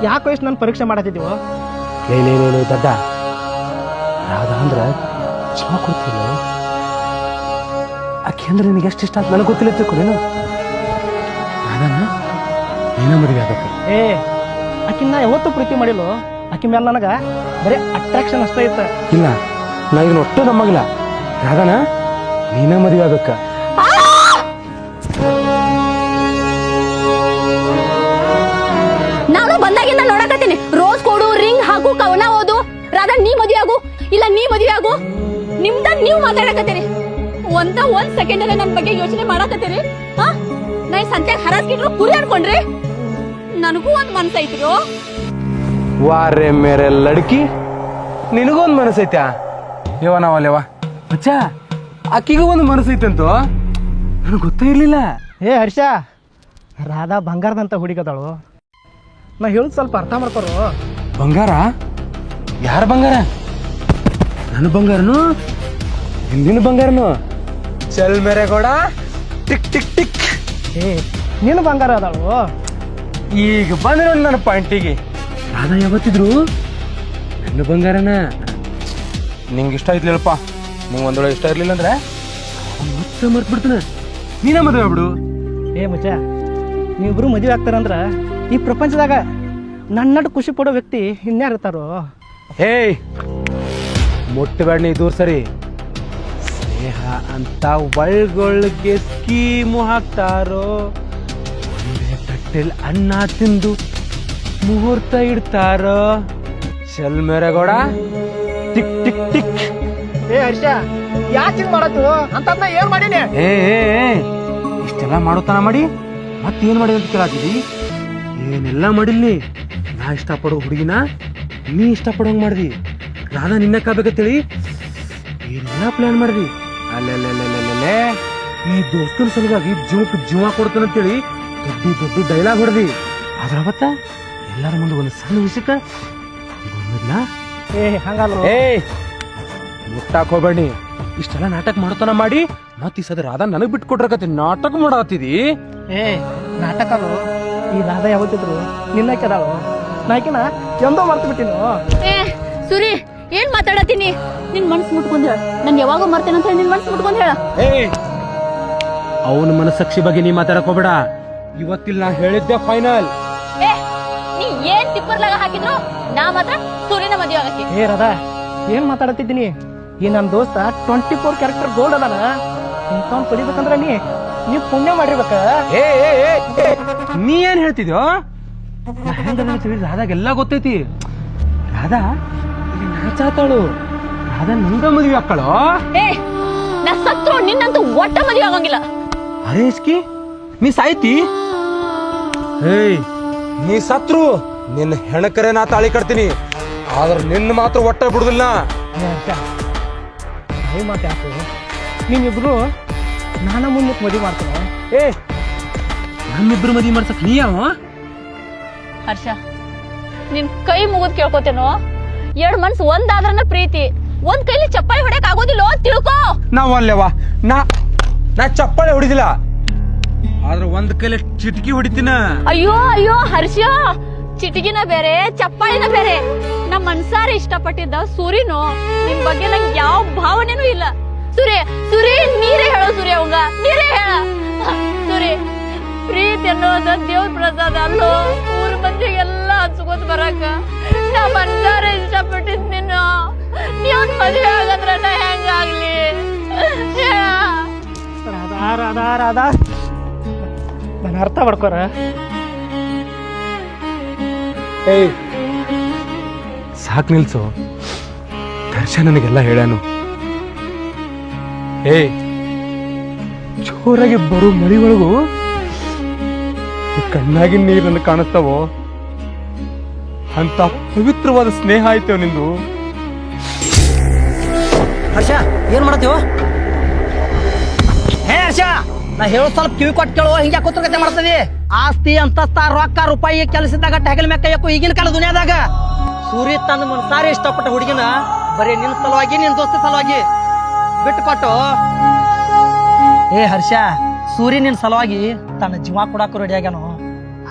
ಯಾಕೋ ಇಷ್ಟು ನನ್ನ ಪರೀಕ್ಷೆ ಮಾಡತ್ತಿದ್ದೀವೋ? ಲೇ ದಡ್ಡ, ರಾಧಾ ಅಂದ್ರ ಜೀವ ಕೊಡ್ತಿಲ್ಲ. ಆಕೆ ಅಂದ್ರೆ ನಿನಗೆ ಎಷ್ಟು ಇಷ್ಟ ಅಂತ ನನಗೆ ಗೊತ್ತಿಲ್ಲ ತಿಳ್ಕೊಳೇನು? ರಾಧಾನ ನೀನ ಮದುವೆ ಆಗಬೇಕು. ಆಕಿನ ಯಾವತ್ತೂ ಪ್ರೀತಿ ಮಾಡಿಲ್ಲ. ಆಕಿ ಮೇಲೆ ನನಗ ಬರೀ ಅಟ್ರಾಕ್ಷನ್ ಅಷ್ಟೇ ಇತ್ತ. ಇಲ್ಲ, ನಾ ಇದನ್ನ ಒಟ್ಟು ನಮ್ಮಗಿಲ್ಲ. ರಾಧಾನ ನೀನ ಮದುವೆ ಆಗಬೇಕ. ನಾನು ಬಂದಾಗಿಂದ ನೋಡಕತ್ತೀನಿ. ರೋಸ್ ಕೊಡು, ರಿಂಗ್ ಹಾಕು, ಕವನ ಓದು. ರಾಧಾ ನೀ ಮದುವೆ ಆಗು, ಇಲ್ಲ ನೀ ಮದುವೆ ಆಗು. ನಿಮ್ದ ನೀವು ಮಾತಾಡಕತ್ತೀರಿ. ಒಂದ್ ಸೆಕೆಂಡ್ ಅಲ್ಲ ನನ್ನ ಬಗ್ಗೆ ಯೋಚನೆ ಮಾಡಕತ್ತೀರಿ. ನಾ ಸಂತ್ಯಾಗ ಹರಾಸ್ಕಿಟ್ರು ಕುರಿ ಅನ್ಕೊಂಡ್ರಿ. ನನಗೂ ಒಂದ್ ಮನ್ಸೈತ್ರಿ. ವಾರೆ ಮೇರೆ ಲಡ್ಕಿ, ನಿನಗೊಂದು ಮನಸ್ಸೈತ್ಯಾ? ನಾವಲ್ಲೇವ ಮಚ್ಚ, ಆಕಿಗೂ ಒಂದು ಮನಸ್ಸೈತಂತು ನನಗೆ ಗೊತ್ತೇ ಇರ್ಲಿಲ್ಲ. ಹರ್ಷ, ರಾಧಾ ಬಂಗಾರದಂತ ಹುಡುಗದಳು. ನಾ ಹೇಳುದು ಸ್ವಲ್ಪ ಅರ್ಥ ಮಾಡ್ಕೊರು. ಬಂಗಾರ? ಯಾರ ಬಂಗಾರ? ನನ್ನ ಬಂಗಾರನು? ಹಿಂದಿನ ಬಂಗಾರನು? ಚಲ್ ಮೇರೆ ಗೋಡ, ಟಿಕ್ ಟಿಕ್ ಟಿಕ್. ನೀನು ಬಂಗಾರ ಅದಾಳು. ಈಗ ಬಂದ ನೋಡಿ ನನ್ನ ಪಾಯಿಂಟಿಗೆ. ರಾಧಾ ಯಾವತ್ತಿದ್ರು ನನ್ನ ಬಂಗಾರನ. ನಿಂಗೆ ಇಷ್ಟ ಆಯ್ತಲಿಲ್ಲಪ್ಪ. ನಿಂಗೆ ಒಂದೊಳಗೆ ಇಷ್ಟ ಇರ್ಲಿಲ್ಲ ಅಂದ್ರೆ ಮತ್ತೆ ಮರ್ತ್ ಬಿಡ್ತಾನೆ. ನೀನ ಮದುವೆ ಆಗ್ಬಿಡು. ಮಚ್ಚ, ನೀವಿಬ್ರು ಮದುವೆ ಆಗ್ತಾರಂದ್ರ ಈ ಪ್ರಪಂಚದಾಗ ನನ್ನಟ್ಟು ಖುಷಿ ಪಡೋ ವ್ಯಕ್ತಿ ಇನ್ಯಾರು ಇರ್ತಾರೋ? ಮುಟ್ಟಬೇಡ ನೀ, ದೂರ ಸರಿ. ಸ್ನೇಹ ಅಂತ ಒಳ್ಗೊಳ್ಗೆ ಸ್ಕೀಮು ಹಾಕ್ತಾರೋ, ಒಂದೇ ತಟ್ಟೆಲ್ ಅನ್ನ ತಿಂದು ಮುಹೂರ್ತ ಇಡ್ತಾರೋ. ಚಲ್ ಮೇರೆಗೌಡ, ಟಿಕ್ ಟಿಕ್ ಟಿಕ್. ಹರ್ಷ, ಯಾಕೆ ಮಾಡತ್ತು ಅಂತ ಏನ್ ಮಾಡೀನಿ? ಇಷ್ಟೆಲ್ಲ ಮಾಡೋತನ ಮಾಡಿ ಮತ್ತೇನ್ ಮಾಡಿದೆ ಅಂತ ಕೇಳಾತಿದಿ? ಏನೆಲ್ಲ ಮಾಡಿಲ್ನಿ. ನಾ ಇಷ್ಟಪಡೋ ಹುಡುಗಿನ ನೀ ಇಷ್ಟಪಡೋಂಗ್ ಮಾಡ್ದಿ. ರಾಧಾ ನಿನ್ನ ಕಾಬೇಕಂತೇಳಿ ಏನೆಲ್ಲ ಪ್ಲಾನ್ ಮಾಡ್ದಿ. ಅಲ್ಲೇ ಈ ದೋಸ್ತನ ಸಲುವಾಗಿ ಜೀವ ಕೊಡ್ತಾನಂತೇಳಿ ದೊಡ್ಡ ಡೈಲಾಗ್ ಹೊಡೆದಿ. ಆದ್ರ ಅವತ್ತ ಎಲ್ಲರ ಮುಂದೆ ಒಂದು ಸಣ್ಣ ವಿಷಯಕ್ಕ ಮುಟ್ಟಾಕ್ ಹೋಗ್ಬೇಡಿ. ಇಷ್ಟೆಲ್ಲ ನಾಟಕ ಮಾಡೋತನ ಮಾಡಿ ಮತ್ ಈ ಸದ ರಾಧಾ ನನಗ್ ಬಿಟ್ಟು ಕೊಟ್ರಕತಿ ನಾಟಕ ಮಾಡಾತಿದಿ. ನಾಟಕ ಈ ರಾಧಾ ಯಾವತ್ತಿದ್ರು ನಿನ್ನ ಕೆದಾಳು. ನಾಕಿನ ಎಂದೋ ಮರ್ತು ಬಿಟ್ಟಿನು. ಸುರಿ, ಏನ್ ಮಾತಾಡತೀನಿ? ನಿನ್ ಮನ್ಸು ಮುಟ್ಕೊಂಡ್ ಹೇಳ. ನನ್ ಯಾವಾಗ ಮರ್ತೇನಂತ ಹೇಳಿ ನಿನ್ ಮನ್ಸು ಮುಟ್ಕೊಂಡ್ ಹೇಳ. ಅವನ ಮನಸ್ಸಾಕ್ಷಿ ಬಗ್ಗೆ ನೀ ಮಾತಾಡಕ್ ಹೋಗ್ಬೇಡ. ಇವತ್ತಿಲ್ಲ ನಾ ಹೇಳಿದ್ದೆ ಫೈನಲ್. ನೀ ಏನ್ ತಿಪ್ಪರ್ಲಾಗ ಹಾಕಿದ್ರು ನಾ ಮಾತ್ರ ಸೂರ್ಯನ ಮದುವೆ ಆಗಕ್ಕೆ. ರಾಧಾ, ಏನ್ ಮಾತಾಡತಿದ್ದೀನಿ? ಈ ನನ್ ದೋಸ್ತ 24 ಕ್ಯಾರೆಕ್ಟರ್ ಗೋಲ್ಡ್ ಅದಾನ. ಇಂಥವ್ನ್ ಪಡಿಬೇಕಂದ್ರ ನೀ ಪುಣ್ಯ ಮಾಡಿರ್ಬೇಕ. ನೀ ಏನ್ ಹೇಳ್ತಿದ್ಯೋ? ರಾಧಾಗೆಲ್ಲ ಗೊತ್ತೈತಿ. ರಾಧಾ ಇಲ್ಲಿ ನಾಚಾತಾಳು. ರಾಧಾ ನಂಗ ಮದುವೆ ಹಾಕಳು. ನಾ ಸತ್ರು ನಿನ್ನಂತೂ ಒಟ್ಟ ಮದುವೆ ಆಗಂಗಿಲ್ಲ. ಅರೆ ಇಸ್ಕಿ, ನೀ ಸಾಯ್ತಿ? ನೀ ಸತ್ರು ನಿನ್ನ ಹೆಣಕರೆ ನಾ ತಾಳಿ ಕಟ್ತೀನಿ. ಆದ್ರೆ ನಿನ್ನ ಮಾತ್ರ ಒಟ್ಟ ಬಿಡುದಿಲ್ಲ. ಮಾತಾಕು, ನೀವಿಬ್ರು ನಾನ ಮುಂದೆ ಮದುವೆ ಮಾಡ್ತಾನೆ. ನಮ್ಮಿಬ್ರು ಮದುವೆ ಮಾಡ್ಸಕ್ ನೀ ಯಾವ? ಹರ್ಷ, ನಿನ್ ಕೈ ಮುಗಿದ್ ಕೇಳ್ಕೊತೇನೋ. 2 ಮನ್ಸು ಒಂದಾದ್ರನ ಪ್ರೀತಿ. ಒಂದ್ ಕೈಲಿ ಚಪ್ಪಾಳಿ ಹೊಡ್ಯಕ್ ಆಗೋದಿಲ್ಲ, ತಿಳ್ಕೋ. ನಾವ್ ಅಲ್ಲೇವಾ, ನಾ ಚಪ್ಪಾಳಿ ಹೊಡಿದಿಲ್ಲ, ಆದ್ರೆ ಒಂದ್ ಕೈಲಿ ಚಿಟಕಿ ಹೊಡಿತೀನ. ಅಯ್ಯೋ ಹರ್ಷ, ಚಿಟಕಿನ ಬೇರೆ ಚಪ್ಪಾಳಿನ ಬೇರೆ. ನಮ್ ಮನ್ಸಾರ ಇಷ್ಟಪಟ್ಟಿದ್ದ ಸೂರಿನು ನಿಮ್ ಬಗ್ಗೆ ನಂಗೆ ಯಾವ ಭಾವನೆನೂ ಇಲ್ಲ. ಸುರಿ ನೀರೇ ಹೇಳೋ ಸೂರ್ಯ, ಅವಂಗ ನೀರೇ ಹೇಳ. ಸುರಿ, ಪ್ರೀತಿ ಅನ್ನೋದ ದೇವ್ರ ಪ್ರಸಾದ ಅಲ್ಲೋ. ಊರ್ ಮಂದಿಗೆಲ್ಲ ಹಚ್ಕೋತ ಬರಾಕ ನಾ ಮನ್ಸಾರ ಇಷ್ಟಪಟ್ಟಿದ್ ನಿನ್ನ. ನೀವ್ ಮದುವೆ ಆಗಂದ್ರ ನಾ ಹೆಂಗಾಗ್ಲಿ ರಾಧಾ ನಾನು ಅರ್ಥ ಮಾಡ್ಕೊರ. ಏಯ್ ಸಾಕ್ ನಿಲ್ಸು. ದರ್ಶನ್ ನನಗೆಲ್ಲ ಹೇಳ್ಯಾನು. ಏಯ್ ಜೋರಾಗಿ ಬರೋ ಮಳಿ ಒಳಗು ಕಣ್ಣಾಗಿನ ನೀರು ನನಗೆ ಕಾಣಿಸ್ತಾವೋ ಅಂತ ಪವಿತ್ರವಾದ ಸ್ನೇಹ ಆಯ್ತೇವ ನಿಂದು. ಹರ್ಷ ಏನ್ ಮಾಡತ್ತೀವ? ಹೇ ಹರ್ಷ, ನಾ ಹೇಳೋ ಸ್ವಲ್ಪ ಕಿವಿ ಕೊಟ್ಟು ಕೇಳುವ. ಹಿಂಗೆ ಕೂತ್ಕತೆ ಮಾಡ್ತದಿ. ಆಸ್ತಿ ಅಂತಸ್ತ ರೊಕ್ಕ ರೂಪಾಯಿ ಕೆಲಸದಾಗ ಹೆಗಲ ಮ್ಯಾಕ ಯಾಕೋ ಈಗಿನ ಕಾಲ ದುನಿಯಾದಾಗ ಸೂರ್ಯ ತನ್ನ ಮನಸಾರಿ ಇಷ್ಟಪಟ್ಟ ಹುಡುಗಿನ ಬರೀ ನಿನ್ ಸಲುವಾಗಿ ನಿನ್ ದೋಸ್ತ ಸಲುವಾಗಿ ಬಿಟ್ಟು ಕೊಟ್ಟು. ಏ ಹರ್ಷ, ಸೂರ್ಯ ನಿನ್ ಸಲುವಾಗಿ ತನ್ನ ಜೀವ ಕೊಡಾಕು ರೆಡಿ ಆಗ್ಯಾನು.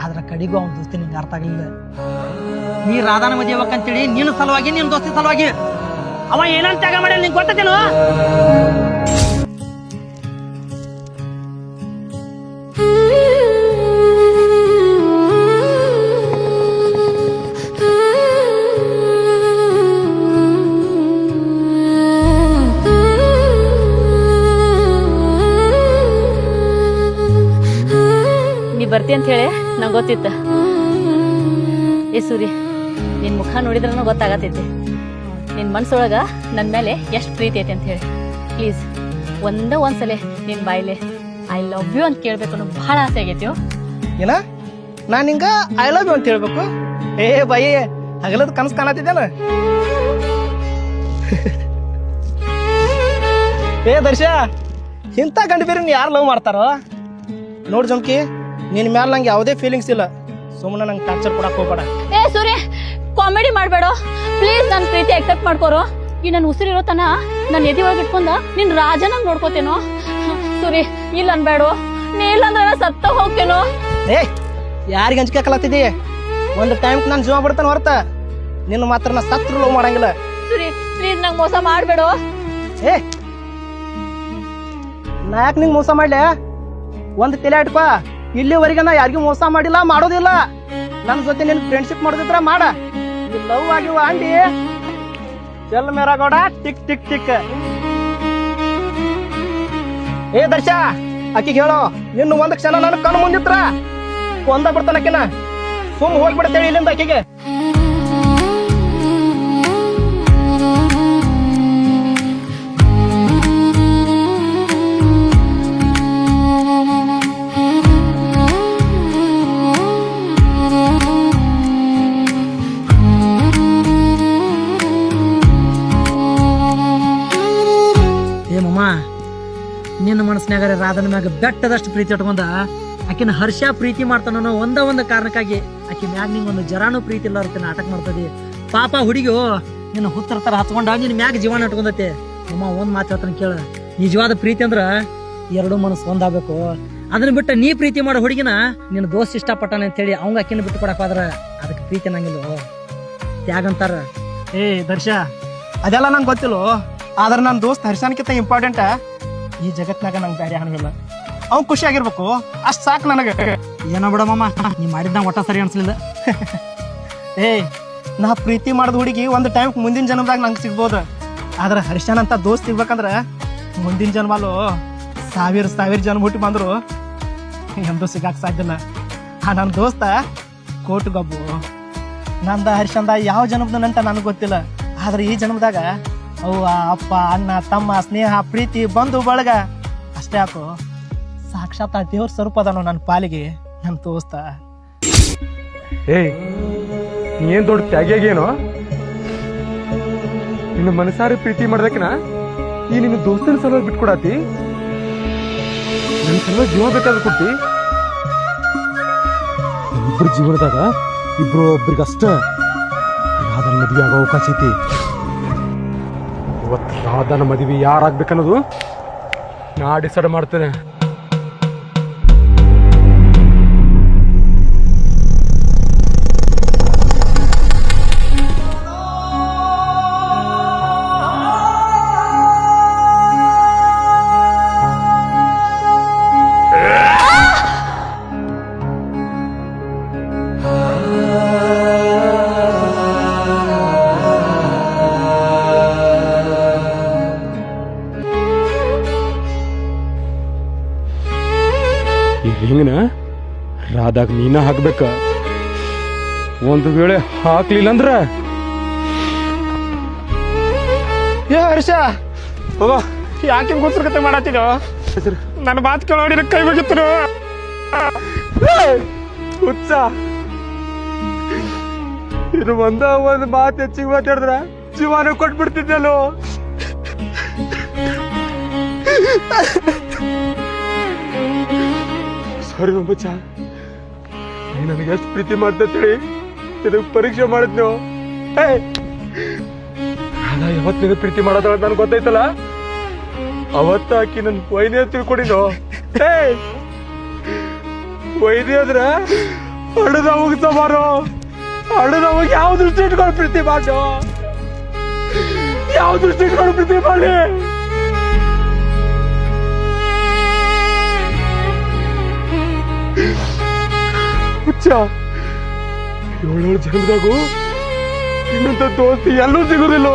ಆದ್ರ ಕಡಿಗೂ ಅವ್ನ ದೋಸ್ತಿ ನಿಂಗೆ ಅರ್ಥ ಆಗಲಿಲ್ಲ. ನೀ ರಾಧಾನ ಮದುವೆ ಆಗ್ಬೇಕಂತೇಳಿ ನಿನ್ನ ಸಲುವಾಗಿ ನಿನ್ ದೋಸ್ತಿ ಸಲುವಾಗಿ ಅವ ಏನಂತ ತ್ಯಾಗ ಮಾಡಿ ನಿಂಗೆ ಗೊತ್ತೇನು? ಬರ್ತಿ ಅಂತ ಹೇಳಿ ನಂಗೆ ಗೊತ್ತಿತ್ತ. ಏ ಸೂರಿ, ನಿನ್ ಮುಖ ನೋಡಿದ್ರೂ ಗೊತ್ತಾಗತೈತಿ ನಿನ್ ಮನ್ಸೊಳಗ ನನ್ ಮೇಲೆ ಎಷ್ಟು ಪ್ರೀತಿ ಐತಿ ಅಂತ ಹೇಳಿ. ಪ್ಲೀಸ್ ಒಂದ್ಸಲ ನಿನ್ ಬಾಯ್ಲೆ ಐ ಲವ್ ಯು ಅಂತ ಕೇಳ್ಬೇಕು ಅನ್ನೋ ಬಹಳ ಆಸೆ ಆಗೈತಿ. ಏನ ನಾನು ಹಿಂಗ ಐ ಲವ್ ಯು ಅಂತ ಹೇಳ್ಬೇಕು? ಏ ಬಾಯಿ, ಹಗಲದ ಕನಸು ಕಾಣತಿದ್ದೇನ? ಏ ದರ್ಶ, ಇಂಥ ಗಂಡು ಬೇರೆ ಯಾರು ಲವ್ ಮಾಡ್ತಾರೋ? ನೋಡ್ ಜಂಕಿ, ನಿನ್ ಮ್ಯಾಲ ನಂಗೆ ಯಾವುದೇ ಫೀಲಿಂಗ್ಸ್ ಇಲ್ಲ. ಸುಮ್ಮನೆ ನಂಗೆ ಟಾರ್ಚರ್ ಕೊಡಕ್ ಹೋಗ್ಬೇಡ. ಏ ಸೂರ್ಯ, ಕಾಮಿಡಿ ಮಾಡ್ಬೇಡ ಪ್ಲೀಸ್. ನನ್ನ ಪ್ರೀತಿ ಅಕ್ಸೆಪ್ಟ್ ಮಾಡ್ಕೋರು. ಈ ನನ್ನ ಉಸಿರಿರೋ ತನ ನನ್ನ ಎದೆ ಒಳಗೆ ಇಟ್ಕೊಂಡ ನಿನ್ ರಾಜನಂಗ್ ನೋಡ್ಕೋತೇನೋ. ಸೂರಿ, ಇಲ್ಲ ಅನ್ಬೇಡ. ನೀ ಇಲ್ಲ ಅಂದ್ರೆ ಸತ್ತ ಹೋಗ್ತೇನೋ. ಏ ಯಾರಿಗೆ ಅಂಜಿಕೆ ಹಾಕಲತ್ತಿದಿ? ಒಂದು ಟೈಮ್ ನಾನು ಜೀವ ಬಿಡ್ತಾನೆ ಹೊರತ ನಿನ್ನ ಮಾತ್ರ ನಾ ಸತ್ರು ಲವ್ ಮಾಡಂಗಿಲ್ಲ. ಸೂರಿ ಪ್ಲೀಸ್, ನಂಗೆ ಮೋಸ ಮಾಡ್ಬೇಡ. ಏ ನಾ ಯಾಕೆ ನಿಂಗೆ ಮೋಸ ಮಾಡ್ಲೆ? ಒಂದು ತಲೆ ಇಟ್ಕೋ, ಇಲ್ಲಿವರೆಗೆ ನಾ ಯಾರಿಗೂ ಮೋಸ ಮಾಡಿಲ್ಲ, ಮಾಡೋದಿಲ್ಲ. ನನ್ನ ಜೊತೆ ನಿನ್ ಫ್ರೆಂಡ್ಶಿಪ್ ಮಾಡೋದಿದ್ರ ಮಾಡ. ಲವ್ ಆಗಿವ ಅಂಡಿ ಚಲ್ ಮೇರಾ ಗೌಡ ಟಿಕ್ ಟಿಕ್ ಟಿಕ್. ಏ ದರ್ಶ, ಆಕಿಗೆ ಹೇಳೋ ಇನ್ನು ಒಂದ್ ಕ್ಷಣ ನನ್ನ ಕಣ್ಣು ಮುಂದಿತ್ರ ಒಂದ ಬಿಡ್ತಾನ ಆಕಿನ. ಸುಮ್ ಹೋಗ್ಬಿಡ್ತೇಳಿ ಇಲ್ಲಿಂದ ಆಕಿಗೆ. ನಿನ್ನ ಮನಸ್ಸಿನಾಗ ರಾಧನ ಮ್ಯಾಗ ಬೆಟ್ಟದಷ್ಟು ಪ್ರೀತಿ ಇಟ್ಕೊಂಡ ಆಕಿನ ಹರ್ಷ ಪ್ರೀತಿ ಮಾಡ್ತಾನೋ ಒಂದ ಕಾರಣಕ್ಕಾಗಿ ಆಕಿ ಮ್ಯಾಗ ನಿಂಗೊಂದು ಜರಾನು ಪ್ರೀತಿ ಇಲ್ಲ ಅವ್ರ ನಾಟಕ ಮಾಡ್ತದಿ. ಪಾಪ ಹುಡುಗಿ ನಿನ್ನ ಹುತ್ತರ ತರ ಹತ್ಕೊಂಡ ನಿನ್ ಮ್ಯಾಗ ಜೀವನ ಇಟ್ಕೊಂಡೈತಿ. ಅಮ್ಮ ಒಂದ್ ಮಾತು ಹೇಳ್ತಾನೆ ಕೇಳ, ನಿಜವಾದ ಪ್ರೀತಿ ಅಂದ್ರ ಎರಡೂ ಮನಸ್ಸು ಒಂದಾಗಬೇಕು. ಅದನ್ನ ಬಿಟ್ಟ ನೀ ಪ್ರೀತಿ ಮಾಡೋ ಹುಡುಗಿನ ನಿನ್ನ ದೋಸ್ತ್ ಇಷ್ಟಪಟ್ಟಾನ ಅಂತ ಹೇಳಿ ಅವಂಗ ಆಕಿನ ಬಿಟ್ಟು ಕೊಡಕ್ ಹೋದ್ರ ಅದಕ್ಕೆ ಪ್ರೀತಿ ಅನ್ನಂಗಿಲ್ಲ, ತ್ಯಾಗ ಅಂತಾರ. ಏ ದರ್ಶ, ಅದೆಲ್ಲ ನಂಗೆ ಗೊತ್ತಿಲ್ಲ. ಆದ್ರೆ ನನ್ನ ದೋಸ್ತ್ ಹರ್ಷನ್ಕಿಂತ ಇಂಪಾರ್ಟೆಂಟ್ ಈ ಜಗತ್ನಾಗ ನಂಗೆ ಬೇರೆ ಹಣವಿಲ್ಲ. ಅವ್ನು ಖುಷಿ ಆಗಿರ್ಬೇಕು, ಅಷ್ಟ್ ಸಾಕು ನನಗೆ. ಏನೋ ಬಿಡ ಮಾಮ, ನೀ ಮಾಡಿದ್ನ ಒಟ್ಟ ಸರಿ ಅನ್ಸ್ಲಿಲ್ಲ. ಏ ನಾ ಪ್ರೀತಿ ಮಾಡಿದ ಹುಡುಗಿ ಒಂದು ಟೈಮ್ ಮುಂದಿನ ಜನ್ಮದಾಗ ನಂಗೆ ಸಿಗ್ಬೋದು. ಆದ್ರೆ ಹರ್ಷನ್ ಅಂತ ದೋಸ್ತ್ ಸಿಗ್ಬೇಕಂದ್ರ ಮುಂದಿನ ಜನ್ಮಲು ಸಾವಿರ ಜನ್ಮ ಹುಟ್ಟಿ ಬಂದ್ರು ಎಂದೂ ಸಿಗಾಕ್ ಸಾಧ್ಯ ಇಲ್ಲ. ಆ ನನ್ನ ದೋಸ್ತ ಕೋಟಿ ಗಬ್ಬು. ನಂದ ಹರ್ಷಂದ ಯಾವ ಜನ್ಮದ ನಂಟ ನನಗೆ ಗೊತ್ತಿಲ್ಲ. ಆದ್ರೆ ಈ ಜನ್ಮದಾಗ ಅವ್ವ ಅಪ್ಪ ಅಣ್ಣ ತಮ್ಮ ಸ್ನೇಹ ಪ್ರೀತಿ ಬಂಧು ಬಳಗ ಅಷ್ಟೇ ಯಾಕೋ ಸಾಕ್ಷಾತ್ ಆ ದೇವ್ರ ಸ್ವರೂಪ ಅದಾನೋ ನನ್ನ ಪಾಲಿಗೆ ನನ್ನ ದೋಸ್ತ. ಏಯ್ ನೀ ಏನ್ ದೊಡ್ಡ ತ್ಯಾಗಿಯಾಗೇನೋ? ನಿನ್ನ ಮನಸಾರಿ ಪ್ರೀತಿ ಮಾಡ್ದಕ್ಕಿನ ಈ ನಿನ್ನ ದೋಸ್ತನ ಸಲುವಾಗಿ ಬಿಟ್ಕೊಡತಿ. ನನ್ನ ಸಲುವಾಗಿ ಜೀವ ಬೇಕಾದ್ರೆ ಕೊಡ್ತಿ. ಇಬ್ರು ಜೀವನದಾಗ ಇಬ್ರು ಒಬ್ರಿಗಷ್ಟ ರಾಧನ ಮದುವೆ ಆಗೋ ಅವಕಾಶ ಐತಿ. ಇವತ್ತು ರಾಧನ ಮದುವೆ ಯಾರಾಗ್ಬೇಕನ್ನೋದು ನಾ ಡಿಸೈಡ್ ಮಾಡ್ತೇನೆ. ಹಿಂಗನ ರಾಧಾಗ್ ನೀನ ಹಾಕ್ಬೇಕ. ಒಂದು ವೇಳೆ ಹಾಕ್ಲಿಲ್ಲ ಅಂದ್ರ ಏ ಹರ್ಷ ಯಾಕೆ ಗುಸ್ರಕತೆ ಮಾಡತ್ತಿದೋ? ನನ್ನ ಮಾತು ಕೇಳೋಡಿ ಕೈ ಮುಗಿತರು. ಹುಚ್ಚ ಇದು ಒಂದು ಮಾತು ಹೆಚ್ಚಿಗೆ ಮಾತಾಡಿದ್ರ ಜೀವನ ಕೊಟ್ಬಿಡ್ತಿದ್ದಲ್ಲೋ. ಸಾರಿ ಬಚ್ಚ, ನೀ ನನಗೆ ಎಷ್ಟು ಪ್ರೀತಿ ಮಾಡ್ತೇಳಿ ಇದಕ್ಕೆ ಪರೀಕ್ಷೆ ಮಾಡಿದ್ನು. ನಾನು ಯಾವತ್ತು ನಿನಗೆ ಪ್ರೀತಿ ಮಾಡೋದ ನನ್ಗೆ ಗೊತ್ತೈತಲ್ಲ, ಅವತ್ತ ಆಕಿ ನನ್ ವೈದ್ಯ ತಿಳ್ಕೊಂಡಿನೋ. ವೈದ್ಯ ಆದ್ರ ಹಡದ ಮುಗಿಸಬಾರೋ, ಹಡದ ಹೋಗಿ ಯಾವ ದೃಷ್ಟಿ ಇಟ್ಕೊಂಡು ಪ್ರೀತಿ ಮಾಡೋ, ಯಾವ ದೃಷ್ಟಿ ಇಟ್ಕೊಂಡು ಪ್ರೀತಿ ಮಾಡಿ. ಹುಚ್ಚ, 7 ಜನದಾಗೂ ಇನ್ನಂತ ದೋಸ್ತಿ ಎಲ್ಲೂ ಸಿಗುದಿಲ್ಲ.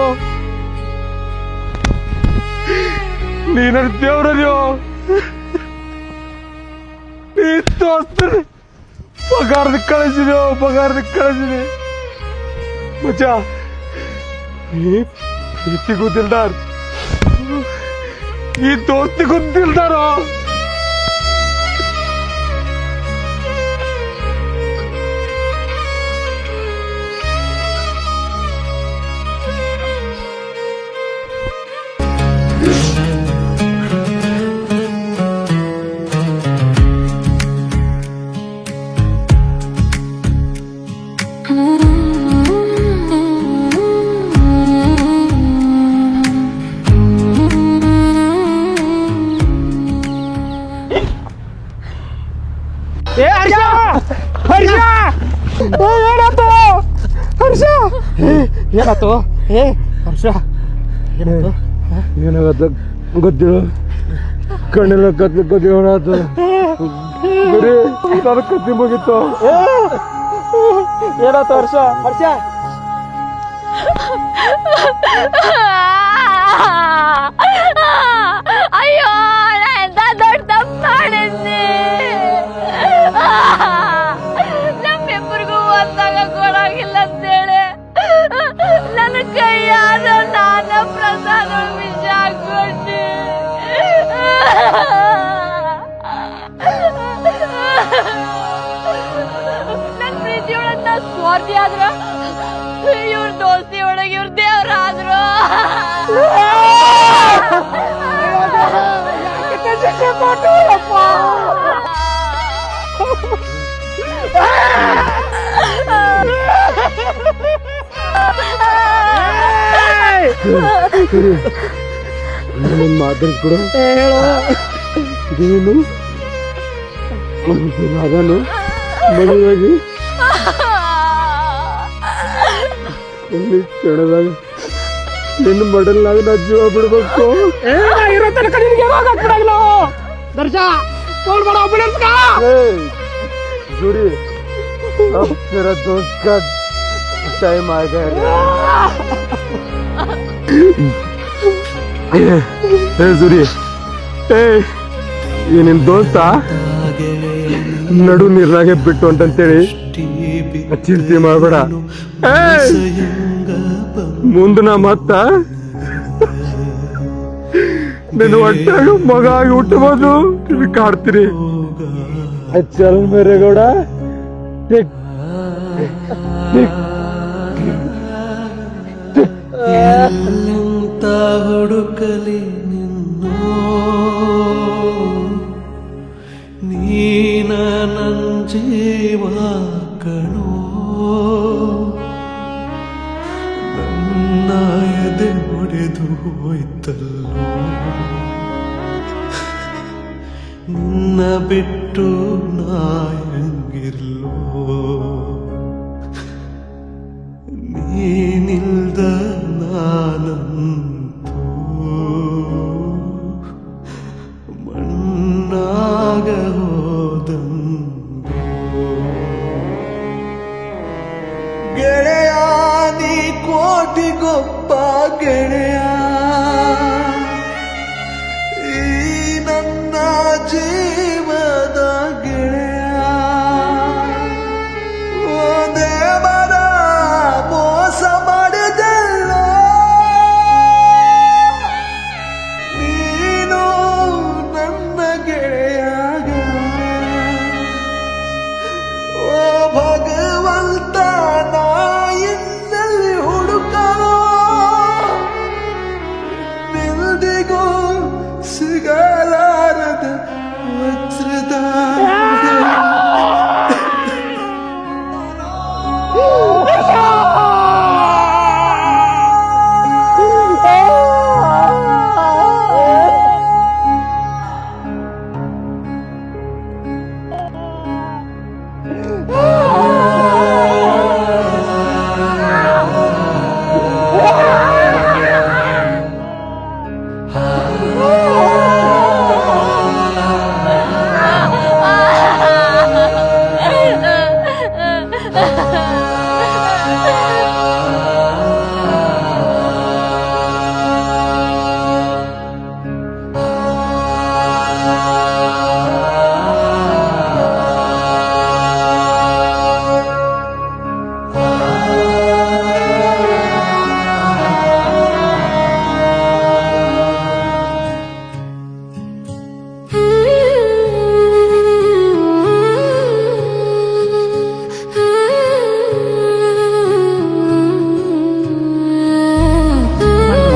ನೀನ ದೇವ್ರದ್ಯೋ, ನೀ ದೋಸ್ತ ಪಗಾರದ ಕಳಿಸಿದೆ ಮಚ್ಚ. ನೀ ಪ್ರೀತಿಗೂ ದಿಲ್ದಾರ್, ಈ ದೋಸ್ತಿಗೂ ದಿಲ್ದಾರೋ. ಏನಾಯ್ತು? ಹರ್ಷ ಏನಾಗತ್ತ ಗೊತ್ತಿಲ್ಲ, ಕಣ್ಣೆಲ್ಲ ಕತ್ತಿ ಬರೀ ನಾನು ಕತ್ತಿ ಮುಗಿತ್ತು. ಏನಾಯ್ತು ಹರ್ಷ? ಅಯ್ಯೋ, ಎಂತ ದೊಡ್ಡ ತಪ್ಪು ಮಾಡಿದ್ನಿ. ನಮ್ಮಿಬ್ಬರಿಗೂ ಒಂದಾಗ ಕೊಡಾಗಿಲ್ಲ ಅಂತೇಳಿ ನನ್ನ ಕೈಯಾದ ನಾನ ಪ್ರಸಾದ ವಿಷ ಹಾಕೊಂಡೆ. ನನ್ನ ಪ್ರೀತಿಯೊಳಗ ನಾ ಸ್ವಾರ್ಥಿ ಆದ್ರ, ಇವ್ರ ದೋಸ್ತಿ ಒಳಗೆ ಇವ್ರ ದೇವ್ರಾದ್ರು. ಮಾತಾಡ್ಕೊಡು. ನೀನು ರಾಧಾನು ಮದುವಾಗಿ ಒಂದು ಕ್ಷಣದಾಗ ನಿನ್ನ ಮಡಲ್ನಾಗ ನಾ ಜೀವ ಬಿಡ್ಬೇಕು. ಇರೋ ತನಕ ನಿನಗೆ ಬಿಡಾಗಿಲ್ಲ ದರ್ಶ. ಫೋನ್ ಮಾಡೋ ಆಂಬುಲೆನ್ಸ್ ಕಾ. ಜೂರಿ, अब तेरा दोस्त का टाइम आ गया. ಜೂರಿ, ಈ ನಿನ್ ದೋಸ್ತ ನಡು ನೀರ್ನಾಗೆ ಬಿಟ್ಟು ಅಂತಂತೇಳಿ ಚಿಂತೆ ಮಾಡ್ಬೇಡ. ಮುಂದಿನ ಮತ್ತ ನಿನ್ನ ಒಟ್ಟಾಗ ಮಗ ಆಗಿ ಹುಟ್ಟಬಹುದು ಕಾಡ್ತೀರಿ. ಚಲ್ ಮೇರೆ ಗೌಡ, ಎಲ್ಲೆಂತ ಹುಡುಕಲಿ ನಿನ್ನೋ, ನೀನ ನನ್ ಜೀವ ಕಣೋ. ನನ್ನ ಎದೆ ಹೊಡೆದು ಹೋಯ್ತಲ್ಲೋ, ನಿನ್ನ ಬಿಟ್ಟು ನಾ ಹೆಂಗಿರ್ಲೋ. ನೀನಿಲ್ದ ನಾನಂತೂ ಮಣ್ಣಾಗ ಹೋದಂಗೋ. ಗೆಳೆಯ ನೀ ಕೋಟಿಗೊಬ್ಬ ಗೆಳೆಯ, ಈ ನನ್ನ ಜೀವದ ಗೆಳೆಯ. ಸಿಗಲಾರದ ವಜ್ರದ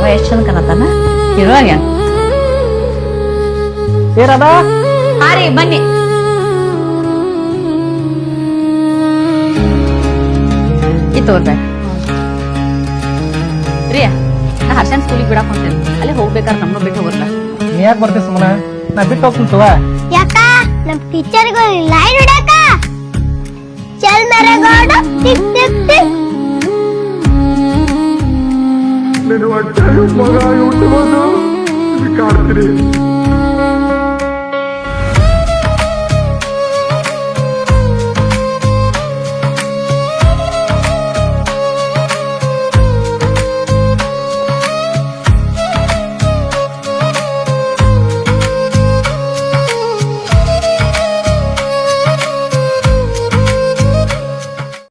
ಎಷ್ಟು ಚಂದ ಕಾಣತಾನ ಇರುವಾಗ ಏರದ ಹಾ ರೀ ಬನ್ನಿ ತೋರ್ಬೇಕು ಪ್ರಿಯಾ ನಾ ಹರ್ಷನ್ ಸ್ಕೂಲಿಗೆ ಬಿಡಾಕ್ ಹೊಂಟೇನಿ ಅಲ್ಲೇ ಹೋಗ್ಬೇಕಾದ್ರೆ ನಮ್ಮನ್ನು ಬಿಟ್ಟು ಹೋಗಲ್ಲ ನೀ ಯಾಕೆ ಬರ್ತೀವಿ ಸುಮ್ಮನೆ ನಾ ಬಿಟ್ಟು ಹೋಗ್ತೀನಿ ತವ ಯಾಕ ನಮ್ ಟೀಚರ್ಗೆ ಲೈನ್ ಹೊಡ್ಯಾಕ ಚಲ್ ಮೇರೆ ಗೋಡ ಟಿಕ್ ಟಿಕ್ ಟಿಕ್ నేను వచ్చాను మగ యూట్యూబ్ కాడుతుంది